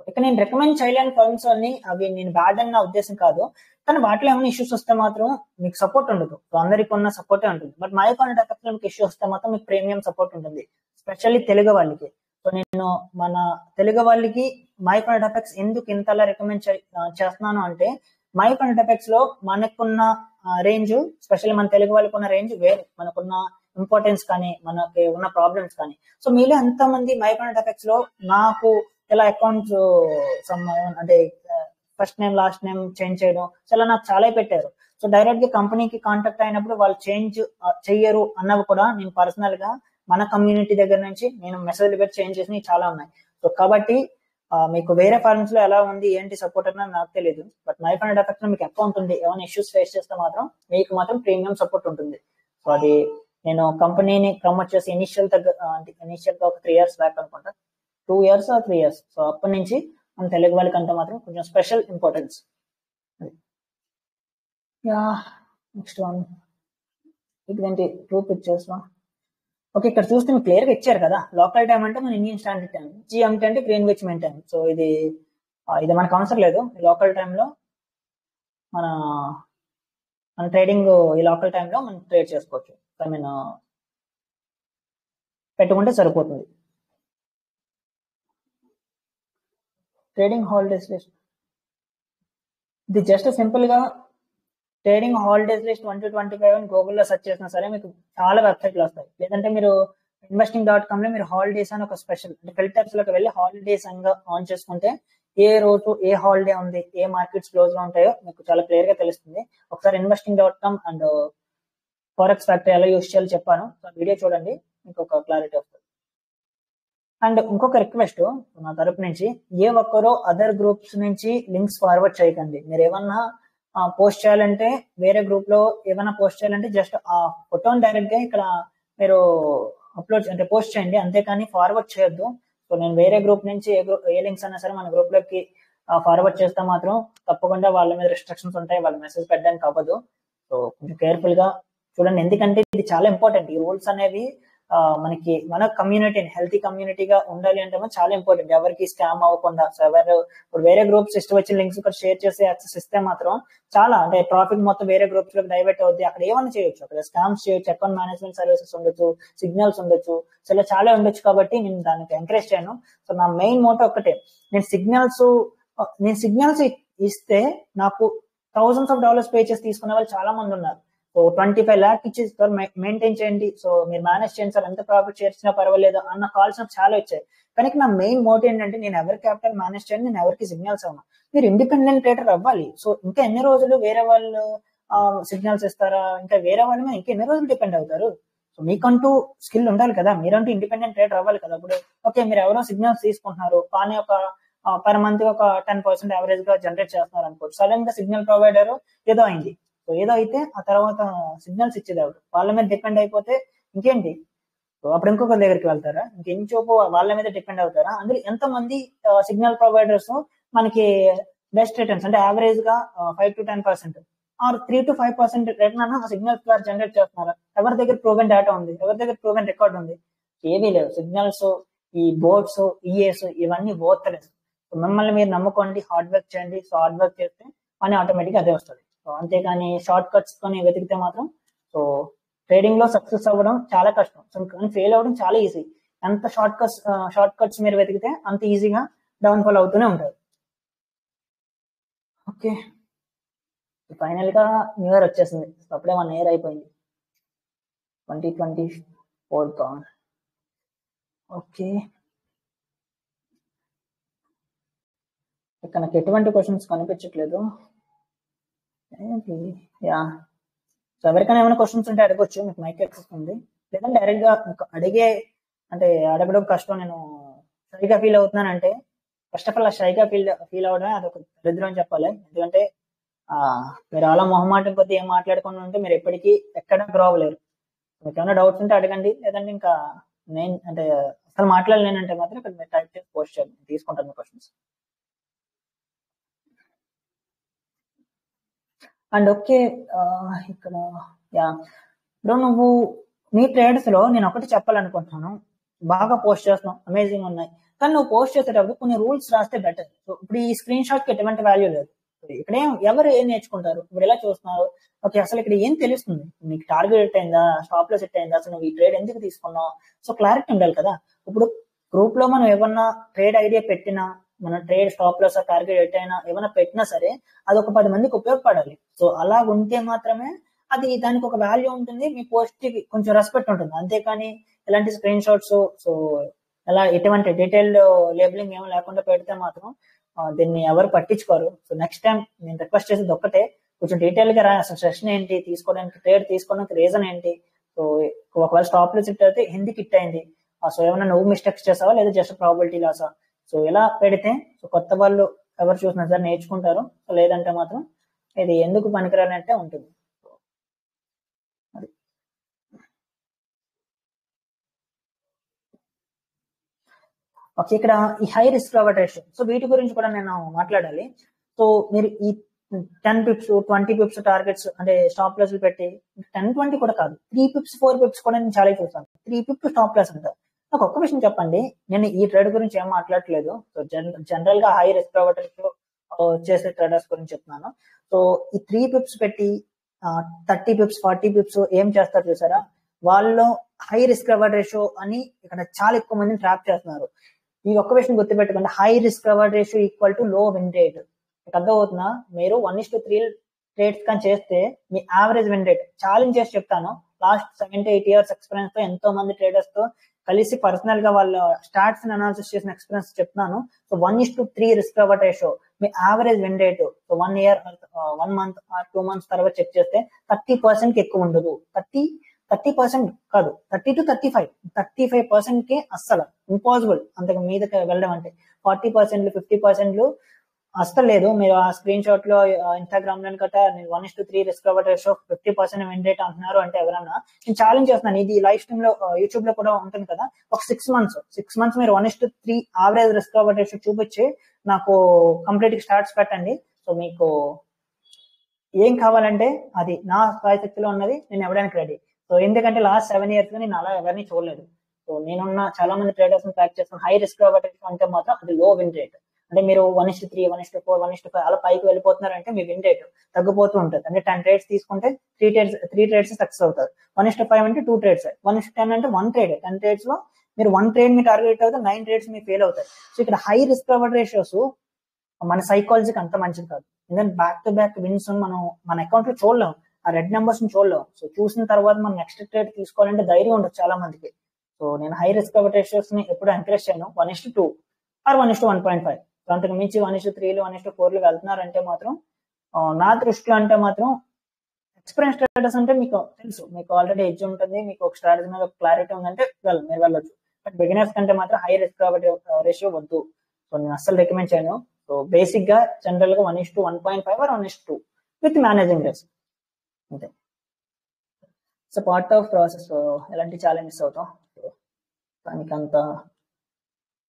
ఇక నేను రికమెండ్ చేయలేని ఫర్మ్స్ అన్ని అవి నేను బ్యాడ్ అని నా ఉద్దేశం కాదు, కానీ వాటిలో ఏమైనా ఇష్యూస్ వస్తే మాత్రం మీకు సపోర్ట్ ఉండదు. సో అందరికి ఉన్న సపోర్టే ఉంటుంది. బట్ మై కాయిన్ డెఫెక్ట్ లో మీకు ఇష్యూ వస్తే మాత్రం మీకు ప్రీమియం సపోర్ట్ ఉంటుంది, స్పెషల్లీ తెలుగు వాళ్ళకి. సో నేను మన తెలుగు వాళ్ళకి మై కాయిన్ డెఫెక్ట్స్ ఎందుకు ఇంతలా రికమెండ్ చేస్తున్నాను అంటే, మై కాయిన్ డెఫెక్ట్స్ లో మనకున్న రేంజ్, స్పెషల్లీ మన తెలుగు వాళ్ళకి ఉన్న రేంజ్ వేరు, మనకున్న ఇంపార్టెన్స్ కానీ మనకి ఉన్న ప్రాబ్లమ్స్ కానీ. సో మీలో ఎంతమంది మై కాయిన్ డెఫెక్ట్స్ లో నాకు ఇలా అకౌంట్స్ అంటే first name last name change చేయడం చాలా నాకు చాలా పెట్టారు. సో డైరెక్ట్ గా కంపెనీకి కాంటాక్ట్ అయినప్పుడు వాళ్ళు చేంజ్ చెయ్యరు అన్నవి కూడా నేను పర్సనల్ గా మన కమ్యూనిటీ దగ్గర నుంచి నేను మెసేజ్లు పెట్టి చేంజ్ చేసినవి చాలా ఉన్నాయి. సో కాబట్టి మీకు వేరే ఫార్మ్స్ లో ఎలా ఉంది ఏంటి సపోర్ట్ అన్నది నాకు తెలియదు. బట్ మై కాయిన్ డెఫెక్ట్ లో మీకు అకౌంట్ ఉంది, ఏమైనా ఇష్యూస్ ఫేస్ చేస్తే మాత్రం మీకు మాత్రం ప్రీమియం సపోర్ట్ ఉంటుంది. సో అది నేను కంపెనీని ప్రమోట్ చేసి ఇనిషియల్ గా ఒక 3 years బ్యాక్ అనుకుంటా, 2 years or 3 years. సో అప్పటి నుంచి మన తెలుగు వాళ్ళకి అంతా మాత్రం కొంచెం స్పెషల్ ఇంపార్టెన్స్. నెక్స్ట్ వన్ ఇదేంటి 2 pictures. ఓకే, ఇక్కడ చూస్తే మీకు క్లియర్ గా ఇచ్చారు కదా. లోకల్ టైం అంటే మన ఇండియన్ స్టాండర్డ్ టైం, GMT అంటే గ్రీన్విచ్ మీన్ టైం. సో ఇది మనకు అవసరం లేదు. లోకల్ టైంలో మన ట్రేడింగ్ ఈ లోకల్ టైంలో మనం ట్రేడ్ చేసుకోవచ్చు. ఐ మీన్ పెట్టుకుంటే సరిపోతుంది. ట్రేడింగ్ హాలిడేస్ లిస్ట్, ఇది జస్ట్ సింపుల్ గా ట్రేడింగ్ హాలిడేస్ లిస్ట్ 2025 అని గూగుల్లో సెర్చ్ చేసినా సరే మీకు చాలా వెబ్సైట్లు వస్తాయి. లేదంటే మీరు investing.com లో మీరు హాలిడేస్ అని ఒక స్పెషల్ అంటే ఫిల్టర్స్ లోకి వెళ్ళి హాలిడేస్ అని ఆన్ చేసుకుంటే ఏ రోజు ఏ హాలిడే ఉంది, ఏ మార్కెట్స్ క్లోజ్ గా ఉంటాయో మీకు చాలా క్లియర్ గా తెలుస్తుంది. ఒకసారి investing.com అండ్ ఫారెక్స్ ఫ్యాక్టరీ ఎలా యూస్ చేయాలో చెప్పాను, వీడియో చూడండి, మీకు ఒక క్లారిటీ వస్తుంది. అండ్ ఇంకొక రిక్వెస్ట్ నా తరపు నుంచి, ఏ ఒక్కరో అదర్ గ్రూప్స్ నుంచి లింక్స్ ఫార్వర్డ్ చేయకండి. మీరు ఏమన్నా పోస్ట్ చేయాలంటే వేరే గ్రూప్ లో ఏమైనా పోస్ట్ చేయాలంటే జస్ట్ ఆ ఫోటోని డైరెక్ట్ గా ఇక్కడ మీరు అప్లోడ్ అంటే పోస్ట్ చేయండి, అంతేకాని ఫార్వర్డ్ చేయొద్దు. సో నేను వేరే గ్రూప్ నుంచి ఏ లింక్స్ అయినా సరే మన గ్రూప్ లోకి ఫార్వర్డ్ చేస్తే మాత్రం తప్పకుండా వాళ్ళ మీద రిస్ట్రిక్షన్స్ ఉంటాయి, వాళ్ళ మెసేజ్ పెట్టడానికి అవ్వదు. సో కొంచెం కేర్ఫుల్ గా చూడండి, ఎందుకంటే ఇది చాలా ఇంపార్టెంట్. ఈ రూల్స్ అనేవి మనకి మన కమ్యూనిటీని హెల్తీ కమ్యూనిటీగా ఉండాలి అంటే చాలా ఇంపార్టెంట్. ఎవరికి స్కామ్ అవ్వకుండా. సో ఎవరు ఇప్పుడు వేరే గ్రూప్స్ ఇష్టం వచ్చిన లింక్స్ ఇక్కడ షేర్ చేసి యాక్సెస్ ఇస్తే మాత్రం చాలా అంటే ట్రాఫిక్ మొత్తం వేరే గ్రూప్స్ లోకి డైవర్ట్ అవుద్ది. అక్కడ ఏమైనా చేయొచ్చు, అక్కడ స్కామ్స్ చేయొచ్చు, అకౌంట్ మేనేజ్మెంట్ సర్వీసెస్ ఉండొచ్చు, సిగ్నల్స్ ఉండొచ్చు, సో ఇలా చాలా ఉండొచ్చు. కాబట్టి నేను దానికి ఎంకరేజ్ చేయను. సో నా మెయిన్ మోటో ఒక్కటే, నేను సిగ్నల్స్ ఇస్తే నాకు $1000s పే చేసి తీసుకునే వాళ్ళు చాలా మంది ఉన్నారు. సో 25 lakhs ఇచ్చి సార్ మెయింటైన్ చేయండి, సో మీరు మేనేజ్ చేయండి సార్, ఎంత ప్రాఫిట్ చేసినా పర్వాలేదు అన్న కాల్స్ నాకు చాలా వచ్చాయి. కానీ నా మెయిన్ మోటివ్ ఏంటంటే, నేను ఎవరి క్యాపిటల్ మేనేజ్ చేయండి, నేను ఎవరికి సిగ్నల్స్ అవ్వను. మీరు ఇండిపెండెంట్ ట్రేడర్ అవ్వాలి. సో ఇంకా ఎన్ని రోజులు వేరే వాళ్ళు సిగ్నల్స్ ఇస్తారా, ఇంకా వేరే వాళ్ళ మీద ఇంకా ఎన్ని రోజులు డిపెండ్ అవుతారు? సో మీకంటూ స్కిల్ ఉండాలి కదా, మీరంటూ ఇండిపెండెంట్ ట్రేడర్ అవ్వాలి కదా. ఇప్పుడు ఓకే, మీరు ఎవరో సిగ్నల్స్ తీసుకుంటున్నారు, కానీ ఒక పర్ మంత్ ఒక 10% యావరేజ్ గా జనరేట్ చేస్తున్నారు అనుకోవచ్చు. సడన్ గా సిగ్నల్ ప్రొవైడర్ ఏదో అయింది, సో ఏదో అయితే ఆ తర్వాత సిగ్నల్స్ ఇచ్చేది ఎవరు? వాళ్ళ మీద డిపెండ్ అయిపోతే ఇంకేంటి? సో అప్పుడు ఇంకొక దగ్గరికి వెళ్తారా? ఇంకెంచోపు వాళ్ళ మీద డిపెండ్ అవుతారా? అందులో ఎంతమంది సిగ్నల్ ప్రొవైడర్స్ మనకి బెస్ట్ రిటర్న్స్ అంటే యావరేజ్ గా 5 to 10% ఆర్ 3 to 5% రిటర్న్ అన్న సిగ్నల్స్ ద్వారా జనరేట్ చేస్తున్నారా? ఎవరి దగ్గర ప్రూవెన్ డేటా ఉంది? ఎవరి దగ్గర ప్రూవెన్ రికార్డ్ ఉంది? ఏమీ లేవు. సిగ్నల్స్, ఈ బోర్డ్స్, ఈఏస్ ఇవన్నీ పోతలేదు. మిమ్మల్ని మీరు నమ్ముకోండి, హార్డ్ వర్క్ చేయండి. సో హార్డ్ వర్క్ చేస్తే పని ఆటోమేటిక్ అదే వస్తుంది. సో అంతేకాని షార్ట్ కట్స్ తోని వెతికితే మాత్రం సో ట్రేడింగ్ లో సక్సెస్ అవ్వడం చాలా కష్టం. సో కానీ ఫెయిల్ అవ్వడం చాలా ఈజీ. ఎంత షార్ట్ కట్స్ మీరు వెతికితే అంత ఈజీగా డౌన్ ఫాల్ అవుతూనే ఉంటారు. ఓకే, ఫైనల్ గా న్యూ ఇయర్ వచ్చేసింది. సో అప్పుడే 1 year అయిపోయింది, 2024. ఓకే, ఇక్కడ నాకు ఎటువంటి క్వశ్చన్స్ కనిపించట్లేదు. యా, సో ఎవరికైనా ఏమైనా క్వశ్చన్స్ ఉంటే అడగొచ్చు, మీకు మైక్ యాక్సెస్ ఉంది. లేదంటే డైరెక్ట్ గా అడగడం కష్టం, నేను షైగా ఫీల్ అవుతున్నానంటే ఫస్ట్ ఆఫ్ ఆల్ షైగా ఫీల్ అవడమే అదొక దరిద్రం అని చెప్పాలి. ఎందుకంటే మీరు అలా మొహమాటం కొద్ది ఏం మాట్లాడుకుని ఉంటే మీరు ఎప్పటికీ ఎక్కడ గ్రో అవ్వలేరు. మీకు ఏమైనా డౌట్స్ ఉంటే అడగండి, లేదంటే ఇంకా నేను అంటే అసలు మాట్లాడలేనంటే మాత్రం ఇక్కడ మీరు టైప్ చేసి పోస్ట్ చేయండి, తీసుకుంటాను క్వశ్చన్స్. అండ్ ఓకే, ఇక్కడ యా బ్రో, నువ్వు నీ ట్రేడ్స్ లో నేను ఒకటి చెప్పాలనుకుంటున్నాను. బాగా పోస్ట్ చేస్తున్నావు, అమేజింగ్ ఉన్నాయి, కానీ నువ్వు పోస్ట్ చేసేటప్పుడు కొన్ని రూల్స్ రాస్తే బెటర్. సో ఇప్పుడు ఈ స్క్రీన్ షాట్ కి ఎటువంటి వాల్యూ లేదు. ఇక్కడ ఎవరు ఏం నేర్చుకుంటారు? ఇప్పుడు ఎలా చూస్తున్నారు? ఓకే, అసలు ఇక్కడ ఏం తెలుస్తుంది? నీకు టార్గెట్ సెట్ అయిందా, స్టాప్ లో సెట్ అయిందా, అసలు నువ్వు ఈ ట్రేడ్ ఎందుకు తీసుకున్నావు? సో క్లారిటీ ఉండాలి కదా. ఇప్పుడు గ్రూప్ లో మనం ఏమన్నా ట్రేడ్ ఐడియా పెట్టినా, మన trade stop loss target at అయినా ఏమైనా పెట్టినా సరే అది ఒక 10 మందికి ఉపయోగపడాలి. సో అలా ఉంటే మాత్రమే అది దానికి ఒక వాల్యూ ఉంటుంది, మీ పోస్ట్ కి కొంచెం రెస్పెక్ట్ ఉంటుంది. అంతేకాని ఇలాంటి స్క్రీన్ షాట్స్ సో ఎలా ఎటువంటి డీటెయిల్డ్ లేబులింగ్ ఏమో లేకుండా పెడితే మాత్రం దీన్ని ఎవరు పట్టించుకోరు. సో నెక్స్ట్ టైం నేను రిక్వెస్ట్ చేసేది ఒక్కటే, కొంచెం డీటెయిల్ గా అసలు సెషన్ ఏంటి తీసుకోవడానికి, ట్రేడ్ తీసుకోవడానికి రీజన్ ఏంటి, సో ఒకవేళ స్టాప్ లో సిట్ అయితే ఎందుకు హిట్ అయింది, సో ఏమైనా నువ్వు మిస్టేక్స్ చేసావా లేదా జస్ట్ ప్రాబిలిటీ లాసా? సో ఇలా పెడితే సో కొత్త వాళ్ళు ఎవరు చూసినా సరే నేర్చుకుంటారు. సో లేదంటే మాత్రం ఇది ఎందుకు పనికిరానంటే ఉంటుంది. ఓకే, ఇక్కడ ఈ high risk reward ratio, so వీటి గురించి కూడా నేను మాట్లాడాలి. సో మీరు ఈ 10 pips 20 pips టార్గెట్స్ అంటే స్టాప్ లాస్ పెట్టి 10-20 కూడా కాదు, 3 pips 4 pips కూడా నేను చాలా చూసాను. 3 pips స్టాప్ లాస్ అంటారు. నాకు ఒక్క విషయం చెప్పండి, నేను ఈ ట్రేడ్ గురించి ఏం మాట్లాడట్లేదు. సో జనరల్ గా హై రిస్క్ రివార్డ్ రేషియో చేసే ట్రేడర్స్ గురించి చెప్తున్నాను. సో ఈ 3 pips పెట్టి 30 pips 40 pips ఏం చేస్తారు చూసారా? వాళ్ళు హై రిస్క్ రివార్డ్ రేషియో అని ఇక్కడ చాలా ఎక్కువ మందిని ట్రాప్ చేస్తున్నారు. ఈ ఒక్క విషయం గుర్తుపెట్టుకోండి, high risk reward ratio equal to లో విన్ రేట్. మీకు అర్థమవుతుందా? మీరు 1:3 ట్రేడ్స్ కానీ చేస్తే మీ యావరేజ్ విన్ రేట్ ఛాలెంజ్ చేసి చెప్తాను. లాస్ట్ 7 to 8 years ఎక్స్పీరియన్స్ తో ఎంతో మంది ట్రేడర్స్ తో కలిసి పర్సనల్ గా వాళ్ళ స్టాట్స్ అనాలిసిస్ చేసిన ఎక్స్పీరియన్స్ చెప్తున్నాను. సో 1:3 రిస్క్ రివార్డ్ రేషియో మీ average win rate. So 1 year 1 month 2 months తర్వాత చెక్ చేస్తే 30% కి ఎక్కువ ఉండదు. 30% కాదు, 30 to 35% కి అస్సలు ఇంపాసిబుల్ అంతకు మీదకి వెళ్ళడం. అంటే 40% 50% అస్సలు లేదు. మీరు ఆ స్క్రీన్ షాట్ లో ఇన్స్టాగ్రామ్ లో కట్ట 1:3 risk reward ratio 50% win rate అంటున్నారు అంటే ఎవరన్నా నేను ఛాలెంజ్ చేస్తున్నాను. ఇది లైవ్ స్ట్రీమ్ లో యూట్యూబ్ లో కూడా ఉంటుంది కదా. ఒక 6 మంత్స్ మీరు 1:3 యావరేజ్ రిస్క్ రివార్డ్ రేషియో చూపించి నాకు కంప్లీట్ స్టార్ట్స్ పెట్టండి. సో మీకు ఏం కావాలంటే అది నా స్థాయిశక్తిలో ఉన్నది నేను ఇవ్వడానికి రెడీ. సో ఎందుకంటే లాస్ట్ 7 years గా నేను అలా ఎవరిని చూడలేదు. సో నేనున్న చాలా మంది ట్రేడర్స్ ట్రాక్ చేస్తాను. హై రిస్క్ రివార్డ్ రేషియో అంటే మాత్రం అది లో విన్ రేట్. అంటే మీరు 1:3, 1:4, 1:5 అలా పైకి వెళ్ళిపోతున్నారంటే మీ విన్ రేట్ తగ్గిపోతూ ఉంటుంది. అంటే 10 ట్రేడ్స్ తీసుకుంటే 3 ట్రేడ్స్ సక్సెస్ అవుతారు. 1:5 అంటే 2 ట్రేడ్స్, 1:10 అంటే 1 ట్రేడ్. 10 ట్రేడ్స్ లో మీరు 1 ట్రేడ్ మీ టార్గెట్ అవుతారు, 9 ట్రేడ్స్ మీ ఫెయిల్ అవుతాయి. సో ఇక్కడ హై రిస్క్ రివార్డ్ రేషియోస్ మన సైకాలజీకి అంత మంచిది కాదు. ఎందుకంటే బ్యాక్ టు బ్యాక్ విన్స్ మనం మన అకౌంట్ లో చూడలేం, ఆ రెడ్ నెంబర్స్ ని చూడలేం. సో చూసిన తర్వాత మనం నెక్స్ట్ ట్రేడ్ తీసుకోవాలంటే ధైర్యం ఉండదు చాలా మందికి. సో నేను హై రిస్క్ రివార్డ్ రేషియోస్ ని ఎప్పుడు ఎంకరేజ్ చేయను. 1:2 ఆర్ 1:1.5. సో అంతకు మించి 1:3, 1:4 వెళ్తున్నారంటే మాత్రం నా దృష్టిలో అంటే మాత్రం ఎక్స్పీరియన్స్ ట్రేడర్స్ అంటే మీకు తెలుసు, మీకు ఆల్రెడీ ఎడ్జ్ ఉంటుంది, మీకు ఒక స్ట్రాటజీ మీద క్లారిటీ ఉందంటే మీరు వెళ్ళొచ్చు. బట్ బిగినర్స్ కంటే మాత్రం హై రిస్క్ రివార్డ్ రేషియో వద్దు. సో నేను అస్సలు రికమెండ్ చేయను. సో బేసిక్ గా జనరల్ గా 1:1.5 ఆర్ 1:2 విత్ మేనేజింగ్ రిస్క్ అంతే. So part of process. ఎలాంటి ఛాలెంజెస్ అవుతాం దానికి అంత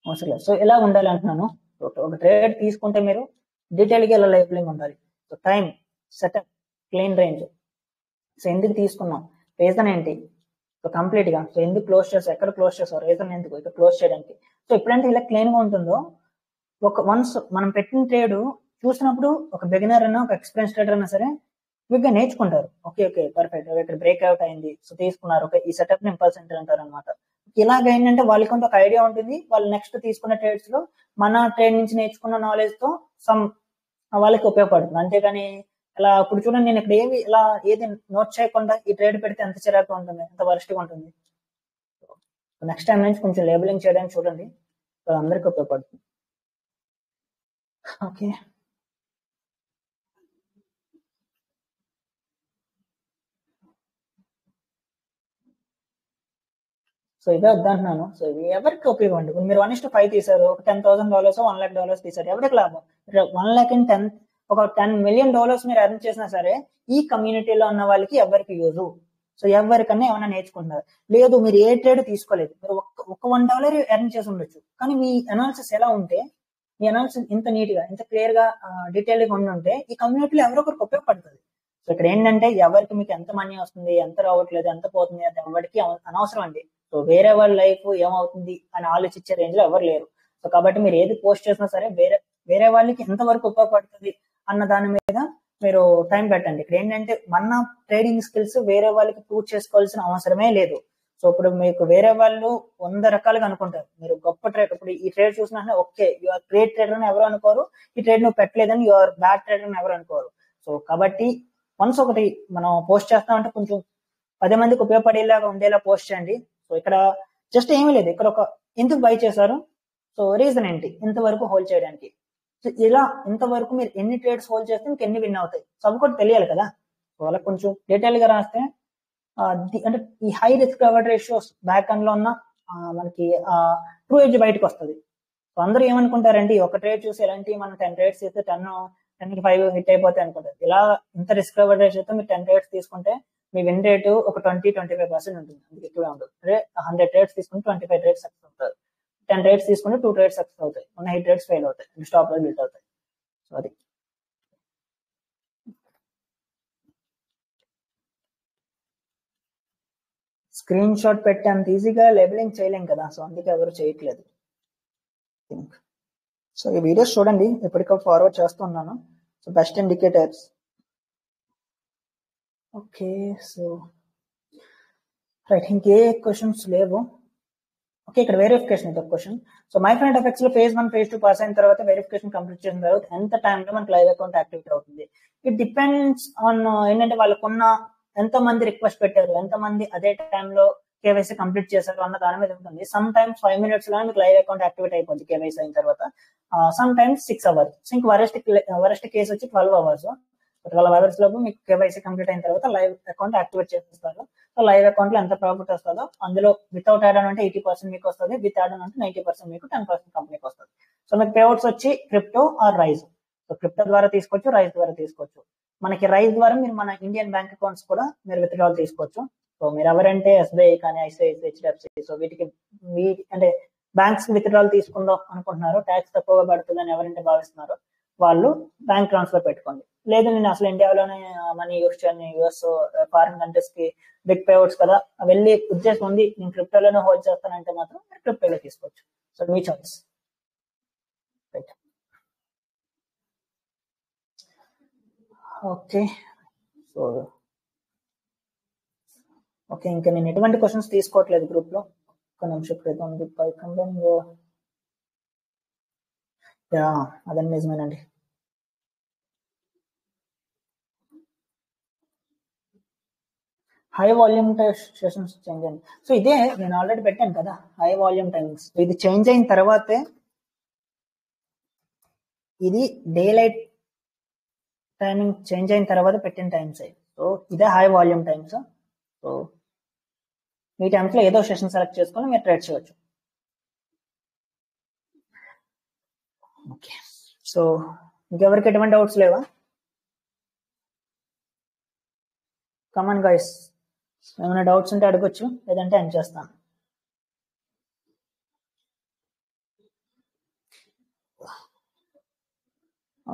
అవసరం లేదు. సో ఎలా ఉండాలి అంటున్నాను. ఒక ట్రేడ్ తీసుకుంటే మీరు డీటెయిల్ గా ఎలా లేబులింగ్ ఉండాలి. So time, setup, clean range. So ఎందుకు తీసుకున్నాం, రీజన్ ఏంటి, సో కంప్లీట్ గా సో ఎందుకు క్లోజ్ చేస్తావు, ఎక్కడ క్లోజ్ చేస్తావు, రీజన్ ఎందుకు ఇక్కడ క్లోజ్ చేయడానికి. సో ఎప్పుడైతే ఇలా క్లీన్ గా ఉంటుందో వన్స్ మనం పెట్టిన ట్రేడ్ చూసినప్పుడు ఒక బిగినర్ అయినా ఒక ఎక్స్పీరియన్స్ ట్రేడర్ అయినా సరే క్విక్ గా నేర్చుకుంటారు. ఓకే పర్ఫెక్ట్, ఇక్కడ బ్రేక్అవుట్ అయింది, సో తీసుకున్నారు, ఓకే ఈ సెటప్ ని ఇంపల్స్ ఎంటర్ అంటారు అనమాట. ఇలాగ ఏంటంటే వాళ్ళకి కొంత ఒక ఐడియా ఉంటుంది. వాళ్ళు నెక్స్ట్ తీసుకున్న ట్రేడ్స్ లో మన ట్రేడ్ నుంచి నేర్చుకున్న నాలెడ్జ్ తో సమ్ వాళ్ళకి ఉపయోగపడుతుంది. అంతేగాని ఇలా ఇప్పుడు చూడండి, నేను ఇక్కడ ఇలా ఏది నోట్ చేయకుండా ఈ ట్రేడ్ పెడితే ఎంత చిరాకు ఉంటుంది, ఎంత వరస్ట్ గా ఉంటుంది. నెక్స్ట్ టైం నుంచి కొంచెం లేబులింగ్ చేయడానికి చూడండి, అందరికి ఉపయోగపడుతుంది. ఓకే, సో ఇదే వద్దంటున్నాను. సో ఇవి ఎవరికి ఉపయోగం అండి. మీరు 1:5 తీసారు, ఒక $10,000 $1 lakh తీసారు, ఎవరికి లాభం? 1 lakh in 10 ఒక $10 million మీరు ఎర్న్ చేసినా సరే ఈ కమ్యూనిటీలో ఉన్న వాళ్ళకి ఎవరికి యూజ్. సో ఎవరికన్నా ఏమైనా నేర్చుకుంటున్నారు. లేదు మీరు ఏ ట్రేడ్ తీసుకోలేదు, మీరు ఒక $1 ఎర్న్ చేసి ఉండొచ్చు, కానీ మీ అనాలిసిస్ ఎలా ఉంటే, మీ అనాలిసిస్ ఇంత నీట్ గా ఇంత క్లియర్ గా డీటెయిల్ గా ఉంటే ఈ కమ్యూనిటీలో ఎవరొకరికి ఉపయోగపడుతుంది. సో ఇక్కడ ఏంటంటే ఎవరికి మీకు ఎంత మనీ వస్తుంది, ఎంత రావట్లేదు, ఎంత పోతుంది, అది ఎవరికి అనవసరం అండి. సో వేరే వాళ్ళ లైఫ్ ఏమవుతుంది అని ఆలోచించే రేంజ్ లో ఎవరు లేరు. సో కాబట్టి మీరు ఏది పోస్ట్ చేసినా సరే వేరే వాళ్ళకి ఎంతవరకు ఉపయోగపడుతుంది అన్న దాని మీద మీరు టైం పెట్టండి. ఇక్కడ ఏంటంటే మన ట్రేడింగ్ స్కిల్స్ వేరే వాళ్ళకి ప్రూవ్ చేసుకోవాల్సిన అవసరమే లేదు. సో ఇప్పుడు మీకు వేరే వాళ్ళు 100 రకాలుగా అనుకుంటారు, మీరు గొప్ప ట్రేడ్, ఇప్పుడు ఈ ట్రేడ్ చూసినా okay you are great trader అని ఎవరు అనుకోరు, ఈ ట్రేడ్ నువ్వు పెట్టలేదని యు ఆర్ బ్యాడ్ ట్రేడర్ అని ఎవరు అనుకోరు. సో కాబట్టి వన్స్ ఒకటి మనం పోస్ట్ చేస్తామంటే కొంచెం 10 మందికి ఉపయోగపడేలాగా ఉండేలా పోస్ట్ చేయండి. సో ఇక్కడ జస్ట్ ఏమీ లేదు, ఇక్కడ ఒక ఎందుకు బై చేశారు, సో రీజన్ ఏంటి, ఇంతవరకు హోల్డ్ చేయడానికి. సో ఇలా ఇంతవరకు మీరు ఎన్ని ట్రేడ్స్ హోల్డ్ చేస్తే మీకు ఎన్ని విన్ అవుతాయి, సో అవి కూడా తెలియాలి కదా. సో అలా కొంచెం డీటెయిల్ గా రాస్తే అంటే ఈ high risk reward ratios back end లో ఉన్న మనకి ట్రూ ఎడ్జ్ బయటకు వస్తుంది. సో అందరూ ఏమనుకుంటారండి, ఒక ట్రేడ్ చూసి ఎలాంటి మనం 10 ట్రేడ్స్ చేస్తే 10కి 5 హిట్ అయిపోతాయి అనుకుంటారు. ఇలా ఇంత రిస్క్ రివార్డ్ రేషియోతో మీరు 10 ట్రేడ్స్ తీసుకుంటే మీ విన్ రేటు ఒక 20-25% ఉంటుంది, అందుకే ఎక్కువగా ఉంటుంది. అదే 100 ట్రేడ్స్ తీసుకుంటే 25 ట్రేడ్స్ సక్సెస్ అవుతారు, 10 ట్రేడ్స్ తీసుకుంటే 2 ట్రేడ్స్ సక్సెస్ అవుతాయి, ఉన్న 8 ట్రేడ్స్ ఫెయిల్ అవుతాయి, స్టాప్ లో బిల్ట్ అవుతాయి. సో అది స్క్రీన్ షాట్ పెట్టి అంత ఈజీగా లేబులింగ్ చేయలేం కదా, సో అందుకే ఎవరు చేయట్లేదు. సో ఈ వీడియోస్ చూడండి, ఎప్పటికప్పుడు ఫార్వర్డ్ చేస్తున్నాను. So best indicators. Okay, so right, ఇంకే క్వశ్చన్స్ లేవు. ఓకే, ఇక్కడ వెరిఫికేషన్ ఇది ఒక question. So my friend effects లో phase 1 phase 2 పాస్ అయిన తర్వాత వెరిఫికేషన్ కంప్లీట్ చేసిన తర్వాత ఎంత టైంలో మనకి లైవ్ అకౌంట్ యాక్టివేట్ అవుతుంది? ఇట్ డిపెండ్స్ ఆన్ ఏంటంటే వాళ్ళకున్న ఎంత మంది రిక్వెస్ట్ పెట్టారు, ఎంత మంది అదే టైంలో కేవైసీ కంప్లీట్ చేశారు అన్న దాని మీద ఉంటుంది. సమ్ టైమ్స్ 5 minutes లో మీకు లైవ్ అకౌంట్ యాక్టివేట్ అయిపోద్ది కేవైసీ అయిన తర్వాత. Some times 6 hours. సో ఇంక వరెస్ట్ కేసు వచ్చి 12 hours. 12 hours లోపు మీకు కేవైసీ కంప్లీట్ అయిన తర్వాత లైవ్ అకౌంట్ యాక్టివేట్ చేస్తారు. సో లైవ్ అకౌంట్ లో ఎంత ప్రాఫిట్ వస్తుందో అందులో వితౌట్ యాడ్ ఆన్ అంటే 80% మీకు వస్తుంది, విత్ యాడ్ ఆన్ అంటే 90% మీకు 10% కంపెనీకి వస్తుంది. సో మీకు పేఅవుట్స్ వచ్చి crypto or rise. So crypto ద్వారా తీసుకోవచ్చు, రైస్ ద్వారా తీసుకోవచ్చు. మనకి రైస్ ద్వారా మీరు మన ఇండియన్ బ్యాంక్ అకౌంట్స్ కూడా మీరు విత్డ్రాల్ తీసుకోవచ్చు. సో మీరు ఎవరంటే ఎస్బీఐ కానీ ఐసిఐసిఐ, హెచ్డిఎఫ్సి, సో వీటికి మీ అంటే బ్యాంక్స్ విత్డ్రాల్ తీసుకుందాం అనుకుంటున్నారు, ట్యాక్స్ తక్కువగా పడుతుందని ఎవరంటే భావిస్తున్నారో వాళ్ళు బ్యాంక్ ట్రాన్స్ఫర్ పెట్టుకోండి. లేదు నేను అసలు ఇండియాలోనే మనీ యూస్ చేయని, యూఎస్ ఫారిన్ కంట్రీస్ కి బిగ్ పేఅవుట్స్ కదా వెళ్ళి ఉద్దేశం ఉంది, నేను క్రిప్టోలోనే హోల్డ్ చేస్తానంటే మాత్రం మీరు క్రిప్టోలో తీసుకోవచ్చు. సో మీ choice. Right. Okay. So okay, ఇంకా నేను ఎటువంటి క్వశ్చన్స్ తీసుకోవట్లేదు గ్రూప్ లో. ఒక నిమిషం క్రితం అదని నిజమేనండి. హై వాల్యూమ్ సెషన్స్ చేంజ్ అయింది. సో ఇదే నేను ఆల్రెడీ పెట్టాను కదా హై వాల్యూమ్ టైమింగ్స్. ఇది చేంజ్ అయిన తర్వాతే ఇది డే లైట్ టైమింగ్ చేంజ్ అయిన తర్వాత పెట్టిన టైమ్స్ అయ్యి. సో ఇదే హై వాల్యూమ్ టైమ్స్. సో మీ టైమ్స్ లో ఏదో సెషన్ సెలెక్ట్ చేసుకొని మీరు ట్రేడ్ చేయవచ్చు. ఓకే. సో ఇంకెవరికి ఎటువంటి డౌట్స్ లేవా? కమన్ గైస్, ఏమైనా డౌట్స్ ఉంటే అడగొచ్చు, లేదంటే ఎండ్ చేస్తాను.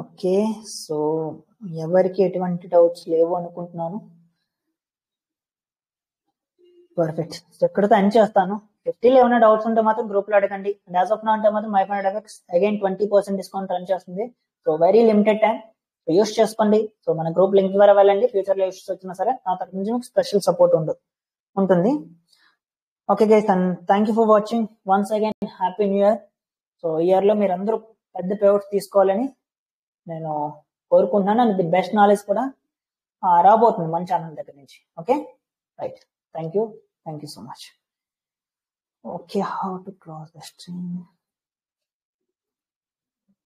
ఓకే. సో ఎవరికి ఎటువంటి డౌట్స్ లేవు అనుకుంటున్నాను. పర్ఫెక్ట్. ఎక్కడితో ఎండ్ చేస్తాను. 50 ఏమైనా డౌట్స్ ఉంటే మాత్రం గ్రూప్ లో అడగండి. అండ్ యాజ్ ఆఫ్ నౌ అంటే మాత్రం MyFundFX అగైన్ 20% డిస్కౌంట్ రన్ చేస్తుంది. So very limited time, use చేసుకోండి. సో మన గ్రూప్ లింక్ ద్వారా వెళ్ళండి. ఫ్యూచర్ లో ఇష్యూస్ వచ్చినా సరే నా తరఫు నుంచి మీకు స్పెషల్ సపోర్ట్ ఉంటుంది. Okay guys, and thank you for watching. Once again happy new year. So ఈ ఇయర్ లో మీరు అందరూ పెద్ద పేఅవుట్స్ తీసుకోవాలని నేను కోరుకుంటున్నాను. అండ్ ది బెస్ట్ నాలెడ్జ్ కూడా రాబోతుంది మన ఛానల్ దగ్గర నుంచి. Okay, right. Thank you so much. Okay, how to close the stream?